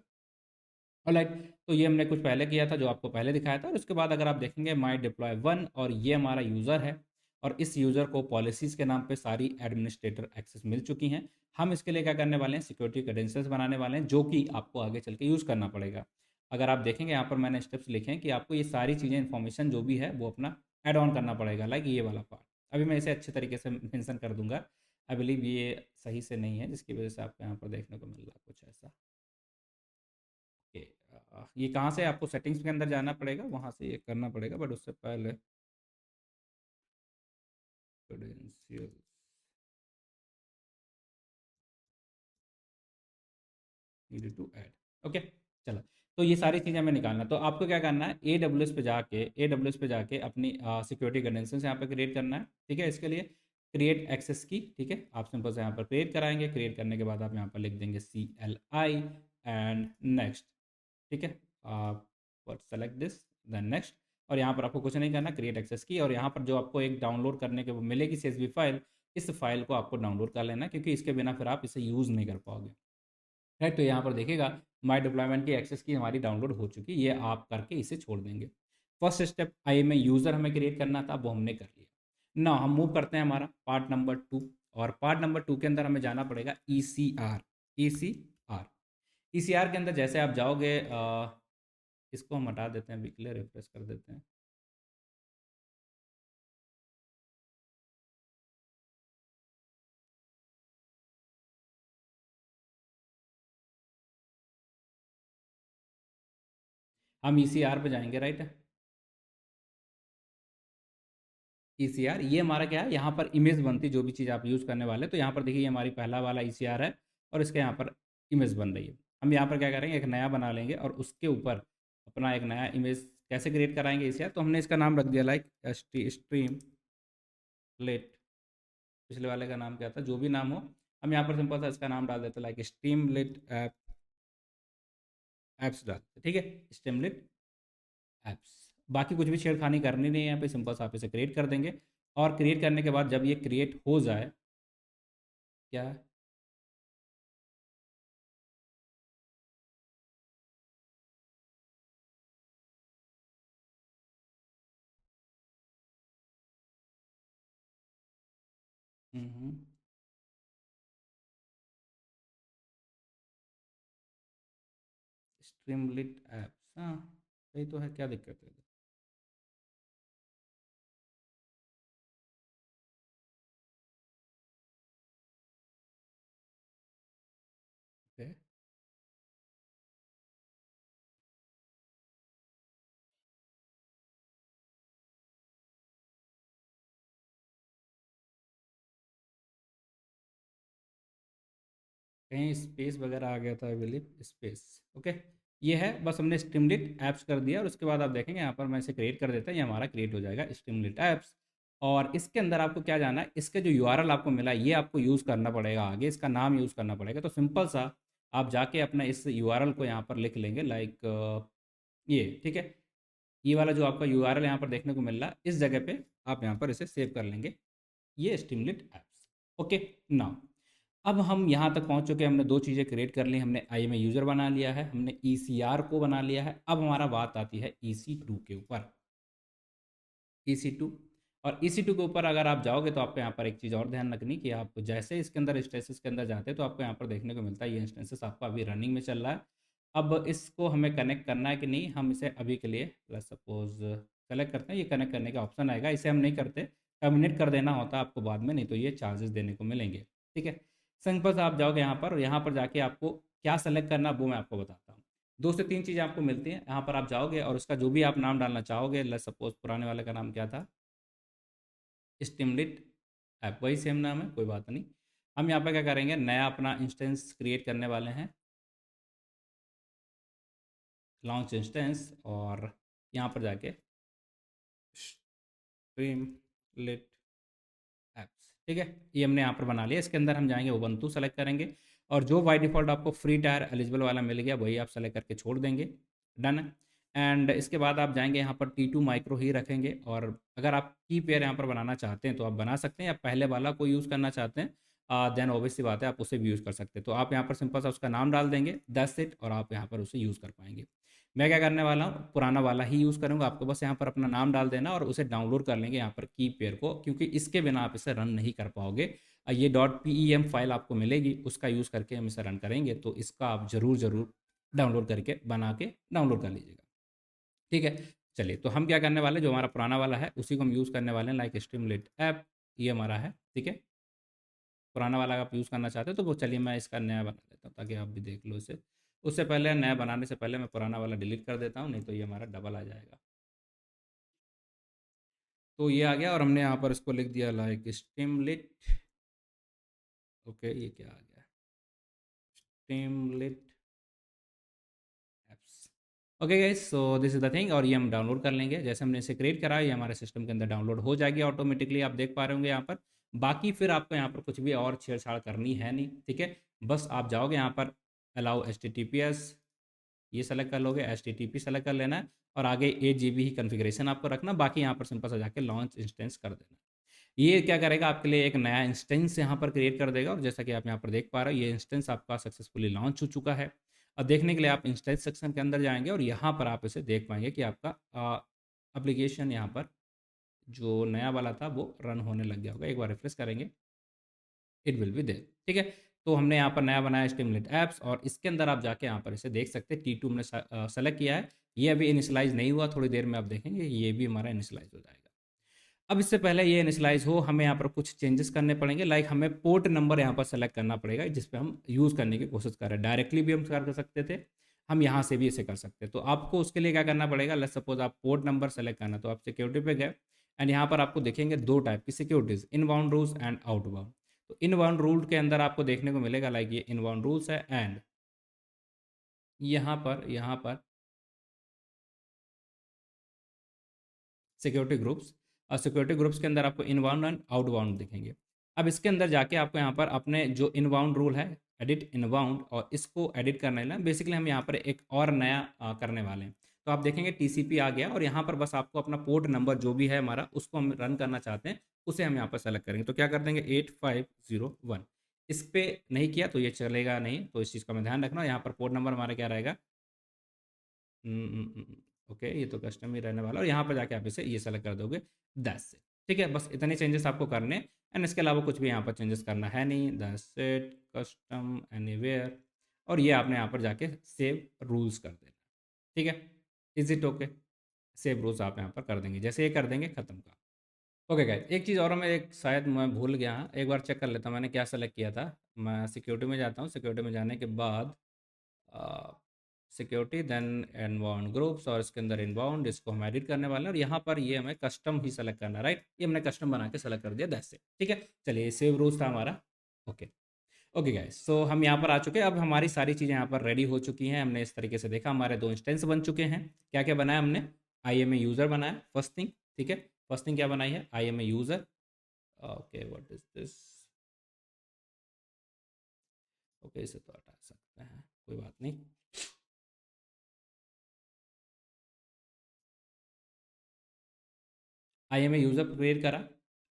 [SPEAKER 1] ऑलराइट, तो ये हमने कुछ पहले किया था जो आपको पहले दिखाया था और उसके बाद अगर आप देखेंगे माई डिप्लॉय वन और ये हमारा यूज़र है और इस यूज़र को पॉलिसीज़ के नाम पे सारी एडमिनिस्ट्रेटर एक्सेस मिल चुकी हैं। हम इसके लिए क्या करने वाले हैं, सिक्योरिटी क्रेडेंशियल्स बनाने वाले हैं जो कि आपको आगे चल के यूज़ करना पड़ेगा। अगर आप देखेंगे यहाँ पर मैंने स्टेप्स लिखे हैं कि आपको ये सारी चीज़ें, इन्फॉर्मेशन जो भी है वो अपना ऐड ऑन करना पड़ेगा, लाइक ये वाला पार्ट। अभी मैं इसे अच्छे तरीके से मेंशन कर दूंगा। आई बिलीव ये सही से नहीं है जिसकी वजह से आपको यहाँ पर देखने को मिल रहा है कुछ ऐसा। ओके, ये कहाँ से आपको सेटिंग्स के अंदर जाना पड़ेगा, वहाँ से ये करना पड़ेगा, बट उससे पहले credential need to add. Okay, चलो, तो ये सारी चीज़ें हमें निकालना, तो आपको क्या करना है, AWS पे जाके अपनी सिक्योरिटी क्रेडेंशियल्स यहाँ पे क्रिएट करना है। ठीक है, इसके लिए क्रिएट एक्सेस की, ठीक है, आप सिंपल से यहाँ पर क्रिएट कराएंगे। क्रिएट करने के बाद आप यहाँ पर लिख देंगे CLI एंड नेक्स्ट। ठीक है, आप सेलेक्ट दिस, देन नेक्स्ट। और यहाँ पर आपको कुछ नहीं करना, क्रिएट एक्सेस की, और यहाँ पर जो आपको एक डाउनलोड करने के वो मिलेगी CSV फाइल, इस फाइल को आपको डाउनलोड कर लेना क्योंकि इसके बिना फिर आप इसे यूज़ नहीं कर पाओगे। राइट, तो यहाँ पर देखिएगा माई डिप्लॉयमेंट की एक्सेस की हमारी डाउनलोड हो चुकी, ये आप करके इसे छोड़ देंगे। फर्स्ट स्टेप IAMA यूज़र हमें क्रिएट करना था, वो हमने कर लिया ना। हम मूव करते हैं हमारा पार्ट नंबर 2, और पार्ट नंबर 2 के अंदर हमें जाना पड़ेगा ECR। ECR के अंदर जैसे आप जाओगे, इसको हम हटा देते हैं, अभी के लिए रिफ्रेश कर देते हैं। हम ECR पे जाएंगे, राइट। ECR, ये हमारा क्या है, यहाँ पर इमेज बनती, जो भी चीज़ आप यूज़ करने वाले, तो यहाँ पर देखिए ये हमारी पहला वाला ECR है और इसके यहाँ पर इमेज बन रही है। हम यहाँ पर क्या करेंगे, एक नया बना लेंगे और उसके ऊपर अपना एक नया इमेज कैसे क्रिएट कराएंगे ECR, तो हमने इसका नाम रख दिया लाइक स्ट्रीम लेट। पिछले वाले का नाम क्या था, जो भी नाम हो, हम यहाँ पर सिंपल सा इसका नाम डाल देते लाइक स्ट्रीम लेट एप्स डालते, ठीक है, स्ट्रीम लेट एप्स। बाकी कुछ भी छेड़खानी करनी नहीं है यहाँ पे, सिंपल से आप इसे क्रिएट कर देंगे। और क्रिएट करने के बाद जब ये क्रिएट हो जाए, क्या स्ट्रीमलिट एप्स, हाँ यही तो है, क्या दिक्कत है। ओके, कहीं स्पेस वगैरह आ गया था, आई बिलीव स्पेस। ओके, ये है, बस हमने स्ट्रीमलिट ऐप्स कर दिया और उसके बाद आप देखेंगे यहाँ पर मैं इसे क्रिएट कर देता है, ये हमारा क्रिएट हो जाएगा स्ट्रीमलिट ऐप्स। और इसके अंदर आपको क्या जाना है, इसके जो URL आपको मिला है ये आपको यूज़ करना पड़ेगा, आगे इसका नाम यूज़ करना पड़ेगा। तो सिंपल सा आप जाके अपना इस URL को यहाँ पर लिख लेंगे लाइक ये, ठीक है, ये वाला जो आपका यूआरएल यहाँ पर देखने को मिल रहा है, इस जगह पे आप यहाँ पर इसे सेव कर लेंगे, ये स्ट्रीमलीट ऐप्स। ओके, नाउ अब हम यहाँ तक पहुँच चुके हैं, हमने दो चीज़ें क्रिएट कर ली, हमने IMA यूज़र बना लिया है, हमने ECR को बना लिया है। अब हमारा बात आती है EC2 के ऊपर। EC2, और EC2 के ऊपर अगर आप जाओगे तो आपको यहाँ पर एक चीज़ और ध्यान रखनी कि आप जैसे इसके अंदर इंस्टेंसेस के अंदर जाते हैं तो आपको यहाँ पर देखने को मिलता है ये इंस्टेंसेस आपका अभी रनिंग में चल रहा है। अब इसको हमें कनेक्ट करना है कि नहीं, हम इसे अभी के लिए सपोज सेलेक्ट करते हैं, ये कनेक्ट करने का ऑप्शन आएगा, इसे हम नहीं करते, टर्मिनेट कर देना होता है आपको बाद में, नहीं तो ये चार्जेस देने को मिलेंगे। ठीक है, सिंपल से आप जाओगे यहाँ पर, और यहाँ पर जाके आपको क्या सेलेक्ट करना वो मैं आपको बताता हूँ। दो से तीन चीज़ें आपको मिलती हैं, यहाँ पर आप जाओगे और उसका जो भी आप नाम डालना चाहोगे, लेट्स सपोज पुराने वाले का नाम क्या था, स्टिमलिट ऐप, वही सेम नाम है, कोई बात नहीं। हम यहाँ पर क्या करेंगे, नया अपना इंस्टेंस क्रिएट करने वाले हैं, लॉन्च इंस्टेंस, और यहाँ पर जाके स्ट्रीमलिट ऐप्स, ठीक है, ये हमने यहाँ पर बना लिया। इसके अंदर हम जाएंगे, उबंटू सेलेक्ट करेंगे, और जो बाई डिफ़ॉल्ट आपको फ्री टायर एलिजिबल वाला मिल गया वही आप सेलेक्ट करके छोड़ देंगे, डन है। एंड इसके बाद आप जाएंगे यहाँ पर T2 माइक्रो ही रखेंगे, और अगर आप की पेयर यहाँ पर बनाना चाहते हैं तो आप बना सकते हैं, या पहले वाला को यूज़ करना चाहते हैं देन ऑब्वियसली बात है आप उसे भी यूज़ कर सकते हैं। तो आप यहाँ पर सिंपल सा उसका नाम डाल देंगे, दैट्स इट, और आप यहाँ पर उसे यूज़ कर पाएंगे। मैं क्या करने वाला हूँ, पुराना वाला ही यूज़ करूँगा, आपको बस यहाँ पर अपना नाम डाल देना और उसे डाउनलोड कर लेंगे यहाँ पर की पेयर को, क्योंकि इसके बिना आप इसे रन नहीं कर पाओगे। ये .pem फाइल आपको मिलेगी, उसका यूज़ करके हम इसे रन करेंगे, तो इसका आप ज़रूर ज़रूर डाउनलोड करके बना के डाउनलोड कर लीजिएगा। ठीक है, चलिए, तो हम क्या करने वाले, जो हमारा पुराना वाला है उसी को हम यूज़ करने वाले हैं, लाइक स्ट्रीमलिट ऐप, ये हमारा है। ठीक है, पुराना वाला आप यूज़ करना चाहते हो तो वो चलिए मैं इसका नया बना देता हूँ ताकि आप भी देख लो इसे। उससे पहले नया बनाने से पहले मैं पुराना वाला डिलीट कर देता हूँ, नहीं तो ये हमारा डबल आ जाएगा। तो ये आ गया, और हमने यहाँ पर इसको लिख दिया लाइक स्ट्रीमलिट। ओके, ये क्या आ गया, Streamlit apps. Okay guys, so this is the thing, और ये हम डाउनलोड कर लेंगे, जैसे हमने इसे क्रिएट करा ये हमारे सिस्टम के अंदर डाउनलोड हो जाएगी ऑटोमेटिकली, आप देख पा रहे होंगे यहाँ पर। बाकी फिर आपको यहाँ पर कुछ भी और छेड़छाड़ करनी है नहीं, ठीक है, बस आप जाओगे यहाँ पर अलाउ HTTPS, ये सेलेक्ट कर लोगे, HTTP सेलेक्ट कर लेना है, और आगे 8 GB ही कन्फिग्रेशन आपको रखना, बाकी यहाँ पर सिंपल से जाके लॉन्च इंस्टेंस कर देना। ये क्या करेगा, आपके लिए एक नया इंस्टेंस यहाँ पर क्रिएट कर देगा, और जैसा कि आप यहाँ पर देख पा रहे हो ये इंस्टेंस आपका सक्सेसफुली लॉन्च हो चुका है। अब देखने के लिए आप इंस्टेंस सेक्शन के अंदर जाएंगे, और यहाँ पर आप इसे देख पाएंगे कि आपका एप्लीकेशन यहाँ पर जो नया वाला था वो रन होने लग गया होगा। एक बार रिफ्रेश करेंगे, इट विल बी देयर। ठीक है, तो हमने यहाँ पर नया बनाया स्टिमुलेट ऐप्स, और इसके अंदर आप जाके यहाँ पर इसे देख सकते हैं, T2 हमने सेलेक्ट किया है, ये अभी इनिशलाइज नहीं हुआ, थोड़ी देर में आप देखेंगे ये भी हमारा इनिशलाइज हो जाएगा। अब इससे पहले ये इनिशलाइज हो, हमें यहाँ पर कुछ चेंजेस करने पड़ेंगे, लाइक हमें पोर्ट नंबर यहाँ पर सेलेक्ट करना पड़ेगा जिस पे हम यूज़ करने की कोशिश कर रहे हैं। डायरेक्टली भी हम कर सकते थे, हम यहाँ से भी इसे कर सकते हैं। तो आपको उसके लिए क्या करना पड़ेगा, लेट्स सपोज आप पोर्ट नंबर सेलेक्ट करना, तो आप सिक्योरिटी पे गए, एंड यहाँ पर आपको देखेंगे दो टाइप की securities, inbound rules and outbound. तो इनबाउंड रूल के अंदर आपको देखने को मिलेगा लाइक ये इनबाउंड रूल्स है, एंड यहाँ पर सिक्योरिटी ग्रुप्स, और सिक्योरिटी ग्रुप्स के अंदर आपको इनबाउंड एंड आउटबाउंड दिखेंगे। अब इसके अंदर जाके आपको यहाँ पर अपने जो इनबाउंड रूल है, एडिट इनबाउंड, और इसको एडिट करने ना, बेसिकली हम यहाँ पर एक और नया करने वाले हैं। तो आप देखेंगे TCP आ गया, और यहाँ पर बस आपको अपना पोर्ट नंबर जो भी है हमारा, उसको हम रन करना चाहते हैं, उसे हम यहाँ पर सेलेक्ट करेंगे। तो क्या कर देंगे, 8501, इस पर नहीं किया तो ये चलेगा नहीं, तो इस चीज़ का मैं ध्यान रखना। यहाँ पर पोर्ट नंबर हमारा क्या रहेगा, ओके, ये तो कस्टम ही रहने वाला, और यहाँ पर जाके आप इसे ये सेलेक्ट कर दोगे, दैट्स इट। ठीक है, बस इतने चेंजेस आपको करने, एंड इसके अलावा कुछ भी यहाँ पर चेंजेस करना है नहीं, दैट्स इट, कस्टम एनीवेयर, और ये आपने यहाँ पर जाके सेव रूल्स कर देना। ठीक है, is it okay, save rules आप यहाँ पर कर देंगे, जैसे ये कर देंगे खत्म का। ओके गाइस, एक चीज़ और मैं एक शायद मैं भूल गया, एक बार चेक कर लेता हूँ मैंने क्या सेलेक्ट किया था। मैं सिक्योरिटी में जाता हूँ, सिक्योरिटी में जाने के बाद सिक्योरिटी, देन इनबाउंड ग्रुप्स, और इसके अंदर इनबाउंड, इसको हम एडिट करने वाले हैं, और यहाँ पर ये हमें कस्टम ही सेलेक्ट करना है, राइट, ये हमने कस्टम बना के सेलेक्ट कर दिया, दैट्स इट। ठीक है, चलिए, सेव रूल्स था हमारा। ओके, ओके गाइस, सो हम यहाँ पर आ चुके हैं, अब हमारी सारी चीज़ें यहाँ पर रेडी हो चुकी हैं। हमने इस तरीके से देखा, हमारे दो इंस्टेंस बन चुके हैं। क्या क्या बनाया हमने, IMA यूज़र बनाया फर्स्ट थिंग। ठीक है, फर्स्ट थिंग क्या बनाई है, IMA user. Okay, what is this, okay, इसे तो हटा सकते हैं, कोई बात नहीं। IAMA यूज़र क्रिएट करा।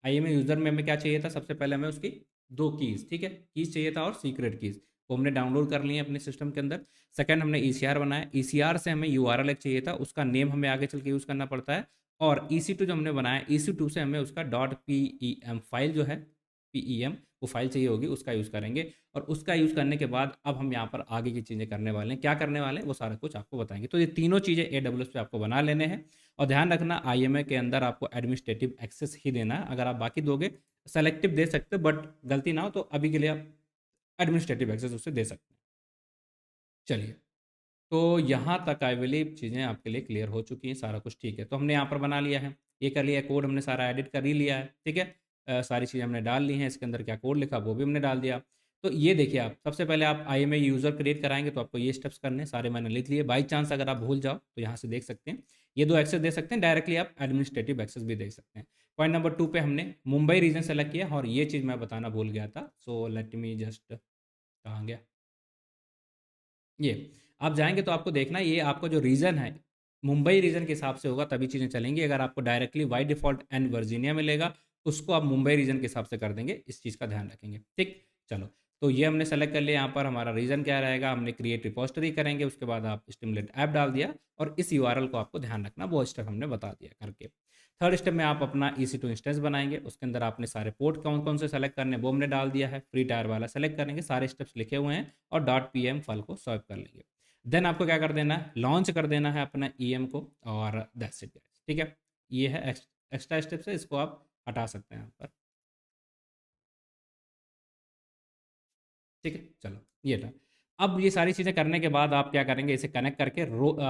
[SPEAKER 1] IAMA यूज़र में हमें क्या चाहिए था, सबसे पहले हमें उसकी दो कीज़, ठीक है, कीज़ चाहिए था और सीक्रेट कीज़, वो हमने डाउनलोड कर लिए अपने सिस्टम के अंदर। सेकंड, हमने ECR बनाया, ECR से हमें URL एक चाहिए था, उसका नेम हमें आगे चल के यूज़ करना पड़ता है। और EC2 जो हमने बनाया, EC2 से हमें उसका .pem फाइल जो है, PEM वो फाइल चाहिए होगी, उसका यूज़ करेंगे। और उसका यूज़ करने के बाद अब हम यहाँ पर आगे की चीज़ें करने वाले हैं। क्या करने वाले हैं वो सारा कुछ आपको बताएंगे। तो ये तीनों चीज़ें AWS पे आपको बना लेने हैं। और ध्यान रखना, IAMA के अंदर आपको एडमिनिस्ट्रेटिव एक्सेस ही देना है। अगर आप बाकी दोगे, सेलेक्टिव दे सकते हो, बट गलती ना हो तो अभी के लिए आप एडमिनिस्ट्रेटिव एक्सेस उससे दे सकते हैं। चलिए, तो यहाँ तक आई बिलीव चीज़ें आपके लिए क्लियर हो चुकी हैं, सारा कुछ ठीक है। तो हमने यहाँ पर बना लिया है, ये कर लिया, कोड हमने सारा एडिट कर ही लिया है, ठीक है। सारी चीज़ें हमने डाल ली हैं, इसके अंदर क्या कोड लिखा वो भी हमने डाल दिया। तो ये देखिए, आप सबसे पहले आप IAMA यूज़र क्रिएट कराएंगे तो आपको ये स्टेप्स करने हैं, सारे मैंने लिख लिए। बाई चांस अगर आप भूल जाओ तो यहाँ से देख सकते हैं, ये दो एक्सेस दे सकते हैं, डायरेक्टली आप एडमिनिस्ट्रेटिव एक्सेस भी दे सकते हैं। पॉइंट नंबर 2 पे हमने मुंबई रीजन सेलेक्ट किया, और ये चीज़ मैं बताना भूल गया था, सो लेट मी जस्ट, कहाँ गया ये। आप जाएँगे तो आपको देखना ये आपका जो रीजन है, मुंबई रीजन के हिसाब से होगा तभी चीज़ें चलेंगी। अगर आपको directly by default and Virginia मिलेगा, उसको आप मुंबई रीजन के हिसाब से कर देंगे, इस चीज़ का ध्यान रखेंगे, ठीक? चलो, तो ये हमने सेलेक्ट कर लिया। यहाँ पर हमारा रीजन क्या रहेगा, हमने क्रिएट रिपॉजिटरी करेंगे, उसके बाद आप स्टिमुलेट ऐप डाल दिया, और इस URL को आपको ध्यान रखना, वो स्टेप हमने बता दिया करके। थर्ड स्टेप में आप अपना EC2 इंस्टेंस बनाएंगे, उसके अंदर आपने सारे पोर्ट कौन कौन से सेलेक्ट करने हैं वो हमने डाल दिया है, फ्री टायर वाला सेलेक्ट करेंगे, सारे स्टेप्स लिखे हुए हैं, और .pm फाइल को सर्व कर लेंगे। देन आपको क्या कर देना है, लॉन्च कर देना है अपना EM को, और दैट्स इट, ठीक है। ये है एक्स्ट्रा स्टेप्स है, इसको आप हटा सकते हैं यहाँ पर, ठीक है। चलो, ये था। अब ये सारी चीज़ें करने के बाद आप क्या करेंगे, इसे कनेक्ट करके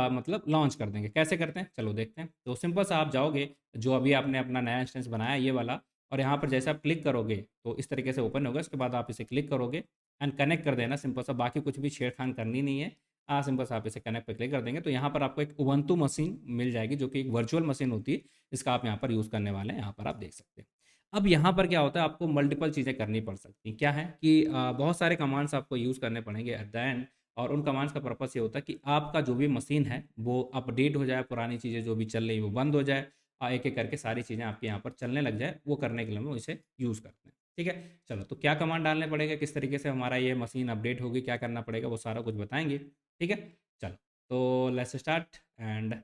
[SPEAKER 1] मतलब लॉन्च कर देंगे। कैसे करते हैं चलो देखते हैं। तो सिंपल सा आप जाओगे, जो अभी आपने अपना नया इंस्टेंस बनाया ये वाला, और यहाँ पर जैसे आप क्लिक करोगे तो इस तरीके से ओपन होगा। उसके बाद आप इसे क्लिक करोगे एंड कनेक्ट कर देना, सिंपल सा, बाकी कुछ भी छेड़खान करनी नहीं है। सिंपल सा आप इसे कनेक्ट पे क्लिक कर देंगे तो यहाँ पर आपको एक उबंटू मशीन मिल जाएगी, जो कि एक वर्चुअल मशीन होती है। इसका आप यहाँ पर यूज़ करने वाले हैं, यहाँ पर आप देख सकते हैं। अब यहाँ पर क्या होता है, आपको मल्टीपल चीज़ें करनी पड़ सकती हैं। क्या है कि बहुत सारे कमांड्स आपको यूज़ करने पड़ेंगे एट द एंड, और उन कमांड्स का पर्पस ये होता है कि आपका जो भी मशीन है वो अपडेट हो जाए, पुरानी चीज़ें जो भी चल रही है वो बंद हो जाए, एक एक करके सारी चीज़ें आपके यहाँ पर चलने लग जाए। वो करने के लिए हम इसे यूज़ करते हैं, ठीक है। चलो, तो क्या कमांड डालने पड़ेगा, किस तरीके से हमारा ये मशीन अपडेट होगी, क्या करना पड़ेगा, वो सारा कुछ बताएंगे, ठीक है। चलो, तो लेट्स स्टार्ट। एंड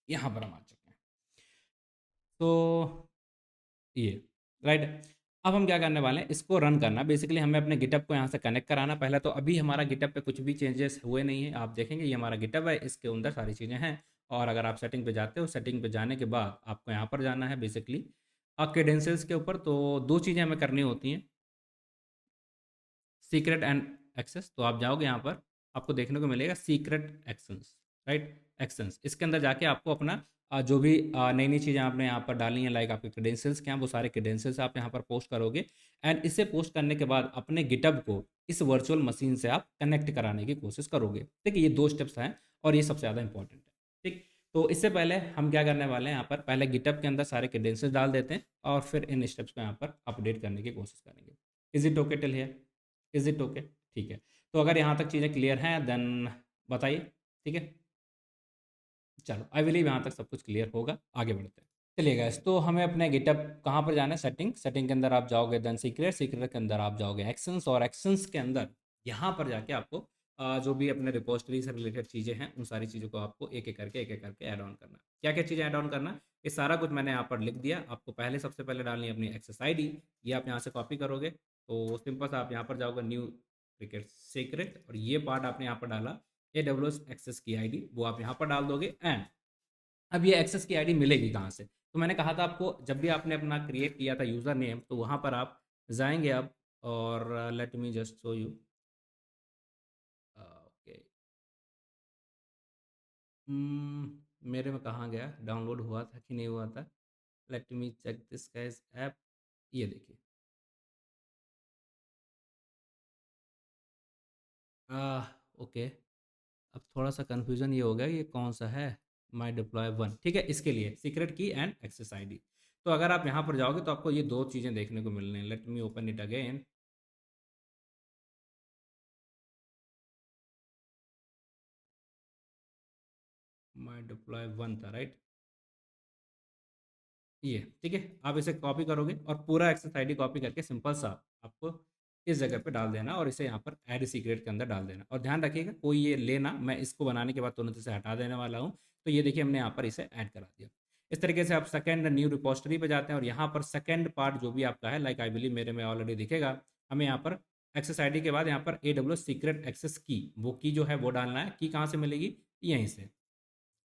[SPEAKER 1] यहाँ पर हम आ चुके हैं, तो ये राइट। अब हम क्या करने वाले हैं, इसको रन करना। बेसिकली हमें अपने गिटअप को यहाँ से कनेक्ट कराना पहले। तो अभी हमारा गिटअप पे कुछ भी चेंजेस हुए नहीं है, आप देखेंगे ये हमारा गिटअप है, इसके अंदर सारी चीज़ें हैं। और अगर आप सेटिंग पे जाते हो, सेटिंग पे जाने के बाद आपको यहाँ पर जाना है बेसिकली क्रेडेंशियल्स के ऊपर। तो दो चीज़ें हमें करनी होती हैं, सीक्रेट एंड एक्सेस। तो आप जाओगे यहाँ पर, आपको देखने को मिलेगा सीक्रेट एक्शंस, राइट, एक्शंस। इसके अंदर जाके आपको अपना जो भी नई नई चीज़ें आपने यहाँ पर डाली हैं, लाइक आपके क्रेडेंशियल्स क्या हैं, वो सारे क्रेडेंशियल्स आप यहाँ पर पोस्ट करोगे। एंड इसे पोस्ट करने के बाद अपने गिटअप को इस वर्चुअल मशीन से आप कनेक्ट कराने की कोशिश करोगे। ठीक है, ये दो स्टेप्स हैं, और ये सबसे ज़्यादा इंपॉर्टेंट है, ठीक। तो इससे पहले हम क्या करने वाले हैं, यहाँ पर पहले गिटअप के अंदर सारे क्रेडेंशियल्स डाल देते हैं, और फिर इन स्टेप्स को यहाँ पर अपडेट करने की कोशिश करेंगे। Is it okay till here? Is it okay? ठीक है। तो अगर यहाँ तक चीज़ें क्लियर हैं देन बताइए, ठीक है। चलो, आई बिलीव यहाँ तक सब कुछ क्लियर होगा, आगे बढ़ते हैं। चलिए गाइस, तो हमें अपने गिटअप कहाँ पर जाना है, सेटिंग, सेटिंग के अंदर आप जाओगे, देन सीक्रेट, सीक्रेट के अंदर आप जाओगे एक्शंस, और एक्शंस के अंदर यहाँ पर जाके आपको जो भी अपने रिपोजिटरी से रिलेटेड चीज़ें हैं उन सारी चीज़ों को आपको एक एक करके ऐड ऑन करना है। क्या क्या चीज़ें ऐड ऑन करना है, ये सारा कुछ मैंने यहाँ पर लिख दिया। आपको पहले सबसे पहले डालनी है अपनी एक्सेस ID। ये आप यहाँ से कॉपी करोगे, तो सिंपल सा आप यहाँ पर जाओगे, न्यू क्रिकेट सीक्रेट, और ये पार्ट आपने यहाँ पर डाला AWS एक्सेस की ID, वो आप यहाँ पर डाल दोगे। एंड अब ये एक्सेस की आईडी मिलेगी कहाँ से, तो मैंने कहा था आपको, जब भी आपने अपना क्रिएट किया था यूज़र नेम, तो वहाँ पर आप जाएंगे अब, और let me just show you. Okay, मेरे में कहाँ गया, डाउनलोड हुआ था कि नहीं हुआ था, let me check this guys app. ये देखिए, ओके, अब थोड़ा सा कन्फ्यूज़न ये हो गया, ये कौन सा है, माई डिप्लॉय वन, ठीक है। इसके लिए सीक्रेट की एंड एक्सेस आईडी। तो अगर आप यहाँ पर जाओगे तो आपको ये दो चीज़ें देखने को मिलने हैं। Let me open it again. My deploy 1 था, राइट, ये ठीक है। आप इसे कॉपी करोगे और पूरा एक्सेस आईडी कॉपी करके सिंपल सा आपको इस जगह पे डाल देना और इसे यहाँ पर ऐड सीक्रेट के अंदर डाल देना। और ध्यान रखिएगा कोई ये लेना, मैं इसको बनाने के बाद तुरंत इसे हटा देने वाला हूँ। तो ये देखिए हमने यहाँ पर इसे ऐड करा दिया। इस तरीके से आप सेकंड न्यू रिपोजिटरी पे जाते हैं और यहाँ पर सेकंड पार्ट जो भी आपका है, लाइक आई बिलीव मेरे में ऑलरेडी दिखेगा, हमें यहाँ पर एक्सेस आईडी के बाद यहाँ पर AWS सीक्रेट एक्सेस की, वो की जो है वो डालना है। की कहाँ से मिलेगी, यहीं से,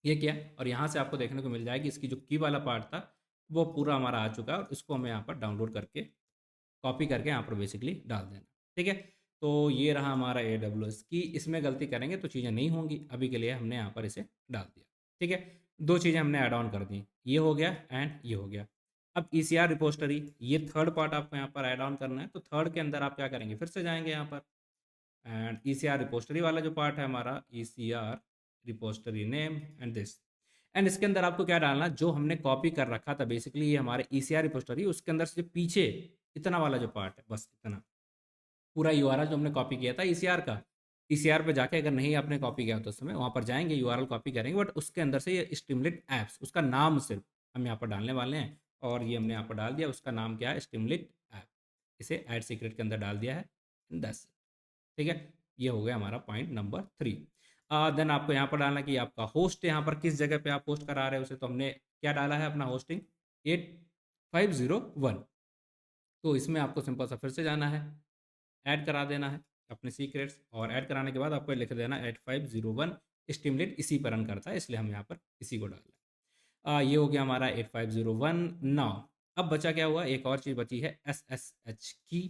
[SPEAKER 1] ये किया और यहाँ से आपको देखने को मिल जाएगी इसकी जो की वाला पार्ट था वो पूरा हमारा आ चुका है और इसको हमें यहाँ पर डाउनलोड करके कॉपी करके यहाँ पर बेसिकली डाल देना। ठीक है, तो ये रहा हमारा AWS की। इसमें गलती करेंगे तो चीज़ें नहीं होंगी, अभी के लिए हमने यहाँ पर इसे डाल दिया। ठीक है, दो चीज़ें हमने ऐड ऑन कर दी, ये हो गया एंड ये हो गया। अब ECR रिपोजिटरी, ये थर्ड पार्ट आपको यहाँ पर ऐड ऑन करना है। तो थर्ड के अंदर आप क्या करेंगे, फिर से जाएंगे यहाँ पर एंड ECR रिपोजिटरी वाला जो पार्ट है हमारा, ECR repository name and this, and इसके अंदर आपको क्या डालना, जो हमने कॉपी कर रखा था बेसिकली ये हमारे ECR रिपोजिटरी, उसके अंदर से जो पीछे इतना वाला जो पार्ट है, बस इतना पूरा URL जो हमने कॉपी किया था ECR का, ECR पे जाके अगर नहीं आपने कॉपी किया तो उस समय वहाँ पर जाएंगे, URL कॉपी करेंगे, बट उसके अंदर से ये स्ट्रीमलेट ऐप्स, उसका नाम सिर्फ हम यहाँ पर डालने वाले हैं। और ये हमने यहाँ पर डाल दिया, उसका नाम क्या है, स्ट्रीमलेट ऐप, इसे ऐड सीक्रेट के अंदर डाल दिया है 10। ठीक है, ये हो गया हमारा पॉइंट नंबर 3। देन आपको यहाँ पर डालना कि आपका होस्ट यहाँ पर किस जगह पे आप पोस्ट करा रहे हो उसे, तो हमने क्या डाला है अपना होस्टिंग 8501। तो इसमें आपको सिंपल सा फिर से जाना है, ऐड करा देना है अपने सीक्रेट्स, और ऐड कराने के बाद आपको लिख देना 8501 स्टीमलेट इसी पर रन करता है, इसलिए हम यहाँ पर इसी को डाल रहे हैं। ये हो गया हमारा 8501। नाउ अब बचा क्या हुआ, एक और चीज़ बची है SSH की,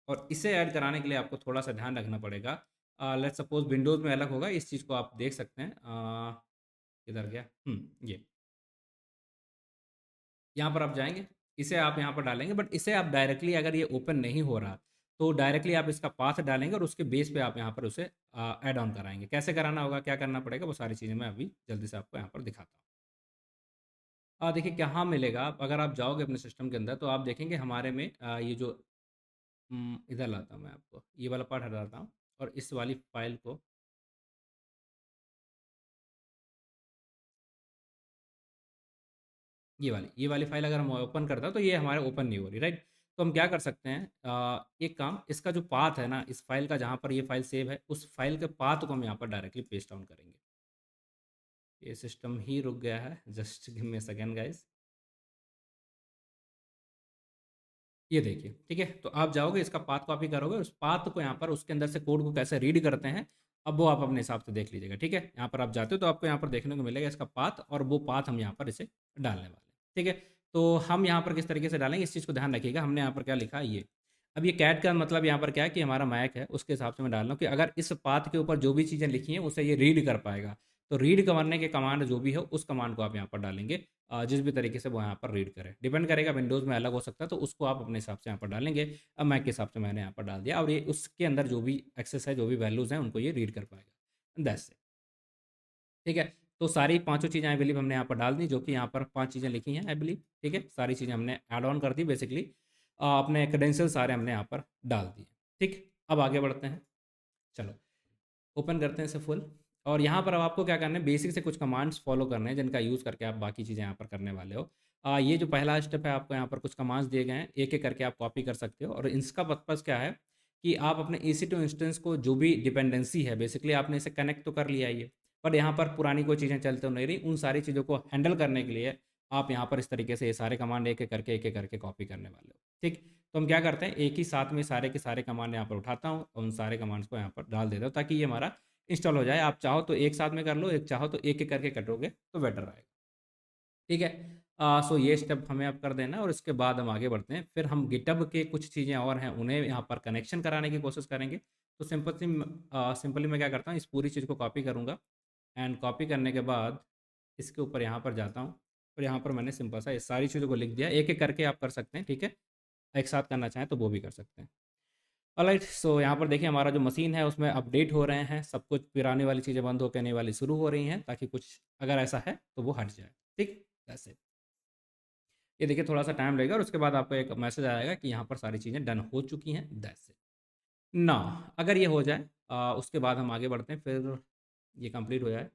[SPEAKER 1] और इसे ऐड कराने के लिए आपको थोड़ा सा ध्यान रखना पड़ेगा। लेट सपोज विंडोज़ में अलग होगा, इस चीज़ को आप देख सकते हैं। किधर गया, ये यहाँ पर आप जाएंगे, इसे आप यहाँ पर डालेंगे, बट इसे आप डायरेक्टली अगर ये ओपन नहीं हो रहा तो डायरेक्टली आप इसका पाथ डालेंगे और उसके बेस पे आप यहाँ पर उसे ऐड ऑन कराएंगे। कैसे कराना होगा, क्या करना पड़ेगा, वो सारी चीज़ें मैं अभी जल्दी से आपको यहाँ पर दिखाता हूँ। देखिए कहाँ मिलेगा, आप अगर आप जाओगे अपने सिस्टम के अंदर तो आप देखेंगे हमारे में ये जो इधर लाता हूँ मैं आपको, ये वाला पार्ट हटाता हूँ और इस वाली फाइल को, ये वाली फाइल अगर हम ओपन करता तो ये हमारे ओपन नहीं हो रही, राइट। तो हम क्या कर सकते हैं, एक काम, इसका जो पाथ है ना इस फाइल का, जहाँ पर ये फाइल सेव है उस फाइल के पाथ को हम यहाँ पर डायरेक्टली पेस्ट डाउन करेंगे। ये सिस्टम ही रुक गया है, just give me a second guys. ये देखिए, ठीक है, तो आप जाओगे इसका पाथ कॉपी करोगे, उस पाथ को यहाँ पर उसके अंदर से कोड को कैसे रीड करते हैं अब वो आप अपने हिसाब से देख लीजिएगा। ठीक है, यहाँ पर आप जाते हो तो आपको यहाँ पर देखने को मिलेगा इसका पाथ, और वो पाथ हम यहाँ पर इसे डालने वाले हैं। ठीक है, तो हम यहाँ पर किस तरीके से डालेंगे इस चीज़ को ध्यान रखिएगा। हमने यहाँ पर क्या लिखा है, ये अब ये कैट का मतलब यहाँ पर क्या है कि हमारा मैक है, उसके हिसाब से मैं डाल रहा हूँ कि अगर इस पाथ के ऊपर जो भी चीज़ें लिखी हैं उसे ये रीड कर पाएगा। तो रीड करने के कमांड जो भी हो उस कमांड को आप यहाँ पर डालेंगे, जिस भी तरीके से वो यहाँ पर रीड करे, डिपेंड करेगा, विंडोज़ में अलग हो सकता है, तो उसको आप अपने हिसाब से यहाँ पर डालेंगे। अब मैक के हिसाब से मैंने यहाँ पर डाल दिया और ये उसके अंदर जो भी एक्सेस है, जो भी वैल्यूज़ हैं उनको ये रीड कर पाएगा, दैट्स इट। ठीक है, तो सारी पांचों चीज़ें आई बिलीव हमने यहाँ पर डाल दी, जो कि यहाँ पर 5 चीज़ें लिखी हैं आई बिलीव। ठीक है, सारी चीज़ें हमने ऐड ऑन कर दी बेसिकली, अपने क्रेडेंशियल सारे हमने यहाँ पर डाल दिए। ठीक, अब आगे बढ़ते हैं, चलो ओपन करते हैं इसे फुल। और यहाँ पर अब आपको क्या करना है, बेसिक से कुछ कमांड्स फॉलो करने हैं जिनका यूज़ करके आप बाकी चीज़ें यहाँ पर करने वाले हो। ये जो पहला स्टेप है, आपको यहाँ पर कुछ कमांड्स दिए गए हैं, एक एक करके आप कॉपी कर सकते हो। और इसका पर्पज़ क्या है कि आप अपने EC2 इंस्टेंस को जो भी डिपेंडेंसी है बेसिकली आपने इसे कनेक्ट तो कर लिया ये, पर यहाँ पर पुरानी कोई चीज़ें चलते नहीं रही, उन सारी चीज़ों को हैंडल करने के लिए आप यहाँ पर इस तरीके से ये सारे कमांड एक एक करके कॉपी करने वाले हो। ठीक, तो हम क्या करते हैं, एक ही साथ में सारे के सारे कमांड यहाँ पर उठाता हूँ और उन सारे कमांड्स को यहाँ पर डाल देता हूँ, ताकि ये हमारा इंस्टॉल हो जाए। आप चाहो तो एक साथ में कर लो, एक चाहो तो एक एक करके कटोगे तो बेटर रहेगा। ठीक है, सो ये स्टेप हमें अब कर देना है और इसके बाद हम आगे बढ़ते हैं। फिर हम गिटहब के कुछ चीज़ें और हैं उन्हें यहाँ पर कनेक्शन कराने की कोशिश करेंगे। तो सिंपली मैं क्या करता हूँ, इस पूरी चीज़ को कॉपी करूँगा एंड कॉपी करने के बाद इसके ऊपर यहाँ पर जाता हूँ और यहाँ पर मैंने सिंपल सा ये सारी चीज़ों को लिख दिया। एक एक करके आप कर सकते हैं, ठीक है, एक साथ करना चाहें तो वो भी कर सकते हैं। ऑलराइट, सो यहाँ पर देखिए हमारा जो मशीन है उसमें अपडेट हो रहे हैं, सब कुछ पुरानी वाली चीज़ें बंद होकर नई वाली शुरू हो रही हैं, ताकि कुछ अगर ऐसा है तो वो हट जाए। ठीक, ऐसे ये देखिए थोड़ा सा टाइम लगेगा और उसके बाद आपको एक मैसेज आएगा कि यहाँ पर सारी चीज़ें डन हो चुकी हैं, दैट्स इट। ना अगर ये हो जाए उसके बाद हम आगे बढ़ते हैं, फिर ये कंप्लीट हो जाए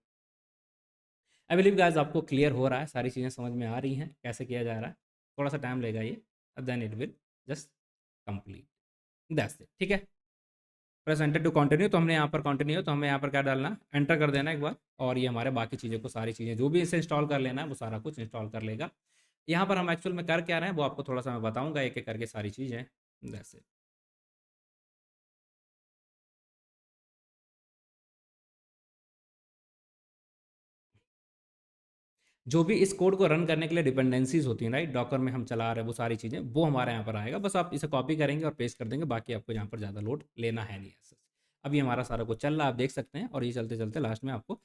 [SPEAKER 1] आई बिलीव गाइस आपको क्लियर हो रहा है, सारी चीज़ें समझ में आ रही हैं कैसे किया जा रहा है। थोड़ा सा टाइम लेगा ये, then it will just complete, that's it. ठीक है, प्रेजेंटेड टू कंटिन्यू, तो हमने यहाँ पर कंटिन्यू, तो हमें यहाँ पर क्या डालना, एंटर कर देना एक बार, और ये हमारे बाकी चीज़ों को, सारी चीज़ें जो भी इसे इंस्टॉल कर लेना है वो सारा कुछ इंस्टॉल कर लेगा। यहाँ पर हम एक्चुअल में कर क्या रहे हैं वो आपको थोड़ा सा मैं बताऊँगा एक एक करके सारी चीज़ें, दैट्स इट। जो भी इस कोड को रन करने के लिए डिपेंडेंसीज होती हैं राइट, डॉकर में हम चला रहे हैं वो सारी चीज़ें, वो हमारे यहाँ पर आएगा, बस आप इसे कॉपी करेंगे और पेस्ट कर देंगे, बाकी आपको यहाँ पर ज़्यादा लोड लेना है नहीं ऐसा। अभी हमारा सारा कुछ चल रहा है, आप देख सकते हैं, और ये चलते चलते लास्ट में आपको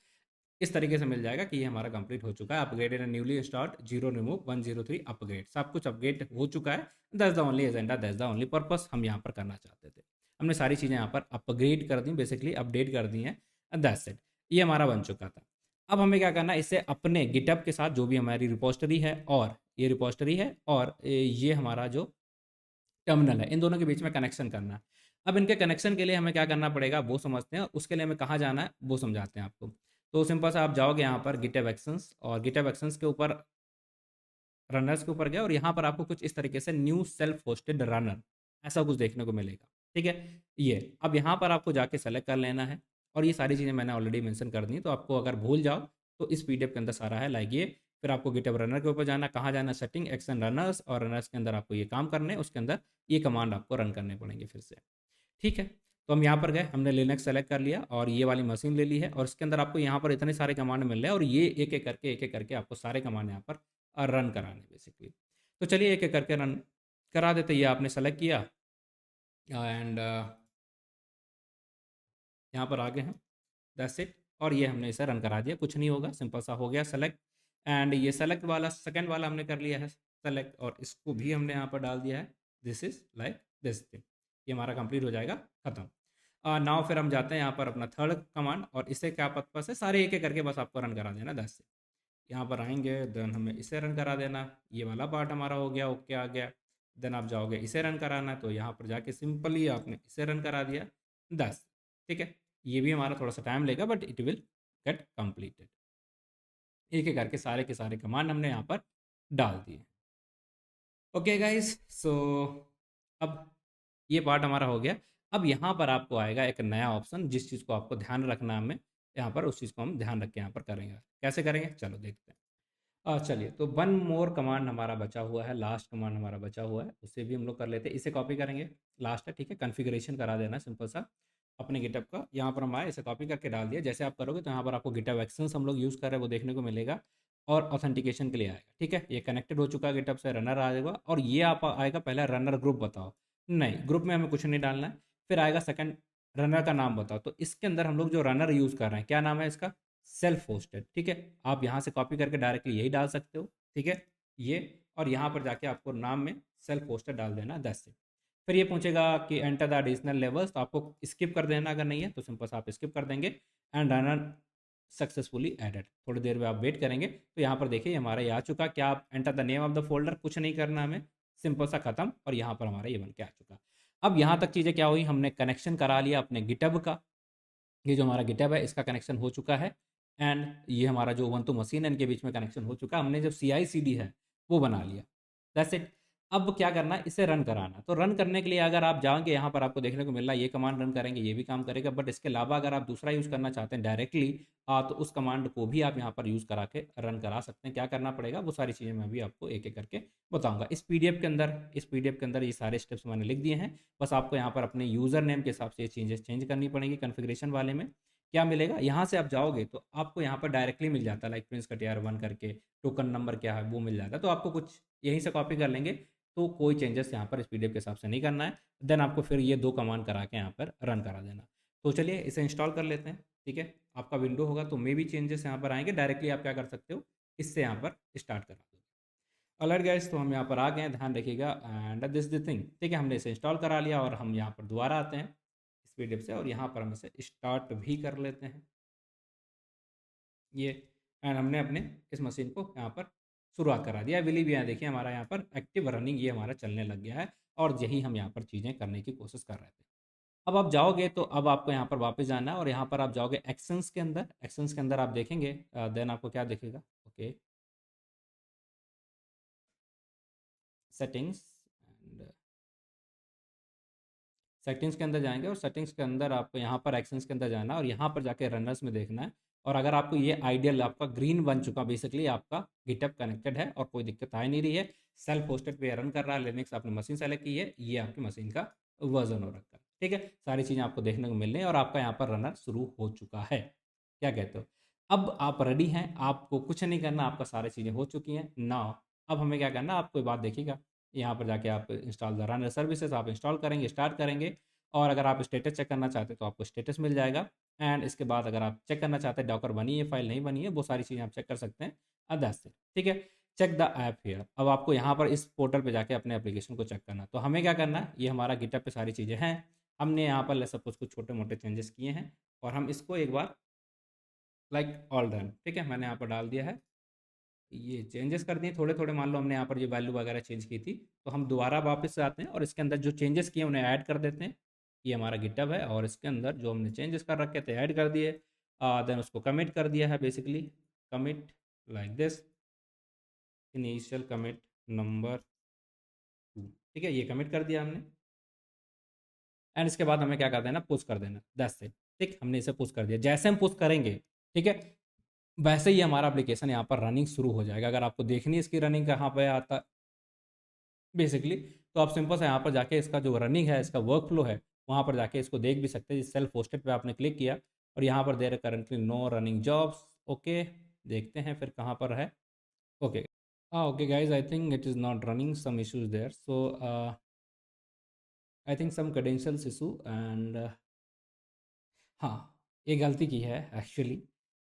[SPEAKER 1] इस तरीके से मिल जाएगा कि ये हमारा कंप्लीट हो चुका है। Upgraded and newly installed zero remove 103 upgrade, सब कुछ अपग्रेड हो चुका है। That's the only agenda, that's the only purpose हम यहाँ पर करना चाहते थे। हमने सारी चीज़ें यहाँ पर अपग्रेड कर दी, बेसिकली अपडेट कर दी हैं, दैट्स इट। ये हमारा बन चुका था। अब हमें क्या करना है, इससे अपने गिटअप के साथ जो भी हमारी रिपोस्टरी है, और ये रिपोस्टरी है, और ये हमारा जो टर्मिनल है, इन दोनों के बीच में कनेक्शन करना है। अब इनके कनेक्शन के लिए हमें क्या करना पड़ेगा वो समझते हैं, उसके लिए हमें कहाँ जाना है वो समझाते हैं आपको। तो सिंपल सा आप जाओगे यहाँ पर गिटहब एक्शंस, और गिटहब एक्शंस के ऊपर रनर्स के ऊपर गए, और यहाँ पर आपको कुछ इस तरीके से न्यू सेल्फ होस्टेड रनर ऐसा कुछ देखने को मिलेगा। ठीक है, ये अब यहाँ पर आपको जाके सेलेक्ट कर लेना है, और ये सारी चीज़ें मैंने ऑलरेडी मेंशन कर दी, तो आपको अगर भूल जाओ तो इस पीडीएफ के अंदर सारा है, लाइक ये। फिर आपको गिटहब रनर के ऊपर जाना, कहाँ जाना, सेटिंग एक्शन रनर्स, और रनर्स के अंदर आपको ये काम करने, उसके अंदर ये कमांड आपको रन करने पड़ेंगे फिर से। ठीक है, तो हम यहाँ पर गए, हमने लिनक्स सेलेक्ट कर लिया और ये वाली मशीन ले ली है, और इसके अंदर आपको यहाँ पर इतने सारे कमांड मिल रहे हैं, और ये एक एक करके आपको सारे कमांड यहाँ पर रन कराने बेसिकली। तो चलिए एक एक करके रन करा देते। ये आपने सेलेक्ट किया, एंड यहाँ पर आ गए हम, दैट्स इट। और ये हमने इसे रन करा दिया, कुछ नहीं होगा, सिंपल सा हो गया सेलेक्ट। एंड ये सेलेक्ट वाला सेकंड वाला हमने कर लिया है सेलेक्ट, और इसको भी हमने यहाँ पर डाल दिया है, this is like this thing. ये हमारा कंप्लीट हो जाएगा, खत्म। नाउ फिर हम जाते हैं यहाँ पर अपना थर्ड कमांड, और इसे क्या पर्पस है, सारे एक एक करके बस आपको रन करा देना, दैट्स इट। यहाँ पर आएंगे, देन हमें इसे रन करा देना, ये वाला पार्ट हमारा हो गया, ओके आ गया। देन आप जाओगे इसे रन कराना, तो यहाँ पर जाके सिंपली आपने इसे रन करा दिया, 10। ठीक है, ये भी हमारा थोड़ा सा टाइम लेगा, but it will get completed. एक एक करके सारे के सारे कमांड हमने यहाँ पर डाल दिए। ओके गाइस, सो अब ये पार्ट हमारा हो गया। अब यहाँ पर आपको आएगा एक नया ऑप्शन, जिस चीज़ को आपको ध्यान रखना है हमें यहाँ पर, उस चीज़ को हम ध्यान रख के यहाँ पर करेंगे। कैसे करेंगे चलो देखते हैं। चलिए, तो वन मोर कमांड हमारा बचा हुआ है, लास्ट कमांड हमारा बचा हुआ है, उसे भी हम लोग कर लेते हैं। इसे कॉपी करेंगे, लास्ट है, ठीक है, कॉन्फ़िगरेशन करा देना सिंपल सा अपने गिटअप का। यहाँ पर हम आए, इसे कॉपी करके डाल दिया। जैसे आप करोगे तो यहाँ पर आपको गिटअप एक्शंस हम लोग यूज़ कर रहे हैं वो देखने को मिलेगा, और ऑथेंटिकेशन के लिए आएगा। ठीक है, ये कनेक्टेड हो चुका है गिटअप से, रनर आएगा, और ये आप आएगा पहला रनर ग्रुप बताओ, नहीं ग्रुप में हमें कुछ नहीं डालना है। फिर आएगा सेकंड, रनर का नाम बताओ, तो इसके अंदर हम लोग जो रनर यूज़ कर रहे हैं क्या नाम है इसका, सेल्फ होस्टेड। ठीक है, आप यहाँ से कॉपी करके डायरेक्टली यही डाल सकते हो। ठीक है, ये, और यहाँ पर जाके आपको नाम में सेल्फ होस्टेड डाल देना, 10 से। फिर ये पूछेगा कि एंटर द एडिशनल लेवल्स, तो आपको स्किप कर देना, अगर नहीं है तो सिंपल से आप स्किप कर देंगे। एंड रनर सक्सेसफुली एडेड, थोड़ी देर में आप वेट करेंगे तो यहाँ पर देखिए हमारा ये आ चुका। क्या आप enter the name of the folder, कुछ नहीं करना हमें, सिंपल सा खत्म, और यहाँ पर हमारा ये बन के आ चुका। अब यहाँ तक चीज़ें क्या हुई, हमने कनेक्शन करा लिया अपने गिटहब का, ये जो हमारा गिटहब है इसका कनेक्शन हो चुका है, एंड ये हमारा जो उबंटू मशीन है इनके बीच में कनेक्शन हो चुका है। हमने जो CI/CD है वो बना लिया, दैट्स इट। अब क्या करना है, इसे रन कराना। तो रन करने के लिए अगर आप जाएंगे यहाँ पर आपको देखने को मिल रहा है ये कमांड रन करेंगे, ये भी काम करेगा, बट इसके अलावा अगर आप दूसरा यूज़ करना चाहते हैं डायरेक्टली, तो उस कमांड को भी आप यहाँ पर यूज़ करा के रन करा सकते हैं। क्या करना पड़ेगा वो सारी चीज़ें मैं भी आपको एक एक करके बताऊंगा इस पीडीएफ के अंदर ये सारे स्टेप्स मैंने लिख दिए हैं। बस आपको यहाँ पर अपने यूज़र नेम के हिसाब से ये चेंजेस चेंज करनी पड़ेंगी। कॉन्फ़िगरेशन वाले में क्या मिलेगा, यहाँ से आप जाओगे तो आपको यहाँ पर डायरेक्टली मिल जाता है, लाइक प्रिंस कटियार 1 करके, टोकन नंबर क्या है वो मिल जाता है। तो आपको कुछ यहीं से कॉपी कर लेंगे, तो कोई चेंजेस यहाँ पर इस पीडीएफ के हिसाब से नहीं करना है। देन आपको फिर ये 2 कमांड करा के यहाँ पर रन करा देना। तो चलिए इसे इंस्टॉल कर लेते हैं। ठीक है, आपका विंडो होगा तो मे भी चेंजेस यहाँ पर आएंगे, डायरेक्टली आप क्या कर सकते हो, इससे यहाँ पर स्टार्ट करा दो। अलर्ट गाइस, तो हम यहाँ पर आ गए हैं, ध्यान रखिएगा, एंड दिस द थिंग। ठीक है, हमने इसे इंस्टॉल करा लिया, और हम यहाँ पर दोबारा आते हैं इस पीडीएफ से, और यहाँ पर हम इसे स्टार्ट भी कर लेते हैं ये। एंड हमने अपने इस मशीन को यहाँ पर शुरुआत करा दिया। बिलीव यहाँ देखिए हमारा यहाँ पर एक्टिव रनिंग ये हमारा चलने लग गया है, और यही हम यहाँ पर चीज़ें करने की कोशिश कर रहे थे। अब आप जाओगे तो अब आपको यहाँ पर वापस जाना है और यहाँ पर आप जाओगे एक्शंस के अंदर। एक्शंस के अंदर आप देखेंगे देन आपको क्या दिखेगा, ओके, सेटिंग्स। एंड सेटिंग्स के अंदर जाएंगे और सेटिंग्स के अंदर आपको यहाँ पर एक्शंस के अंदर जाना है और यहाँ पर जाके रनर्स में देखना है। और अगर आपको ये आइडियल आपका ग्रीन बन चुका, बेसिकली आपका गिटअप कनेक्टेड है और कोई दिक्कत आ ही नहीं रही है, सेल्फ होस्टेड पे रन कर रहा है, लिनक्स आपने मशीन सेलेक्ट की है, ये आपकी मशीन का वर्जन हो रखा है, ठीक है। सारी चीज़ें आपको देखने को मिल रही है और आपका यहाँ पर रनर शुरू हो चुका है। क्या कहते हो? अब आप रेडी हैं, आपको कुछ नहीं करना, आपका सारी चीज़ें हो चुकी हैं ना। अब हमें क्या करना, आप कोई बात देखिएगा, यहाँ पर जाके आप इंस्टॉल द रनर सर्विसेज आप इंस्टॉल करेंगे, स्टार्ट करेंगे। और अगर आप स्टेटस चेक करना चाहते हैं तो आपको स्टेटस मिल जाएगा। एंड इसके बाद अगर आप चेक करना चाहते हैं डॉकर बनी है फाइल नहीं बनी है, वो सारी चीज़ें आप चेक कर सकते हैं। अदर्स से ठीक है। Check the app here. अब आपको यहाँ पर इस पोर्टल पे जाके अपने एप्लीकेशन को चेक करना। तो हमें क्या करना है, ये हमारा गिटअप पे सारी चीज़ें हैं, हमने यहाँ पर सपोज कुछ छोटे मोटे चेंजेस किए हैं और हम इसको एक बार लाइक ऑल डन, ठीक है, मैंने यहाँ पर डाल दिया है। ये चेंजेस कर दिए थोड़े थोड़े, मान लो हमने यहाँ पर ये वैल्यू वगैरह चेंज की थी, तो हम दोबारा वापस से आते हैं और इसके अंदर जो चेंजेस किए उन्हें ऐड कर देते हैं। ये हमारा गिटहब है और इसके अंदर जो हमने चेंजेस कर रखे थे ऐड कर दिए। देन उसको कमिट कर दिया है, basically commit like this, initial commit number 2, ठीक है, ये कमिट कर दिया हमने। एंड इसके बाद हमें क्या कर देना, पुश कर देना, दैट्स इट। ठीक, हमने इसे पुश कर दिया। जैसे हम पुश करेंगे, ठीक है, वैसे ही हमारा एप्लीकेशन यहाँ पर रनिंग शुरू हो जाएगा। अगर आपको देखनी है इसकी रनिंग कहाँ पे आता बेसिकली, तो आप सिंपल से यहाँ पर जाके इसका जो रनिंग है, इसका वर्क फ्लो है, वहाँ पर जाके इसको देख भी सकते हैं। सेल्फ होस्टेड पे आपने क्लिक किया और यहाँ पर दे रहे currently no running jobs, okay. देखते हैं फिर कहाँ पर है, okay. Okay guys, I think it is not running, some issues there, so I think some credentials issue and हाँ, ये गलती की है एक्चुअली।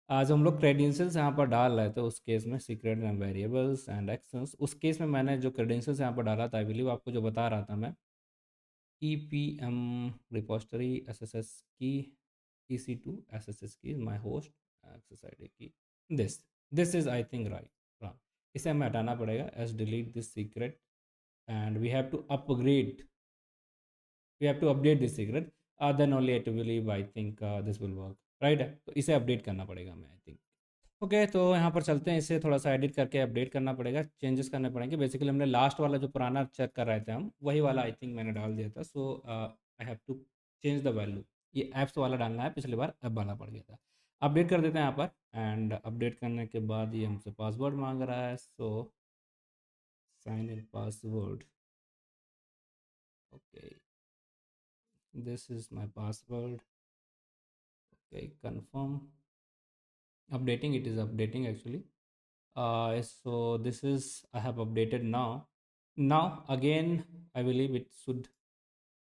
[SPEAKER 1] आज हम लोग क्रेडेंशियल्स यहाँ पर डाल रहे थे, उस केस में secret and variables and actions, उस केस में मैंने जो क्रेडेंशियल्स यहाँ पर डाला था, आई बिलीव आपको जो बता रहा था मैं, E P M repository S S S की E C two S S S की my host access I D की, this this is I think right wrong, इसे हमें हटाना पड़ेगा as delete this secret and we have to upgrade, we have to update this secret, then only it will I think this will work, right है। तो इसे update करना पड़ेगा हमें, आई थिंक। ओके, तो यहाँ पर चलते हैं, इसे थोड़ा सा एडिट करके अपडेट करना पड़ेगा, चेंजेस करने पड़ेंगे। बेसिकली हमने लास्ट वाला जो पुराना चेक कर रहे थे हम, वही वाला आई थिंक मैंने डाल दिया था। So I have to change the value, ये ऐप्स वाला डालना है, पिछली बार ऐप वाला पड़ गया था। अपडेट कर देते हैं यहाँ पर एंड अपडेट करने के बाद ये हमसे पासवर्ड मांग रहा है, so sign in password, okay, this is my password, okay, confirm, updating, it is updating actually. So this is, I have updated now again, I believe it should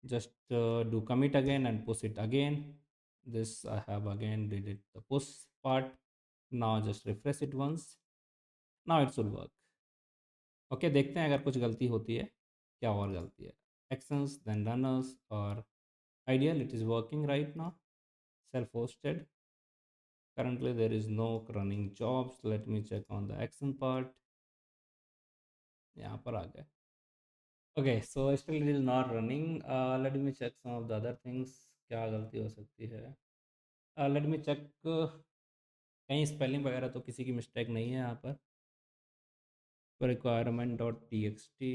[SPEAKER 1] just do commit again and push it again. This I have again did it the push part. Now just refresh it once, now it should work. Okay, देखते हैं अगर कुछ गलती होती है, क्या और गलती है, एक्शंस देन रनर्स और ideal, it is working right now, self hosted, currently there is no running jobs, let me check on the action part, यहाँ पर आ गए। Okay, so still it is not running, let me check some of the other things, क्या गलती हो सकती है, let me check, कहीं स्पेलिंग वगैरह तो किसी की मिस्टेक नहीं है यहाँ पर। Requirement dot T X T,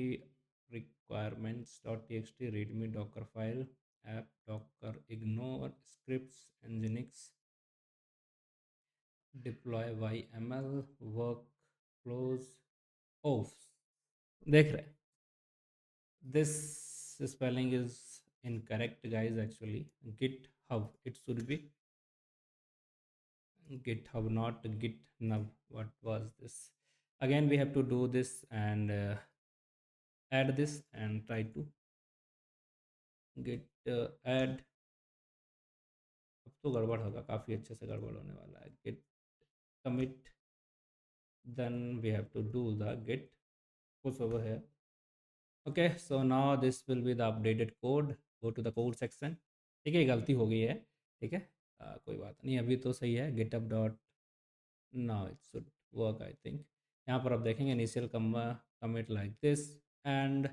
[SPEAKER 1] requirements dot T X T, readme Docker file, app Docker ignore, scripts nginx, deploy Y M L, workflows, ओफ, देख रहे, this spelling is incorrect guys, actually github, it should be github not gitnub. What was this? Again we have to do this and add this and try to git add, अब तो गड़बड़ होगा, काफ़ी अच्छे से गड़बड़ होने वाला है, git commit, then we have to do the git push over here. Okay, so now this will be the updated code, go to the code section, ठीक है, गलती हो गई है, ठीक है, कोई बात नहीं, अभी तो सही है, github dot, now it should work I think. यहाँ पर आप देखेंगे initial commit like this and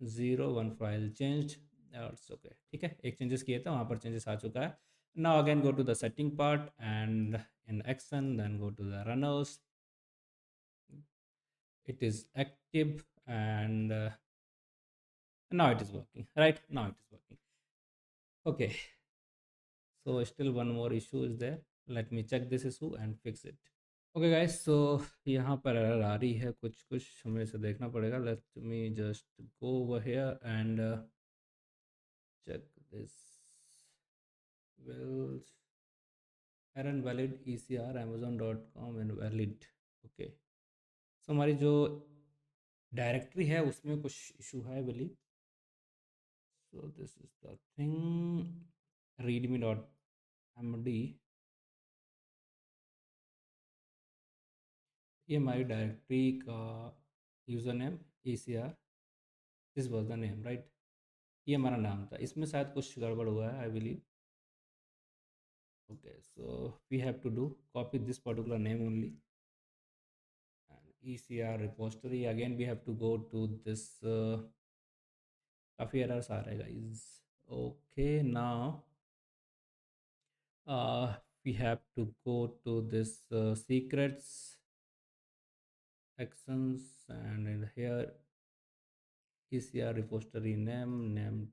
[SPEAKER 1] 01 file changed, it's okay, ठीक है, एक चेंजेस किए थे वहाँ पर चेंजेस आ चुका है. Now again go to the setting part and in action then go to the runners. It is active and now it is working, right? Now it is working. Okay, so still one more issue is there. Let me check this issue and fix it. Okay guys, so यहाँ पर error आ रही है, कुछ कुछ हमें इसे देखना पड़ेगा. Let me just go over here and check this. Will error invalid ECR amazon.com invalid. Okay, so हमारी जो डायरेक्टरी है उसमें कुछ इशू है believe. So this is the thing, readme.md. ये हमारी डायरेक्टरी का user name ECR, this was the name right. ये हमारा नाम था, इसमें शायद कुछ गड़बड़ हुआ है I believe. Okay, so we have to do copy this particular name only and ECR repository. Again we have to go to this. काफ़ी एरर्स आ रहे guys. Okay, now we have to go to this secrets actions and in here ECR repository name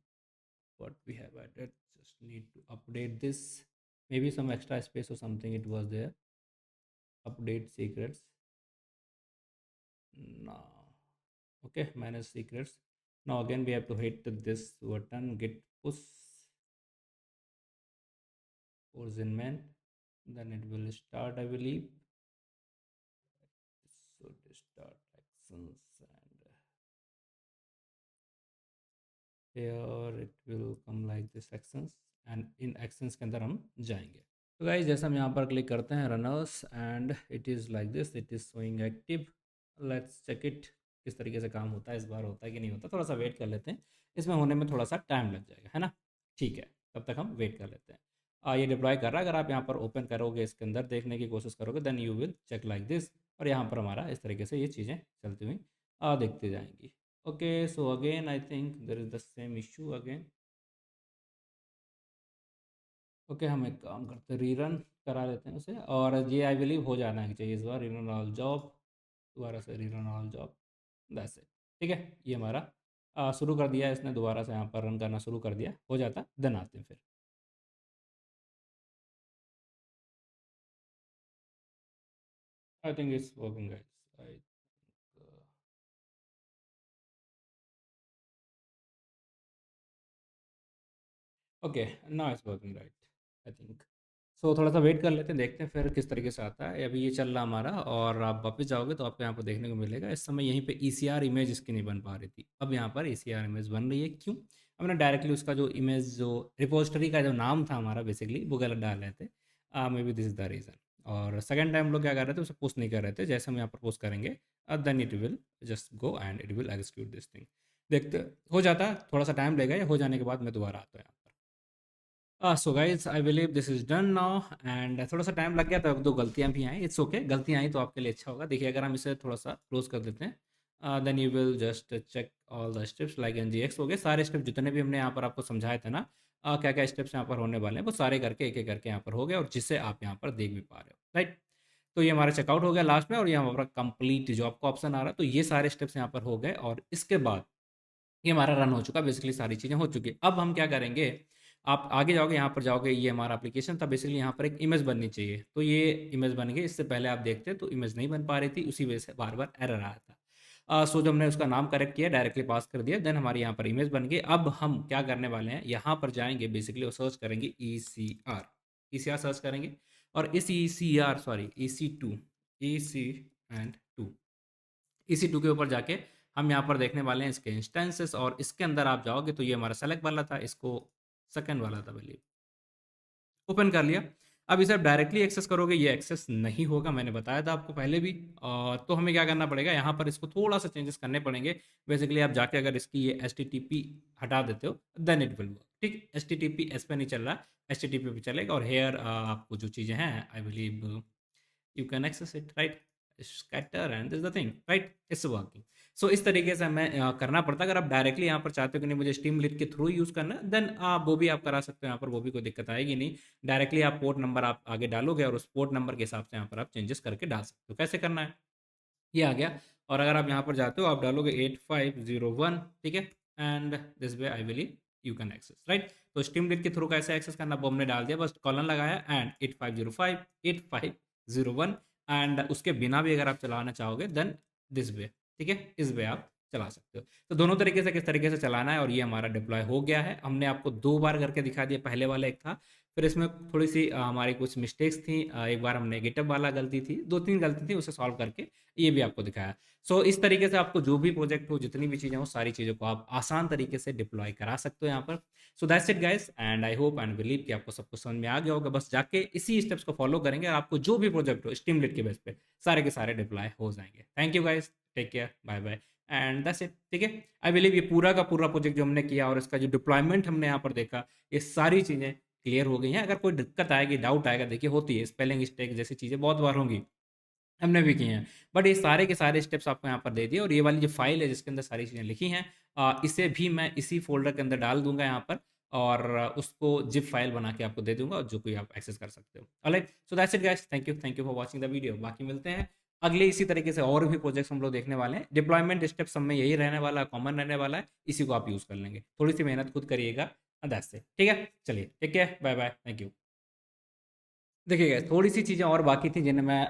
[SPEAKER 1] what we have added. Just need to update this, maybe some extra space or something it was there. Update secrets now. Okay, manage secrets. Now again we have to hit this button, git push origin man, then it will start I believe. So start actions and here it will come like this actions and in actions के अंदर हम जाएंगे. तो guys जैसे हम यहाँ पर click करते हैं runners and it is like this, it is showing active. Let's check it किस तरीके से काम होता है, इस बार होता है कि नहीं होता. थोड़ा सा वेट कर लेते हैं, इसमें होने में थोड़ा सा टाइम लग जाएगा है ना. ठीक है, तब तक हम वेट कर लेते हैं. ये डिप्लॉय कर रहा है. अगर आप यहाँ पर ओपन करोगे, इसके अंदर देखने की कोशिश करोगे, then you will check like this. और यहाँ पर हमारा इस तरीके से ये चीज़ें चलती हुई देखती जाएंगी. Okay, so again I think there is the same issue again. Okay, हम एक काम करते हैं, रीरन करा लेते हैं उसे. और ये आई बिलीव हो जाना चाहिए इस बार. रीरन ऑल जॉब, दोबारा से rerun all job, that's it. ठीक है, ये हमारा शुरू कर दिया है इसने, दोबारा से यहाँ पर रन करना शुरू कर दिया. हो जाता, देन आते हैं फिर. I think it's working guys. I okay, now it's working right I think. सो थोड़ा सा वेट कर लेते हैं, देखते हैं फिर किस तरीके से आता है. अभी ये चल रहा हमारा और आप वापस जाओगे तो आपको यहाँ पर देखने को मिलेगा इस समय यहीं पे ECR इमेज इसकी नहीं बन पा रही थी. अब यहाँ पर ECR इमेज बन रही है. क्यों? हमने डायरेक्टली उसका जो इमेज जो रिपोजिटरी का जो नाम था हमारा बेसिकली वो गलत डाल रहे थे. May be this is the reason. और सेकेंड टाइम लोग क्या कर रहे थे, उसे पोस्ट नहीं कर रहे थे. जैसे हम यहाँ पर पोस्ट करेंगे then it will just go and it will execute this thing. देखते हो जाता, थोड़ा सा टाइम लेगा. ये हो जाने के बाद मैं दोबारा आता हूँ यहाँ पर. So guys I believe this is done now and थोड़ा सा टाइम लग गया था, दो गलतियां भी आई. इट्स ओके, गलतियां आई तो आपके लिए अच्छा होगा. देखिए अगर हम इसे थोड़ा सा क्लोज कर देते हैं then you will just check all the steps like NGX हो गए. सारे स्टेप जितने भी हमने यहाँ पर आपको समझाए थे ना, क्या क्या स्टेप्स यहाँ पर होने वाले हैं वो सारे करके एक एक करके यहाँ पर हो गए और जिसे आप यहाँ पर देख भी पा रहे हो राइट. तो ये हमारा चेकआउट हो गया लास्ट में और ये हमारा कंप्लीट जॉब का ऑप्शन आ रहा है. तो ये सारे स्टेप्स यहाँ पर हो गए और इसके बाद ये हमारा रन हो चुका. बेसिकली सारी चीज़ें हो चुकी. अब हम क्या करेंगे, आप आगे जाओगे, यहाँ पर जाओगे, ये हमारा एप्लीकेशन था. बेसिकली यहाँ पर एक इमेज बननी चाहिए. तो ये इमेज बन गई. इससे पहले आप देखते तो इमेज नहीं बन पा रही थी, उसी वजह से बार बार एरर आया था. सो जब हमने उसका नाम करेक्ट किया, डायरेक्टली पास कर दिया, देन हमारी यहाँ पर इमेज बन गई. अब हम क्या करने वाले हैं, यहाँ पर जाएंगे बेसिकली और सर्च करेंगे ECR सर्च करेंगे. और इस ECR सॉरी EC2 EC2 के ऊपर जाके हम यहाँ पर देखने वाले हैं इसके इंस्टेंसेस. और इसके अंदर आप जाओगे तो ये हमारा सेलेक्ट वाला था, इसको सेकंड वाला था बिलीव. ओपन कर लिया. अब इसे आप डायरेक्टली एक्सेस करोगे, ये एक्सेस नहीं होगा, मैंने बताया था आपको पहले भी. तो हमें क्या करना पड़ेगा, यहाँ पर इसको थोड़ा सा चेंजेस करने पड़ेंगे. बेसिकली आप जाके अगर इसकी ये HTTP हटा देते हो देन इट विल वर्क. ठीक, HTTP एस पे नहीं चल रहा, HTTP पे चलेगा. और हेयर आपको जो चीज़ें हैं I believe you can access it right. Scatter and this the thing, right, it's working. सो इस तरीके से हमें करना पड़ता है। अगर आप डायरेक्टली यहाँ पर चाहते हो कि नहीं मुझे स्ट्रीमलीट के थ्रू यूज़ करना है, देन आप वो भी आप करा सकते हो, यहाँ पर वो भी कोई दिक्कत आएगी नहीं। डायरेक्टली आप पोर्ट नंबर आप आगे डालोगे और उस पोर्ट नंबर के हिसाब से यहाँ पर आप चेंजेस करके डाल सकते हो। कैसे करना है, ये आ गया। और अगर आप यहाँ पर जाते हो, आप डालोगे 8501, ठीक है, and this way I believe you can access, right. तो स्ट्रीमलीट के थ्रू कैसे एक्सेस करना, वो हमने डाल दिया, बस कॉलन लगाया एंड 8505 8501, एंड उसके बिना भी अगर आप चलाना चाहोगे देन दिस वे, ठीक है, इस वे आप चला सकते हो। तो दोनों तरीके से किस तरीके से चलाना है, और ये हमारा डिप्लॉय हो गया है। हमने आपको 2 बार करके दिखा दिया, पहले वाला एक था, फिर इसमें थोड़ी सी हमारी कुछ मिस्टेक्स थी। एक बार हमने गिटहब वाला गलती थी, 2-3 गलती थी, उसे सॉल्व करके ये भी आपको दिखाया। सो इस तरीके से आपको जो भी प्रोजेक्ट हो, जितनी भी चीज़ें हो, सारी चीज़ों को आप आसान तरीके से डिप्लॉय करा सकते हो यहाँ पर। So that's it guys, and I hope and believe कि आपको सब कुछ समझ में आ गया होगा। बस जाके इसी स्टेप्स को फॉलो करेंगे और आपको जो भी प्रोजेक्ट हो स्ट्रीमलीट के बेस पे सारे के सारे डिप्लॉय हो जाएंगे। Thank you guys, take care, bye bye, and that's it, ठीक है। आई बिलीव ये पूरा का पूरा प्रोजेक्ट जो हमने किया और इसका जो डिप्लॉयमेंट हमने यहाँ पर देखा, ये सारी चीज़ें क्लियर हो गई हैं। अगर कोई दिक्कत आएगी, डाउट आएगा, देखिए होती है, स्पेलिंग मिस्टेक जैसी चीज़ें बहुत बार होंगी, हमने भी किए हैं, बट ये सारे के सारे स्टेप्स आपको यहाँ पर दे दिए। और ये वाली जो फाइल है जिसके अंदर सारी चीज़ें लिखी हैं, इसे भी मैं इसी फ़ोल्डर के अंदर डाल दूँगा यहाँ पर, और उसको ज़िप फाइल बना के आपको दे दूँगा, जो कोई आप एक्सेस कर सकते हो। Alright, so that's it guys, thank you for watching the video. बाकी मिलते हैं अगले इसी तरीके से और भी प्रोजेक्ट्स हम लोग देखने वाले हैं। डिप्लॉयमेंट स्टेप्स सब में यही रहने वाला है, कॉमन रहने वाला है, इसी को आप यूज़ कर लेंगे। थोड़ी सी मेहनत खुद करिएगा, दैट्स इट, ठीक है? चलिए, take care, bye bye, thank you. देखिए गाइस, थोड़ी-सी चीज़ें और बाकी थी जिन्हें मैं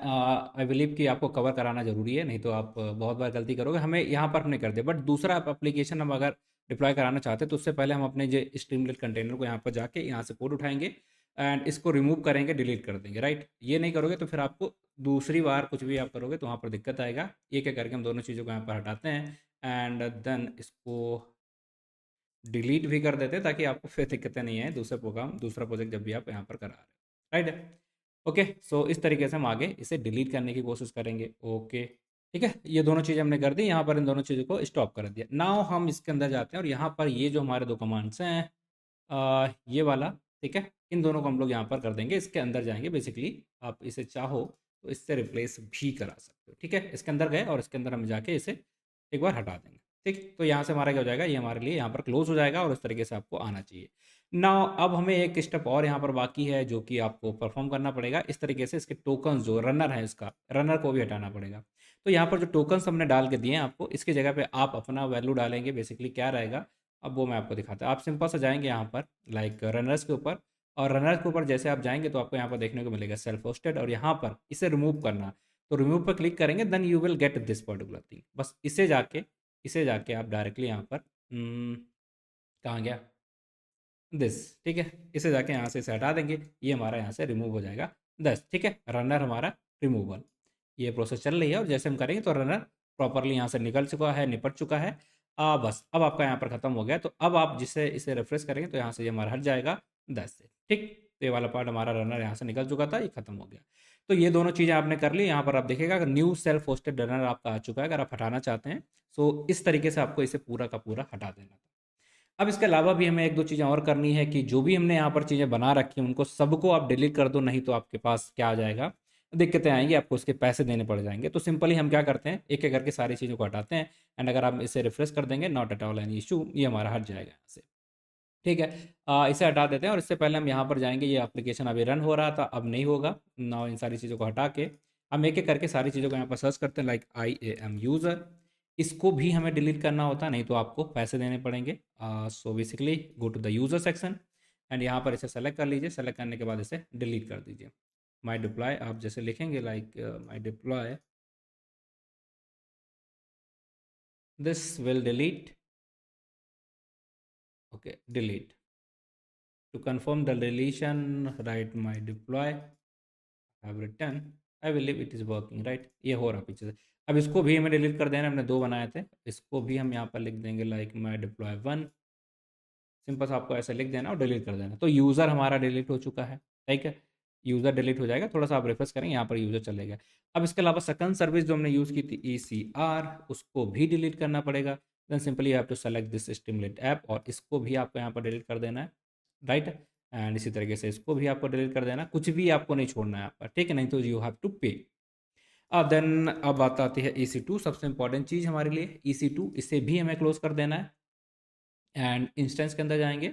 [SPEAKER 1] आई बिलीव कि आपको कवर कराना ज़रूरी है, नहीं तो आप बहुत बार गलती करोगे। हमें यहाँ पर हमने कर दिया, बट दूसरा आप एप्लीकेशन हम अगर डिप्लॉय कराना चाहते हैं, तो उससे पहले हम अपने जो स्ट्रीमलीट कंटेनर को यहाँ पर जाके यहाँ से कोड उठाएँगे एंड इसको रिमूव करेंगे, डिलीट कर देंगे, राइट? ये नहीं करोगे तो फिर आपको दूसरी बार कुछ भी आप करोगे तो वहाँ पर दिक्कत आएगा। एक-एक करके हम दोनों चीज़ों को यहाँ पर हटाते हैं एंड देन इसको डिलीट भी कर देते हैं, ताकि आपको फिर दिक्कतें नहीं आए दूसरा प्रोजेक्ट जब भी आप यहाँ पर करा रहे हो, राइट। ओके, सो इस तरीके से हम आगे इसे डिलीट करने की कोशिश करेंगे। ओके, ठीक है, ये दोनों चीज़ें हमने कर दी, यहाँ पर इन दोनों चीज़ों को स्टॉप कर दिया। नाउ हम इसके अंदर जाते हैं और यहाँ पर ये जो हमारे दो कमांड्स हैं, ये वाला, ठीक है, इन दोनों को हम लोग यहाँ पर कर देंगे, इसके अंदर जाएंगे। बेसिकली आप इसे चाहो तो इससे रिप्लेस भी करा सकते हो, ठीक है। इसके अंदर गए और इसके अंदर हम जाके इसे एक बार हटा देंगे, ठीक। तो यहाँ से हमारा क्या हो जाएगा, ये हमारे लिए यहाँ पर क्लोज हो जाएगा और इस तरीके से आपको आना चाहिए। ना अब हमें एक स्टेप और यहाँ पर बाकी है जो कि आपको परफॉर्म करना पड़ेगा। इस तरीके से इसके टोकन्स जो रनर है, इसका रनर को भी हटाना पड़ेगा। तो यहाँ पर जो टोकन्स हमने डाल के दिए हैं आपको, इसकी जगह पे आप अपना वैल्यू डालेंगे। बेसिकली क्या रहेगा, अब वो मैं आपको दिखाता हूँ। आप सिंपल से जाएंगे यहाँ पर लाइक रनर्स के ऊपर, और रनर्स के ऊपर जैसे आप जाएंगे तो आपको यहाँ पर देखने को मिलेगा सेल्फ होस्टेड, और यहाँ पर इसे रिमूव करना। तो रिमूव पर क्लिक करेंगे, then you will get this particular thing. बस इसे जाके आप डायरेक्टली यहाँ पर कहाँ गया दिस, ठीक है, इसे जाके यहाँ से इसे हटा देंगे, ये हमारा यहाँ से रिमूव हो जाएगा दस, ठीक है। रनर हमारा रिमूवल, ये प्रोसेस चल रही है, और जैसे हम करेंगे तो रनर प्रॉपरली यहाँ से निकल चुका है, निपट चुका है। बस अब आपका यहाँ पर खत्म हो गया। तो अब आप जिसे इसे रिफ्रेश करेंगे तो यहाँ से ये हमारा हट जाएगा 10 से, ठीक। तो ये वाला पार्ट हमारा रनर यहाँ से निकल चुका था, ये खत्म हो गया। तो ये दोनों चीज़ें आपने कर ली। यहाँ पर आप देखिएगा अगर न्यू सेल्फ होस्टेड रनर आपका आ चुका है, अगर आप हटाना चाहते हैं। सो इस तरीके से आपको इसे पूरा का पूरा हटा देना था। अब इसके अलावा भी हमें एक दो चीज़ें और करनी है कि जो भी हमने यहाँ पर चीज़ें बना रखी हैं उनको सबको आप डिलीट कर दो, नहीं तो आपके पास क्या आ जाएगा, दिक्कतें आएंगी, आपको उसके पैसे देने पड़ जाएंगे। तो सिंपली हम क्या करते हैं, एक एक करके सारी चीज़ों को हटाते हैं, एंड अगर आप इसे रिफ्रेश कर देंगे, not at all any issue, ये हमारा हट जाएगा यहाँ से, ठीक है। इसे हटा देते हैं, और इससे पहले हम यहाँ पर जाएंगे, ये एप्लीकेशन अभी रन हो रहा था, अब नहीं होगा ना। इन सारी चीज़ों को हटा के हम एक एक करके सारी चीज़ों को यहाँ पर सर्च करते हैं, लाइक IAM यूज़र, इसको भी हमें डिलीट करना होता है, नहीं तो आपको पैसे देने पड़ेंगे। So basically go to the user section, and यहाँ पर इसे सेलेक्ट कर लीजिए। सेलेक्ट करने के बाद इसे डिलीट कर दीजिए। माई डिप्लॉय आप जैसे लिखेंगे, like my deploy this will delete, okay, delete. To confirm the deletion, write my deploy. I have written. I believe it is working, right? ये हो रहा पीछे से। अब इसको भी हमें डिलीट कर देना, हमने 2 बनाए थे, इसको भी हम यहाँ पर लिख देंगे लाइक माई डिप्लॉय 1। सिंपल सा आपको ऐसे लिख देना और डिलीट कर देना। तो यूज़र हमारा डिलीट हो चुका है, ठीक है। यूज़र डिलीट हो जाएगा, थोड़ा सा आप रिफ्रेश करेंगे, यहाँ पर यूज़र चलेगा। अब इसके अलावा सेकंड सर्विस जो हमने यूज़ की थी ECR, उसको भी डिलीट करना पड़ेगा। Then simply you have to select this stimulate app, और इसको भी आपको यहाँ पर डिलीट कर देना है, राइट। एंड इसी तरीके से इसको भी आपको डिलीट कर देना, कुछ भी आपको नहीं छोड़ना है यहाँ पर, ठीक है, नहीं तो यू हैव टू पे। देन अब बात आती है EC2, सबसे इंपॉर्टेंट चीज़ हमारे लिए EC2, इसे भी हमें क्लोज कर देना है। एंड इंस्टेंस के अंदर जाएंगे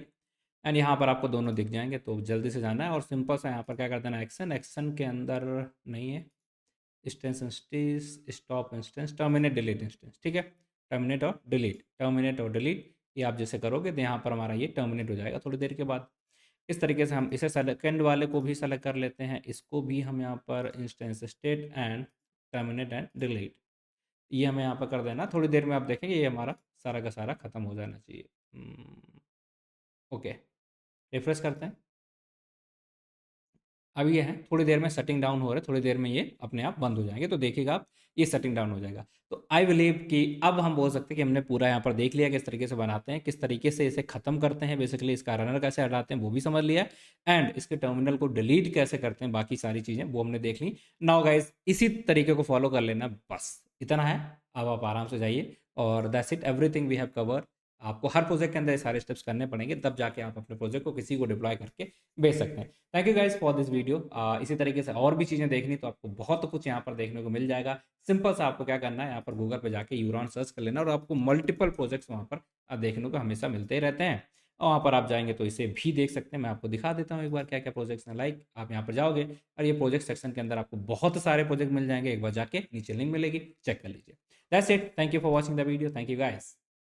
[SPEAKER 1] एंड यहाँ पर आपको दोनों दिख जाएंगे, तो जल्दी से जाना है और सिंपल सा यहाँ पर क्या कर देना है, एक्शन के अंदर नहीं है, instance instance stop instance terminate delete instance, ठीक है, टर्मिनेट और डिलीट ये आप जैसे करोगे तो यहाँ पर हमारा ये टर्मिनेट हो जाएगा थोड़ी देर के बाद। इस तरीके से हम इसे सेकंड वाले को भी सेलेक्ट कर लेते हैं, इसको भी हम यहाँ पर instance state and terminate and delete ये हमें यहाँ पर कर देना। थोड़ी देर में आप देखेंगे ये हमारा सारा का सारा खत्म हो जाना चाहिए। ओके, रिफ्रेश करते हैं। अब ये है थोड़ी देर में सेटिंग डाउन हो रहा है, थोड़ी देर में ये अपने आप बंद हो जाएंगे, तो देखिएगा आप ये सेटिंग डाउन हो जाएगा। तो आई बिलीव कि अब हम बोल सकते हैं कि हमने पूरा यहाँ पर देख लिया किस तरीके से बनाते हैं, किस तरीके से इसे खत्म करते हैं, बेसिकली इसका रनर कैसे हटाते हैं वो भी समझ लिया, एंड इसके टर्मिनल को डिलीट कैसे करते हैं, बाकी सारी चीज़ें वो हमने देख ली। नाउ गाइज इसी तरीके को फॉलो कर लेना, बस इतना है। अब आप आराम से जाइए और that's it, everything we have cover. आपको हर प्रोजेक्ट के अंदर ये सारे स्टेप्स करने पड़ेंगे, तब जाके आप अपने प्रोजेक्ट को किसी को डिप्लॉय करके भेज सकते हैं। Thank you guys for this video. इसी तरीके से और भी चीज़ें देखनी तो आपको बहुत कुछ यहाँ पर देखने को मिल जाएगा। सिंपल सा आपको क्या करना है, यहाँ पर गूगल पे जाके यूरॉन सर्च कर लेना और आपको मल्टीपल प्रोजेक्ट्स वहाँ पर देखने को हमेशा मिलते ही रहते हैं। और वहाँ पर आप जाएंगे तो इसे भी देख सकते हैं, मैं आपको दिखा देता हूँ एक बार क्या क्या प्रोजेक्ट्स हैं। लाइक आप यहाँ पर जाओगे और ये प्रोजेक्ट सेक्शन के अंदर आपको बहुत सारे प्रोजेक्ट मिल जाएंगे, एक बार जाके नीचे लिंक मिलेगी, चेक कर लीजिए। That's it, thank you for watching the video, thank you guys.